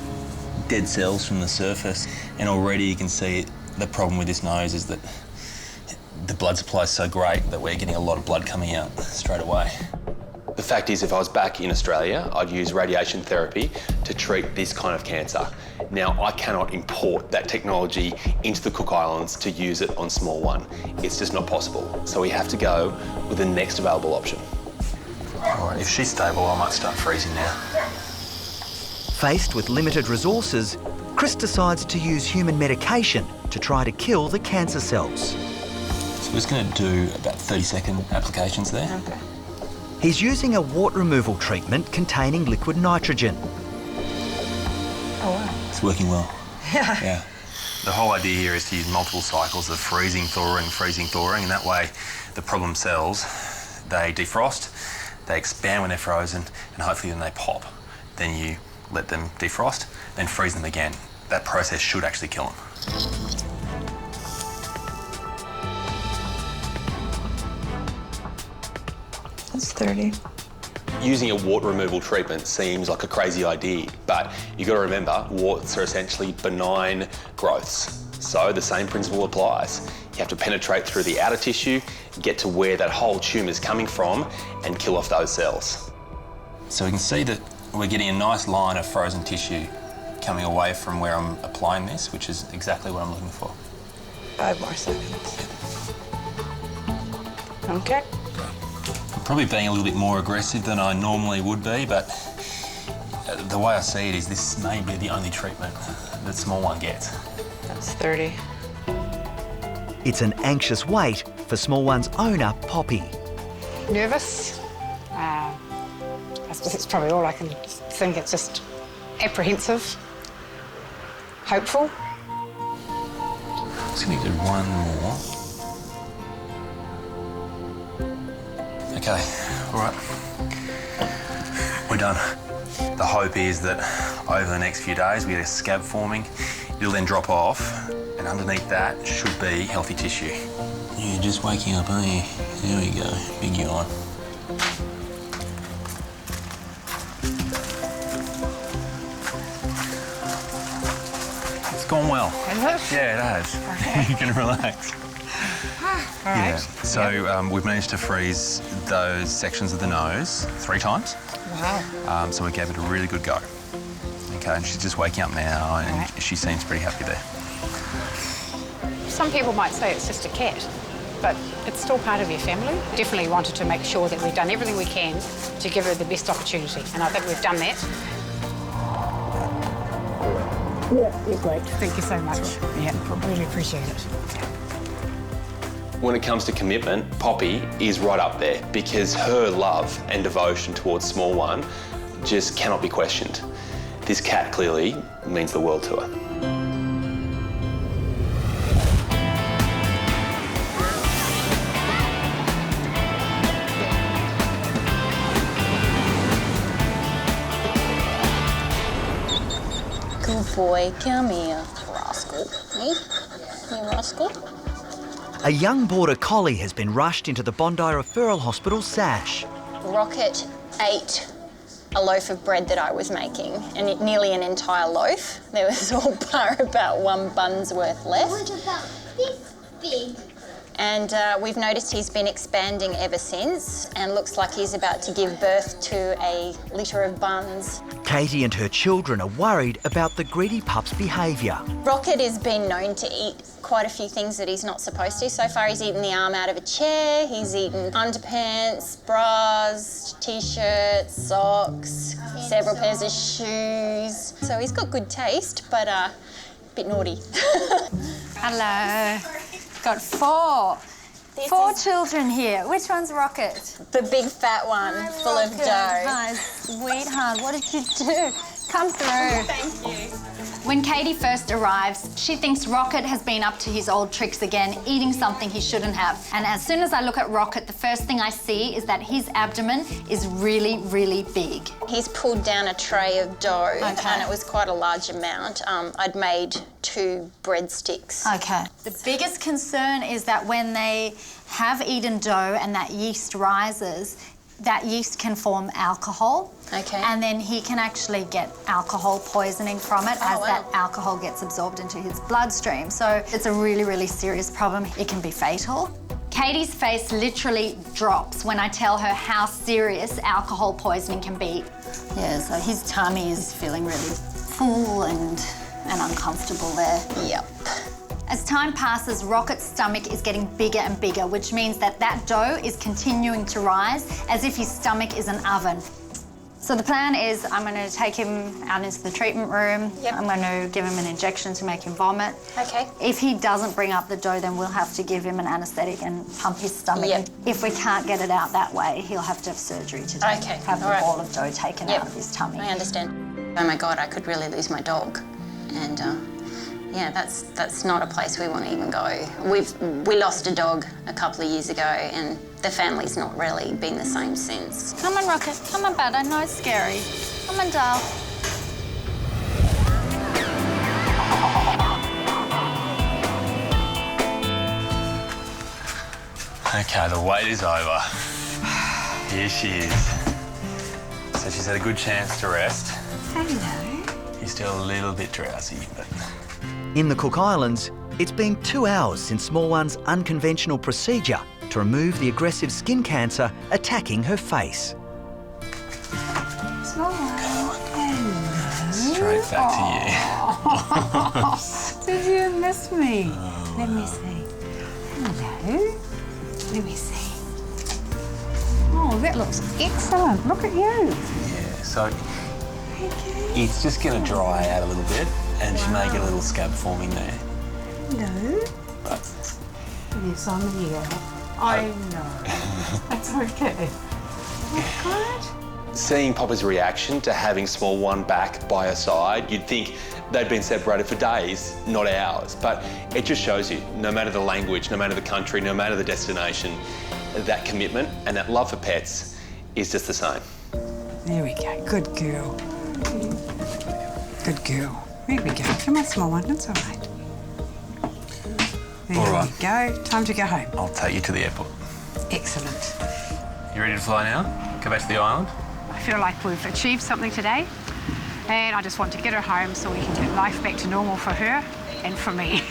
Speaker 22: dead cells from the surface, and already you can see the problem with this nose is that the blood supply is so great that we're getting a lot of blood coming out straight away.
Speaker 4: The fact is, if I was back in Australia, I'd use radiation therapy to treat this kind of cancer. Now, I cannot import that technology into the Cook Islands to use it on small one. It's just not possible. So we have to go with the next available option.
Speaker 22: All right, if she's stable, I might start freezing now.
Speaker 3: Faced with limited resources, Chris decides to use human medication to try to kill the cancer cells.
Speaker 22: So we're just going to do about 30-second applications there.
Speaker 20: Okay.
Speaker 3: He's using a wart removal treatment containing liquid nitrogen.
Speaker 20: Oh, wow.
Speaker 22: It's working well.
Speaker 20: Yeah.
Speaker 22: Yeah. The whole idea here is to use multiple cycles of freezing, thawing, and that way the problem cells, they defrost, they expand when they're frozen, and hopefully then they pop. Then you let them defrost, then freeze them again. That process should actually kill them.
Speaker 20: That's 30.
Speaker 4: Using a wart removal treatment seems like a crazy idea, but you've got to remember, warts are essentially benign growths. So the same principle applies. You have to penetrate through the outer tissue, get to where that whole tumour is coming from, and kill off those cells.
Speaker 22: So we can see that we're getting a nice line of frozen tissue coming away from where I'm applying this, which is exactly what I'm looking for.
Speaker 20: 5 more seconds. Okay.
Speaker 22: I'm probably being a little bit more aggressive than I normally would be, but the way I see it is this may be the only treatment that small one gets.
Speaker 20: That's 30.
Speaker 3: It's an anxious wait for small one's owner, Poppy.
Speaker 12: Nervous. I suppose it's probably all I can think. It's just apprehensive, hopeful.
Speaker 22: I'm just going to do one more. Okay, all right. We're done. The hope is that over the next few days we get a scab forming. It'll then drop off, and underneath that should be healthy tissue. You're just waking up, aren't you? There we go. Big yawn. It's gone well.
Speaker 12: Has it?
Speaker 22: Yeah, it has.
Speaker 12: Okay.
Speaker 22: You can relax.
Speaker 12: All right.
Speaker 22: Yeah. So we've managed to freeze those sections of the nose 3 times.
Speaker 12: Wow.
Speaker 22: So we gave it a really good go. Okay, and she's just waking up now, and
Speaker 12: Right.
Speaker 22: she seems pretty happy there.
Speaker 12: Some people might say it's just a cat, but it's still part of your family. Definitely wanted to make sure that we've done everything we can to give her the best opportunity, and I think we've done that. Yeah, you're great. Thank you so much. Yeah, really appreciate it.
Speaker 4: When it comes to commitment, Poppy is right up there because her love and devotion towards Small One just cannot be questioned. This cat clearly means the world to her.
Speaker 9: Good boy, come here, rascal. Me? You rascal?
Speaker 3: A young border collie has been rushed into the Bondi Referral Hospital sash.
Speaker 9: Rocket ate a loaf of bread that I was making, and nearly an entire loaf. There was all bar about 1 bun's worth left.
Speaker 16: What about this big?
Speaker 9: And we've noticed he's been expanding ever since, and looks like he's about to give birth to a litter of buns.
Speaker 3: Katie and her children are worried about the greedy pup's behaviour.
Speaker 9: Rocket has been known to eat quite a few things that he's not supposed to. So far he's eaten the arm out of a chair, he's eaten underpants, bras, t-shirts, socks, several pairs of shoes. So he's got good taste, but a bit naughty.
Speaker 14: Hello. Got 4 children here. Which one's Rocket?
Speaker 9: The big fat one, full of dough.
Speaker 14: Hi, sweetheart. What did you do? Come through.
Speaker 9: Thank you.
Speaker 14: When Katie first arrives, she thinks Rocket has been up to his old tricks again, eating something he shouldn't have. And as soon as I look at Rocket, the first thing I see is that his abdomen is really, really big.
Speaker 9: He's pulled down a tray of dough, and it was quite a large amount. I'd made 2 breadsticks.
Speaker 14: Okay. The biggest concern is that when they have eaten dough and that yeast rises, that yeast can form alcohol.
Speaker 9: Okay.
Speaker 14: And then he can actually get alcohol poisoning from it as that alcohol gets absorbed into his bloodstream. So it's a really, really serious problem. It can be fatal. Katie's face literally drops when I tell her how serious alcohol poisoning can be. Yeah, so his tummy is feeling really full and uncomfortable there.
Speaker 9: Yep.
Speaker 14: As time passes, Rocket's stomach is getting bigger and bigger, which means that dough is continuing to rise as if his stomach is an oven. So the plan is I'm going to take him out into the treatment room.
Speaker 9: Yep.
Speaker 14: I'm going to give him an injection to make him vomit.
Speaker 9: Okay.
Speaker 14: If he doesn't bring up the dough, then we'll have to give him an anaesthetic and pump his stomach.
Speaker 9: Yep.
Speaker 14: If we can't get it out that way, he'll have to have surgery to have the ball of dough taken out of his tummy.
Speaker 9: I understand. Oh my God, I could really lose my dog. And yeah, that's not a place we want to even go. We lost a dog a couple of years ago, and the family's not really been the same since.
Speaker 14: Come on, Rocket. Come on, bud. I know it's scary. Come on, doll.
Speaker 22: Okay, the wait is over. Here she is. So she's had a good chance to rest.
Speaker 14: Hello.
Speaker 22: She's still a little bit drowsy, but...
Speaker 3: In the Cook Islands, it's been 2 hours since Small One's unconventional procedure to remove the aggressive skin cancer attacking her face.
Speaker 14: Small One. Hello.
Speaker 22: Straight back to you.
Speaker 14: Did you miss me? Let me see. Hello. Let me see. Oh, that looks excellent. Look at you.
Speaker 22: Yeah, so it's just going to dry out a little bit, and she may get a little scab forming there.
Speaker 14: Hello.
Speaker 22: But
Speaker 14: Yes, I'm here. I know. That's okay. Good.
Speaker 4: Seeing Papa's reaction to having Small One back by her side, you'd think they'd been separated for days, not hours. But it just shows you, no matter the language, no matter the country, no matter the destination, that commitment and that love for pets is just the same.
Speaker 12: There we go. Good girl. Good girl. There we go. Come on, small one. That's all right. There
Speaker 11: All right.
Speaker 12: we go. Time to go home.
Speaker 11: I'll take you to the airport.
Speaker 12: Excellent.
Speaker 11: You ready to fly now? Go back to the island?
Speaker 12: I feel like we've achieved something today, and I just want to get her home so we can get life back to normal for her and for me.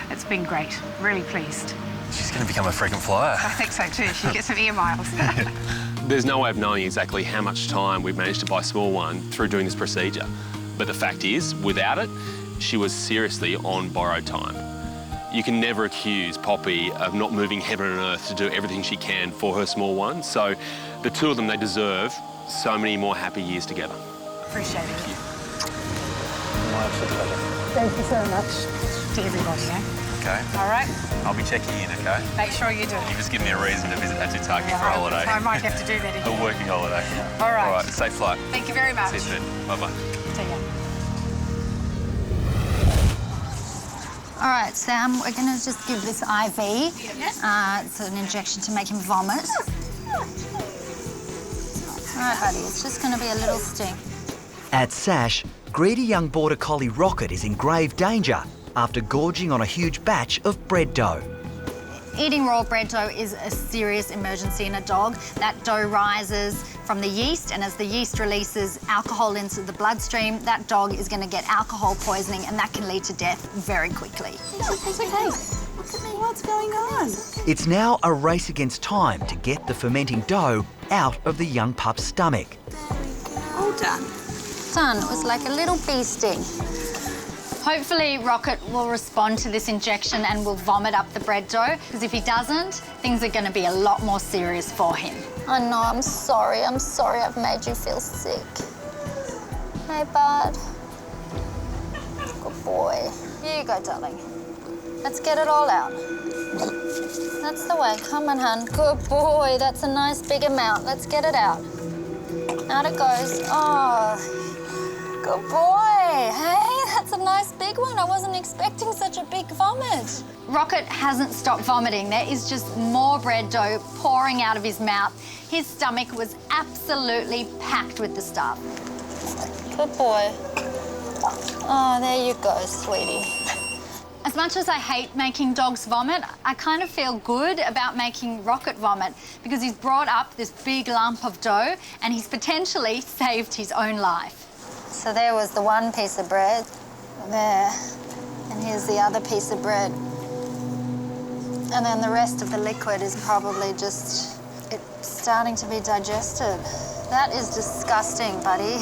Speaker 12: It's been great. Really pleased.
Speaker 11: She's going to become a frequent flyer.
Speaker 12: I think so too. She'll get some air miles.
Speaker 4: There's no way of knowing exactly how much time we've managed to buy Small One through doing this procedure. But the fact is, without it, she was seriously on borrowed time. You can never accuse Poppy of not moving heaven and earth to do everything she can for her Small One. So the two of them, they deserve so many more happy years together.
Speaker 12: Appreciate it.
Speaker 11: Thank you. My absolute pleasure.
Speaker 12: Thank you so much. To everybody, eh?
Speaker 11: Okay.
Speaker 12: All right.
Speaker 11: I'll be checking in, okay?
Speaker 12: Make sure you do.
Speaker 11: You just give me a reason to visit Atutaki for a holiday.
Speaker 12: I might have to do that again.
Speaker 11: A working holiday.
Speaker 12: All right.
Speaker 11: All right, safe flight.
Speaker 12: Thank you very much.
Speaker 11: See you soon. Bye-bye.
Speaker 12: See ya.
Speaker 14: All right, Sam, we're going to just give this IV. It's an injection to make him vomit. All right, buddy, it's just going to be a little sting.
Speaker 3: At Sash, greedy young Border Collie Rocket is in grave danger after gorging on a huge batch of bread dough.
Speaker 14: Eating raw bread dough is a serious emergency in a dog. That dough rises from the yeast, and as the yeast releases alcohol into the bloodstream, that dog is going to get alcohol poisoning, and that can lead to death very quickly.
Speaker 8: It's okay. Look at me. What's going on?
Speaker 3: It's now a race against time to get the fermenting dough out of the young pup's stomach.
Speaker 14: All done. Done. It was like a little bee sting. Hopefully Rocket will respond to this injection and will vomit up the bread dough, because if he doesn't, things are going to be a lot more serious for him.
Speaker 9: I know, I'm sorry. I'm sorry I've made you feel sick. Hey, bud. Good boy. Here you go, darling. Let's get it all out. That's the way. Come on, hun. Good boy. That's a nice big amount. Let's get it out. Out it goes. Oh. Good boy. Hey, that's a nice big one. I wasn't expecting such a big vomit.
Speaker 14: Rocket hasn't stopped vomiting. There is just more bread dough pouring out of his mouth. His stomach was absolutely packed with the stuff.
Speaker 9: Good boy. Oh, there you go, sweetie.
Speaker 14: As much as I hate making dogs vomit, I kind of feel good about making Rocket vomit because he's brought up this big lump of dough and he's potentially saved his own life.
Speaker 9: So there was the one piece of bread, there, and here's the other piece of bread. And then the rest of the liquid is probably just, it's starting to be digested. That is disgusting, buddy.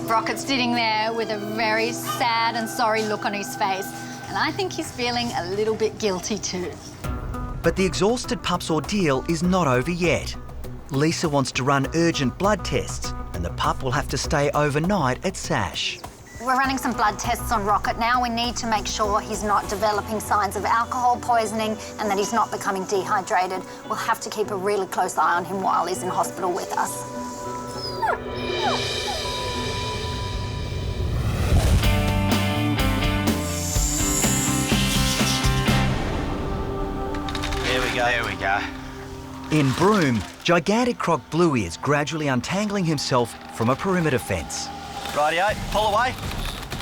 Speaker 14: Rocket's sitting there with a very sad and sorry look on his face, and I think he's feeling a little bit guilty too.
Speaker 3: But the exhausted pup's ordeal is not over yet. Lisa wants to run urgent blood tests, and the pup will have to stay overnight at Sash.
Speaker 14: We're running some blood tests on Rocket now. We need to make sure he's not developing signs of alcohol poisoning and that he's not becoming dehydrated. We'll have to keep a really close eye on him while he's in hospital with us.
Speaker 13: There we go. There we go.
Speaker 3: In Broome, gigantic croc Bluey is gradually untangling himself from a perimeter fence.
Speaker 13: Rightio, pull away.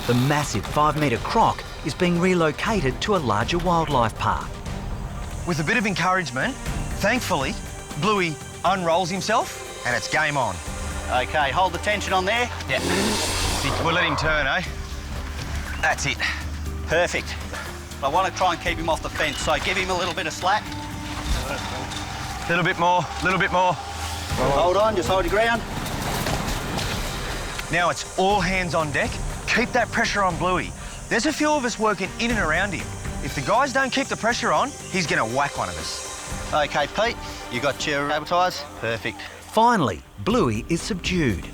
Speaker 3: The massive 5-metre croc is being relocated to a larger wildlife park.
Speaker 6: With a bit of encouragement, thankfully, Bluey unrolls himself and it's game on.
Speaker 13: Okay, hold the tension on there.
Speaker 6: Yeah. We'll let him turn, eh? That's it.
Speaker 13: Perfect. I want to try and keep him off the fence, so give him a little bit of slack.
Speaker 6: A little bit more, a little bit more.
Speaker 13: Hold on, just hold your ground.
Speaker 6: Now it's all hands on deck. Keep that pressure on Bluey. There's a few of us working in and around him. If the guys don't keep the pressure on, he's going to whack one of us.
Speaker 13: Okay, Pete, you got your advertise? Perfect.
Speaker 3: Finally, Bluey is subdued.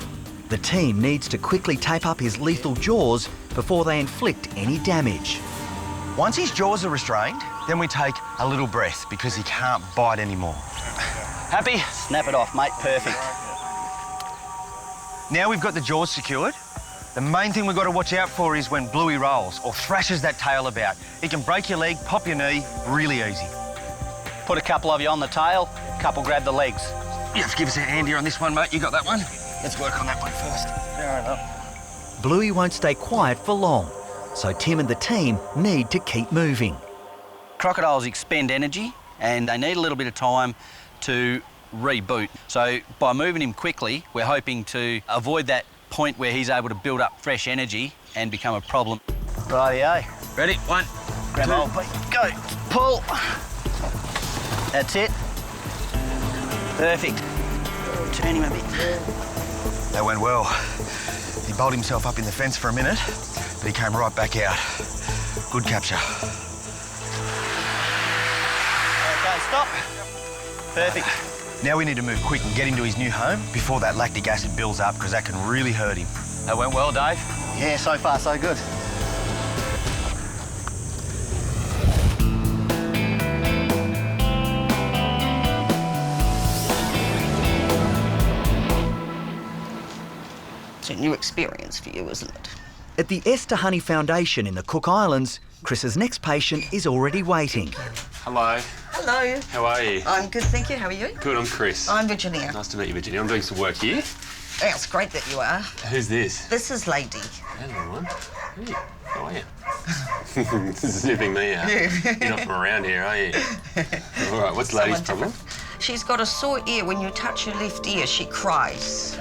Speaker 3: The team needs to quickly tape up his lethal jaws before they inflict any damage.
Speaker 6: Once his jaws are restrained, then we take a little breath because he can't bite anymore.
Speaker 13: Happy? Snap it off, mate. Perfect.
Speaker 6: Now we've got the jaws secured, the main thing we've got to watch out for is when Bluey rolls or thrashes that tail about. He can break your leg, pop your knee, really easy.
Speaker 13: Put a couple of you on the tail, couple grab the legs. You have to give us a hand here on this one, mate. You got that one? Let's work on that one first. Fair enough.
Speaker 3: Bluey won't stay quiet for long, so Tim and the team need to keep moving.
Speaker 13: Crocodiles expend energy and they need a little bit of time to reboot. So by moving him quickly, we're hoping to avoid that point where he's able to build up fresh energy and become a problem.
Speaker 6: Rightio.
Speaker 13: Ready? One,
Speaker 6: Grab
Speaker 13: two,
Speaker 6: hold,
Speaker 13: go. Pull.
Speaker 6: That's it.
Speaker 13: Perfect. Turn him a bit.
Speaker 2: That went well. He bowled himself up in the fence for a minute, but he came right back out. Good capture.
Speaker 13: Okay, stop. Perfect.
Speaker 2: Now we need to move quick and get him to his new home before that lactic acid builds up, because that can really hurt him.
Speaker 13: That went well, Dave.
Speaker 6: Yeah, so far so good.
Speaker 10: It's a new experience for you, isn't it?
Speaker 3: At the Esther Honey Foundation in the Cook Islands, Chris's next patient is already waiting.
Speaker 4: Hello.
Speaker 10: Hello.
Speaker 4: How are you?
Speaker 10: I'm good, thank you. How are you?
Speaker 4: Good, I'm Chris.
Speaker 10: I'm Virginia.
Speaker 4: Nice to meet you, Virginia. I'm doing some work here.
Speaker 10: Yeah, it's great that you are.
Speaker 4: Who's this?
Speaker 10: This is Lady.
Speaker 4: Hello, everyone. Hey, how are you? Sniffing me out.
Speaker 10: Yeah.
Speaker 4: You're not from around here, are you? All right, what's Lady's problem?
Speaker 10: She's got a sore ear. When you touch her left ear, she cries.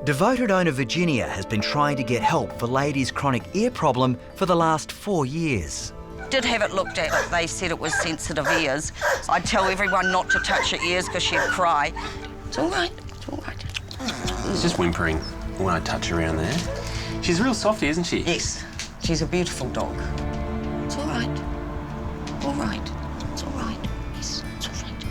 Speaker 3: Devoted owner Virginia has been trying to get help for Lady's chronic ear problem for the last 4 years.
Speaker 10: Did have it looked at, but they said it was sensitive ears. I'd tell everyone not to touch her ears because she'd cry. It's all right, it's all right.
Speaker 4: She's just whimpering when I touch her around there. She's real softy, isn't she?
Speaker 10: Yes, she's a beautiful dog. It's all right, all right, it's all right. Yes, it's all right,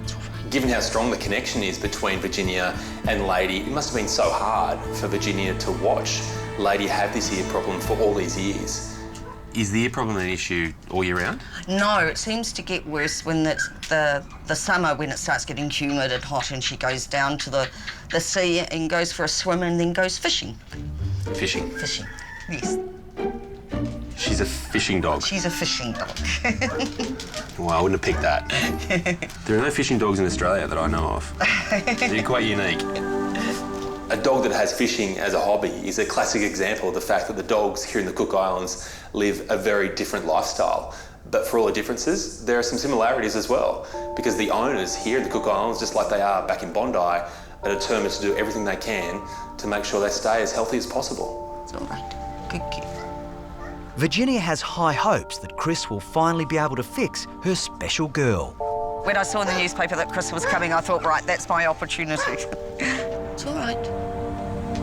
Speaker 10: it's all right.
Speaker 11: Given how strong the connection is between Virginia and Lady, it must have been so hard for Virginia to watch Lady have this ear problem for all these years.
Speaker 4: Is the ear problem an issue all year round?
Speaker 10: No, it seems to get worse when it's the summer, when it starts getting humid and hot, and she goes down to the sea and goes for a swim and then goes fishing.
Speaker 4: Fishing?
Speaker 10: Fishing, yes.
Speaker 4: She's a fishing dog?
Speaker 10: She's a fishing dog.
Speaker 4: Well, I wouldn't have picked that. There are no fishing dogs in Australia that I know of. They're quite unique.
Speaker 11: A dog that has fishing as a hobby is a classic example of the fact that the dogs here in the Cook Islands live a very different lifestyle. But for all the differences, there are some similarities as well, because the owners here in the Cook Islands, just like they are back in Bondi, are determined to do everything they can to make sure they stay as healthy as possible.
Speaker 10: It's all right. Good kid.
Speaker 3: Virginia has high hopes that Chris will finally be able to fix her special girl.
Speaker 10: When I saw in the newspaper that Chris was coming, I thought, right, that's my opportunity. It's all right.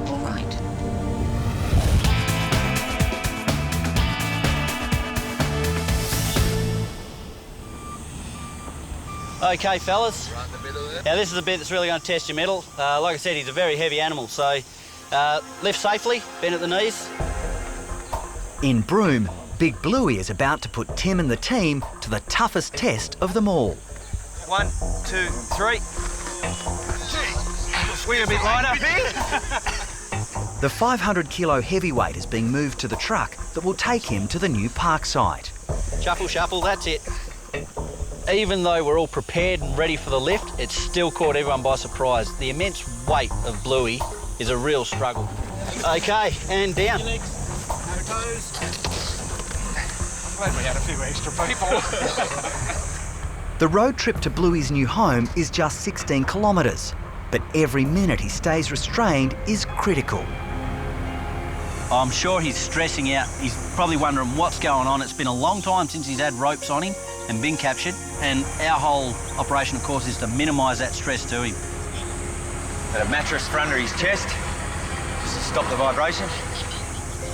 Speaker 10: All right.
Speaker 6: Okay, fellas. Now, this is the bit that's really going to test your mettle. Like I said, he's a very heavy animal, so lift safely, bend at the knees.
Speaker 3: In Broome, Big Bluey is about to put Tim and the team to the toughest test of them all.
Speaker 6: 1, 2, 3. We're a bit light up here.
Speaker 3: The 500-kilo heavyweight is being moved to the truck that will take him to the new park site.
Speaker 6: Shuffle, shuffle, that's it. Even though we're all prepared and ready for the lift, it's still caught everyone by surprise. The immense weight of Bluey is a real struggle. Okay, and down.
Speaker 19: No toes. Glad we had a few extra people.
Speaker 3: The road trip to Bluey's new home is just 16 kilometres, but every minute he stays restrained is critical.
Speaker 6: I'm sure he's stressing out. He's probably wondering what's going on. It's been a long time since he's had ropes on him and been captured, and our whole operation, of course, is to minimise that stress to him.
Speaker 2: Got a mattress for under his chest, just to stop the vibration.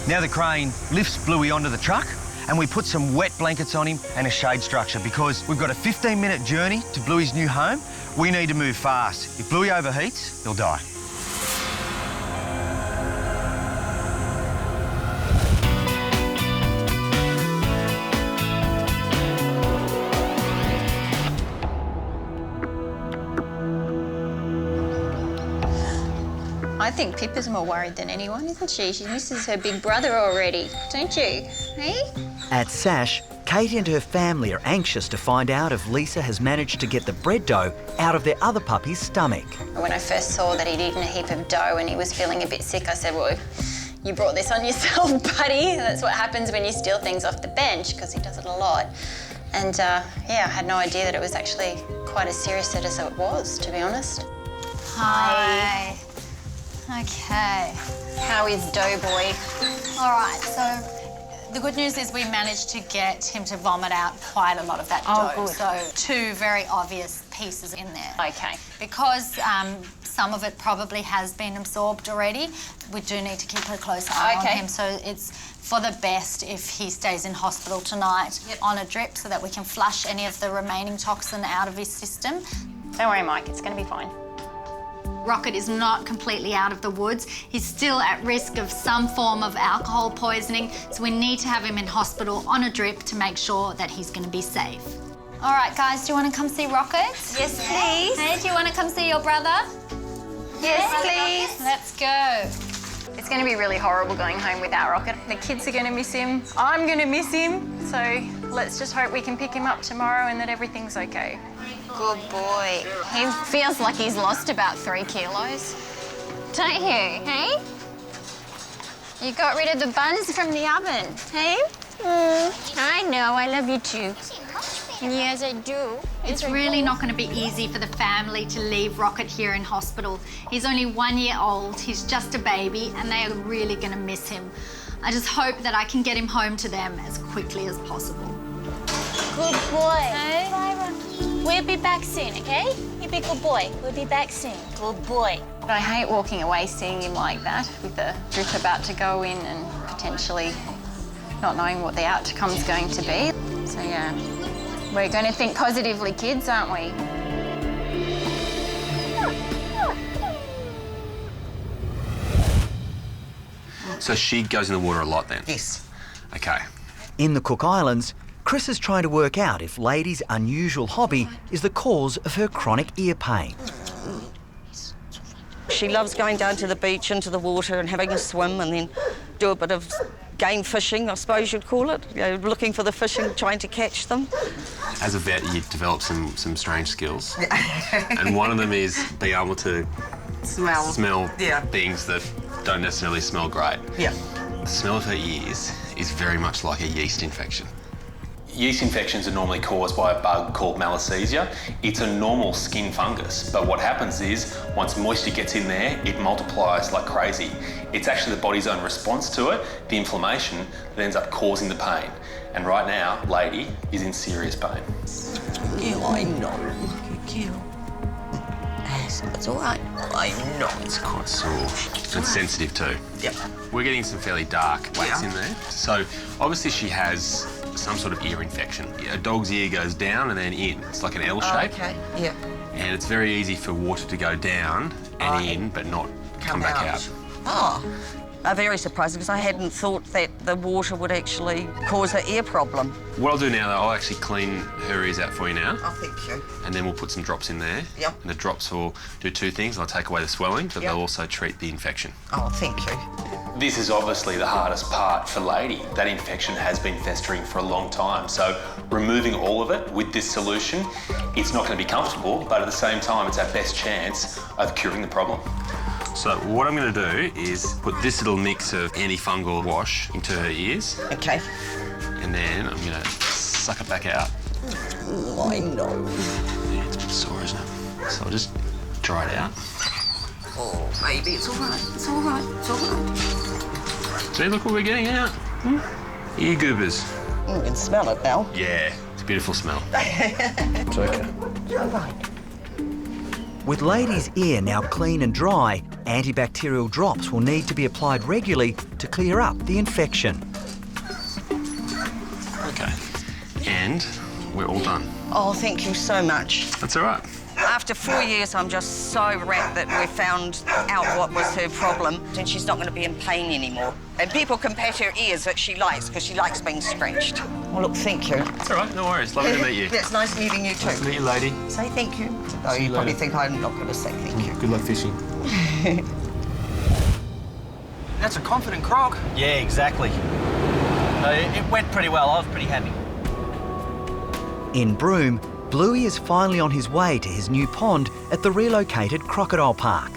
Speaker 2: Now the crane lifts Bluey onto the truck, and we put some wet blankets on him and a shade structure, because we've got a 15-minute journey to Bluey's new home. We need to move fast. If Bluey overheats, he'll die.
Speaker 9: I think Pippa's more worried than anyone, isn't she? She misses her big brother already, don't you? Hey?
Speaker 3: At Sash, Kate and her family are anxious to find out if Lisa has managed to get the bread dough out of their other puppy's stomach.
Speaker 9: When I first saw that he'd eaten a heap of dough and he was feeling a bit sick, I said, well, you brought this on yourself, buddy. That's what happens when you steal things off the bench, because he does it a lot. And yeah, I had no idea that it was actually quite as serious as it was, to be honest.
Speaker 14: Hi. Okay.
Speaker 9: How is Doughboy?
Speaker 14: All right, so the good news is we managed to get him to vomit out quite a lot of that dough.
Speaker 9: Good.
Speaker 14: So 2 very obvious pieces in there.
Speaker 9: Okay.
Speaker 14: Because some of it probably has been absorbed already, we do need to keep a close eye on him. So it's for the best if he stays in hospital tonight on a drip so that we can flush any of the remaining toxin out of his system.
Speaker 9: Don't worry, Mike, it's going to be fine.
Speaker 14: Rocket is not completely out of the woods. He's still at risk of some form of alcohol poisoning, so we need to have him in hospital on a drip to make sure that he's going to be safe. All right, guys, do you want to come see Rocket?
Speaker 9: Yes, please.
Speaker 14: Hey, do you want to come see your brother?
Speaker 9: Yes, please.
Speaker 14: Let's go.
Speaker 9: It's going to be really horrible going home without Rocket. The kids are going to miss him. I'm going to miss him. So let's just hope we can pick him up tomorrow and that everything's okay. Good boy. He feels like he's lost about 3 kilos. Don't you, hey? You got rid of the buns from the oven, hey? I know, I love you too. Yes, I do.
Speaker 14: It's really not going to be easy for the family to leave Rocket here in hospital. He's only 1 year old, he's just a baby, and they are really going to miss him. I just hope that I can get him home to them as quickly as possible.
Speaker 16: Good boy. Hey? Bye, Rocky. We'll be back soon, okay? You be good boy. We'll be back soon. Good boy.
Speaker 9: But I hate walking away seeing him like that, with the drip about to go in and potentially not knowing what the outcome's going to be. So yeah, we're going to think positively, kids, aren't we?
Speaker 4: So she goes in the water a lot then?
Speaker 10: Yes.
Speaker 4: Okay.
Speaker 3: In the Cook Islands, Chris is trying to work out if Lady's unusual hobby is the cause of her chronic ear pain.
Speaker 10: She loves going down to the beach, into the water and having a swim and then do a bit of game fishing, I suppose you'd call it. You know, looking for the fish and trying to catch them.
Speaker 4: As a vet, you develop some strange skills. And one of them is being able to smell things that don't necessarily smell great.
Speaker 10: Yeah.
Speaker 4: The smell of her ears is very much like a yeast infection.
Speaker 22: Yeast infections are normally caused by a bug called malassezia. It's a normal skin fungus, but what happens is once moisture gets in there, it multiplies like crazy. It's actually the body's own response to it, the inflammation, that ends up causing the pain. And right now, Lady is in serious pain.
Speaker 10: Yeah, I know. Cute. It's all right. I know.
Speaker 4: It's quite sore. And sensitive too.
Speaker 10: Yep.
Speaker 4: We're getting some fairly dark wax in there. So obviously she has some sort of ear infection. A dog's ear goes down and then in. It's like an L shape.
Speaker 10: Okay, yeah.
Speaker 4: And it's very easy for water to go down and in, but not come back out.
Speaker 10: Oh. Very surprising, because I hadn't thought that the water would actually cause an ear problem.
Speaker 4: What I'll do now, though, I'll actually clean her ears out for you now.
Speaker 10: Oh, thank you.
Speaker 4: And then we'll put some drops in there.
Speaker 10: Yep.
Speaker 4: And the drops will do 2 things. They'll take away the swelling, but they'll also treat the infection.
Speaker 10: Oh, thank you.
Speaker 22: This is obviously the hardest part for Lady. That infection has been festering for a long time. So removing all of it with this solution, it's not going to be comfortable, but at the same time, it's our best chance of curing the problem.
Speaker 4: So what I'm going to do is put this little mix of antifungal wash into her ears.
Speaker 10: Okay.
Speaker 4: And then I'm going to suck it back out.
Speaker 10: Oh, I know.
Speaker 4: Yeah, it's a bit sore, isn't it? So I'll just dry it out.
Speaker 10: Oh, baby, it's all right. It's all right. It's all right.
Speaker 4: See, look what we're getting out. Ear goobers.
Speaker 10: You can smell it now.
Speaker 4: Yeah, it's a beautiful smell. It's okay.
Speaker 10: All right.
Speaker 3: With Lady's ear now clean and dry, antibacterial drops will need to be applied regularly to clear up the infection.
Speaker 4: Okay. And we're all done.
Speaker 10: Oh, thank you so much.
Speaker 4: That's all right.
Speaker 10: After 4 years, I'm just so wrapped that we found out what was her problem and she's not going to be in pain anymore. And people can pat her ears that she likes because she likes being scratched. Well, look, thank you.
Speaker 4: It's all right, no worries. Lovely to meet you.
Speaker 10: It's nice meeting you too.
Speaker 4: Nice to meet you, Lady.
Speaker 10: Say thank you. Oh, you probably think I'm not going to say thank you.
Speaker 4: Good luck fishing.
Speaker 13: That's a confident croc. Yeah, exactly. It went pretty well. I was pretty happy.
Speaker 3: In Broome, Bluey is finally on his way to his new pond at the relocated crocodile park.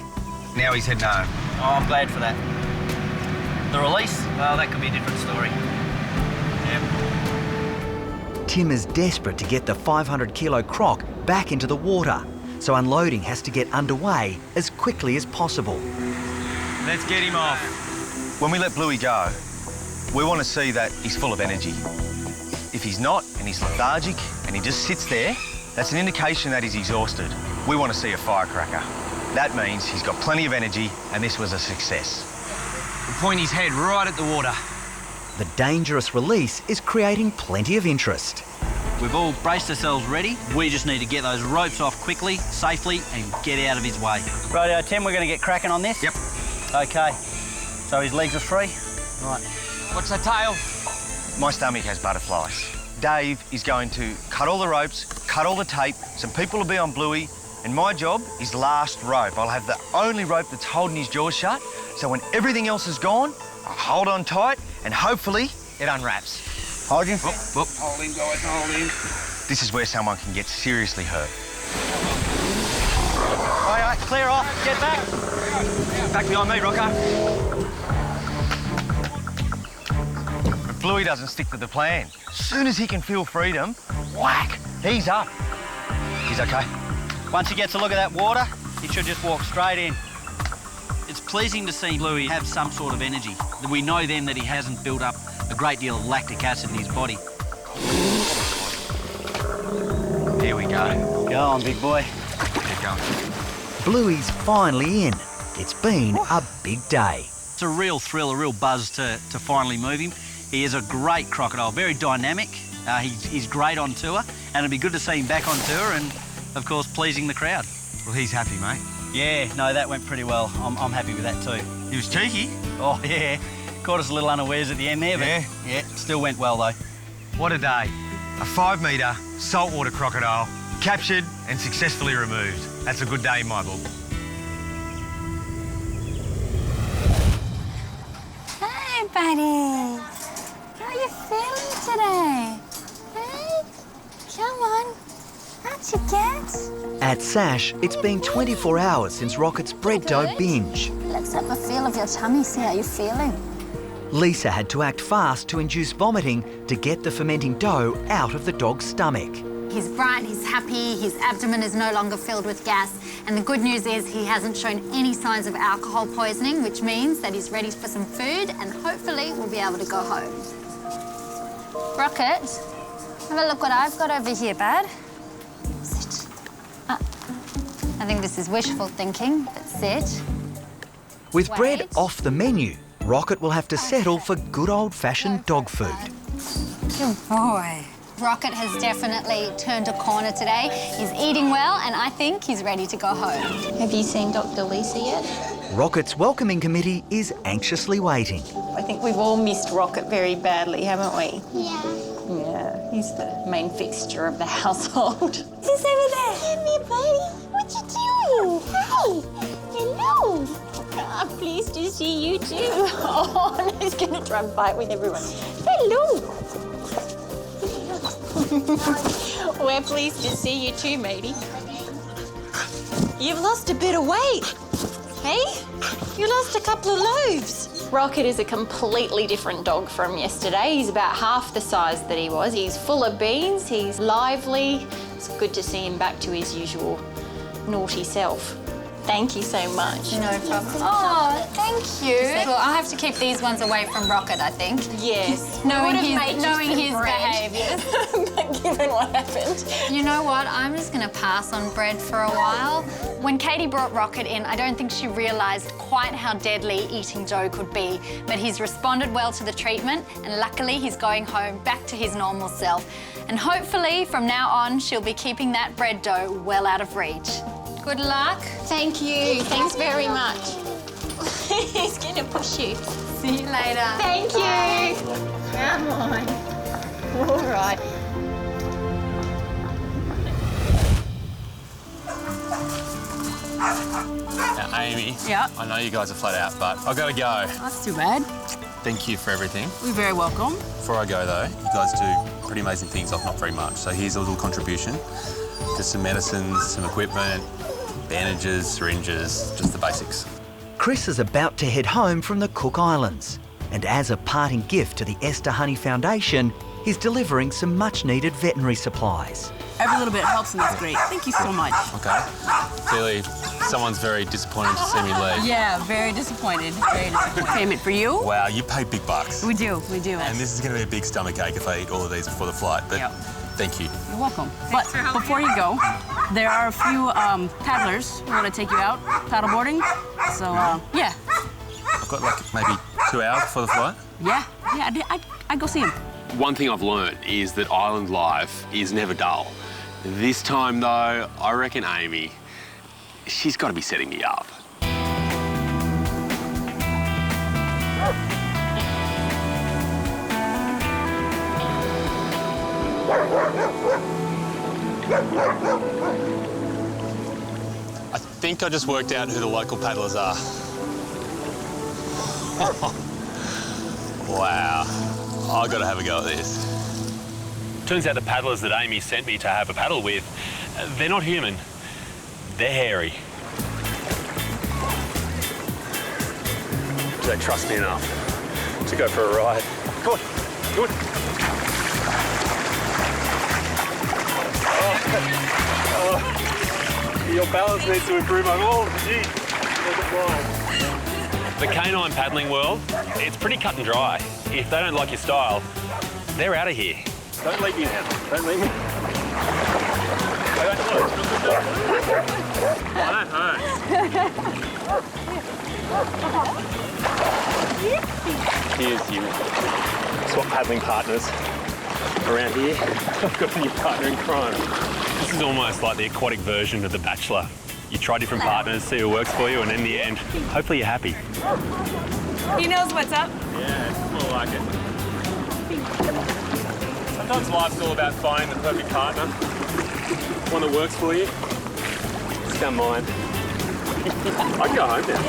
Speaker 2: Now he's heading home.
Speaker 13: Oh, I'm glad for that. The release, well, that could be a different story. Yep.
Speaker 3: Tim is desperate to get the 500-kilo croc back into the water, so unloading has to get underway as quickly as possible.
Speaker 2: Let's get him off. When we let Bluey go, we want to see that he's full of energy. If he's not, and he's lethargic, and he just sits there, that's an indication that he's exhausted. We want to see a firecracker. That means he's got plenty of energy, and this was a success.
Speaker 13: We'll point his head right at the water.
Speaker 3: The dangerous release is creating plenty of interest.
Speaker 13: We've all braced ourselves ready. We just need to get those ropes off quickly, safely, and get out of his way. Rightio, Tim, we're going to get cracking on this?
Speaker 2: Yep.
Speaker 13: OK. So his legs are free? Right.
Speaker 2: What's the tail? My stomach has butterflies. Dave is going to cut all the ropes, cut all the tape. Some people will be on Bluey, and my job is last rope. I'll have the only rope that's holding his jaws shut, so when everything else is gone, I'll hold on tight, and hopefully it unwraps.
Speaker 13: Hold him.
Speaker 2: Whoop, whoop.
Speaker 19: Hold him, guys, hold him.
Speaker 2: This is where someone can get seriously hurt.
Speaker 13: All right, clear off. Get back.
Speaker 2: Back behind me, Rocco. But Bluey doesn't stick to the plan. As soon as he can feel freedom, whack, he's up. He's okay.
Speaker 13: Once he gets a look at that water, he should just walk straight in. It's pleasing to see Bluey have some sort of energy. We know then that he hasn't built up a great deal of lactic acid in his body.
Speaker 2: Here we go.
Speaker 13: Go on, big boy.
Speaker 2: Keep going.
Speaker 3: Bluey's finally in. It's been a big day.
Speaker 13: It's a real thrill, a real buzz to finally move him. He is a great crocodile, very dynamic. He's great on tour, and it'd be good to see him back on tour and, of course, pleasing the crowd.
Speaker 2: Well, he's happy, mate.
Speaker 13: Yeah, no, that went pretty well. I'm happy with that too.
Speaker 2: He was cheeky.
Speaker 13: Oh, yeah. Caught us a little unawares at the end there, but yeah, still went well though.
Speaker 2: What a day. A 5-metre saltwater crocodile, captured and successfully removed. That's a good day in my book.
Speaker 14: Hey, buddy. How are you feeling today? Hey, come on. How'd you get?
Speaker 3: At Sash, it's been 24 hours since Rocket's bread dough binge.
Speaker 14: Let's have a feel of your tummy, see how you're feeling.
Speaker 3: Lisa had to act fast to induce vomiting to get the fermenting dough out of the dog's stomach.
Speaker 14: He's bright, he's happy, his abdomen is no longer filled with gas, and the good news is he hasn't shown any signs of alcohol poisoning, which means that he's ready for some food and hopefully we'll be able to go home. Rocket, have a look what I've got over here, bud. Sit. I think this is wishful thinking, but sit.
Speaker 3: With bread off the menu, Rocket will have to settle for good old-fashioned dog food.
Speaker 14: Good boy. Rocket has definitely turned a corner today. He's eating well, and I think he's ready to go home.
Speaker 9: Have you seen Dr. Lisa yet?
Speaker 3: Rocket's welcoming committee is anxiously waiting.
Speaker 9: I think we've all missed Rocket very badly, haven't we?
Speaker 14: Yeah.
Speaker 9: Yeah, he's the main fixture of the household.
Speaker 14: He's over there. Come here, buddy. What you doing? Hey. Hello.
Speaker 9: I'm pleased to see you too. Oh, he's going to try and fight with everyone. Hello. We're pleased to see you too, matey. You've lost a bit of weight. Hey? You lost a couple of loaves. Rocket is a completely different dog from yesterday. He's about half the size that he was. He's full of beans, he's lively. It's good to see him back to his usual naughty self. Thank you so much.
Speaker 14: No problem. Oh, thank you. Well, I'll have to keep these ones away from Rocket, I think.
Speaker 9: Yes.
Speaker 14: knowing his behaviours.
Speaker 9: But given what happened.
Speaker 14: You know what? I'm just going to pass on bread for a while. When Katie brought Rocket in, I don't think she realised quite how deadly eating dough could be. But he's responded well to the treatment, and luckily he's going home back to his normal self. And hopefully, from now on, she'll be keeping that bread dough well out of reach. Good luck.
Speaker 9: Thank you. Thanks very much. He's going to push you.
Speaker 14: See you later.
Speaker 9: Thank you. Come on. All right.
Speaker 11: Now, Amy,
Speaker 12: Yeah?
Speaker 11: I know you guys are flat out, but I've got to go.
Speaker 12: That's too bad.
Speaker 11: Thank you for everything.
Speaker 15: You're very welcome.
Speaker 11: Before I go though, you guys do pretty amazing things off not very much. So here's a little contribution. Just some medicines, some equipment, bandages, syringes, just the basics.
Speaker 3: Chris is about to head home from the Cook Islands, and as a parting gift to the Esther Honey Foundation, he's delivering some much-needed veterinary supplies.
Speaker 15: Every little bit helps and that's great. Thank you so much.
Speaker 11: Okay. Clearly, someone's very disappointed to see me leave.
Speaker 15: Yeah, very disappointed. Very disappointed. Payment for you?
Speaker 11: Wow, you pay big bucks.
Speaker 15: We do.
Speaker 11: And this is going to be a big stomachache if I eat all of these before the flight, but thank you.
Speaker 15: You're welcome. But before you go, there are a few paddlers who want to take you out, paddleboarding. So, yeah.
Speaker 11: I've got like maybe 2 hours before the flight.
Speaker 15: Yeah, I'd go see him.
Speaker 4: One thing I've learnt is that island life is never dull. This time though, I reckon Amy, she's got to be setting me up.
Speaker 11: I think I just worked out who the local paddlers are. Wow, I've got to have a go at this.
Speaker 22: Turns out the paddlers that Amy sent me to have a paddle with, they're not human. They're hairy.
Speaker 11: Do they trust me enough to go for a ride? Come on, good. Your balance needs to improve. I'm all, gee,
Speaker 22: The canine paddling world, it's pretty cut and dry. If they don't like your style, they're out of here.
Speaker 11: Don't leave me now. Don't leave me.
Speaker 22: That hurts.
Speaker 11: Here's you. Swap paddling partners around here. I've got a new partner in crime.
Speaker 22: This is almost like the aquatic version of The Bachelor. You try different partners, see who works for you, and in the end, hopefully you're happy.
Speaker 15: He knows what's up.
Speaker 11: Yeah, it's more like it. Sometimes life's all about finding the perfect partner. One that works for you. It's down mine. I can go home now.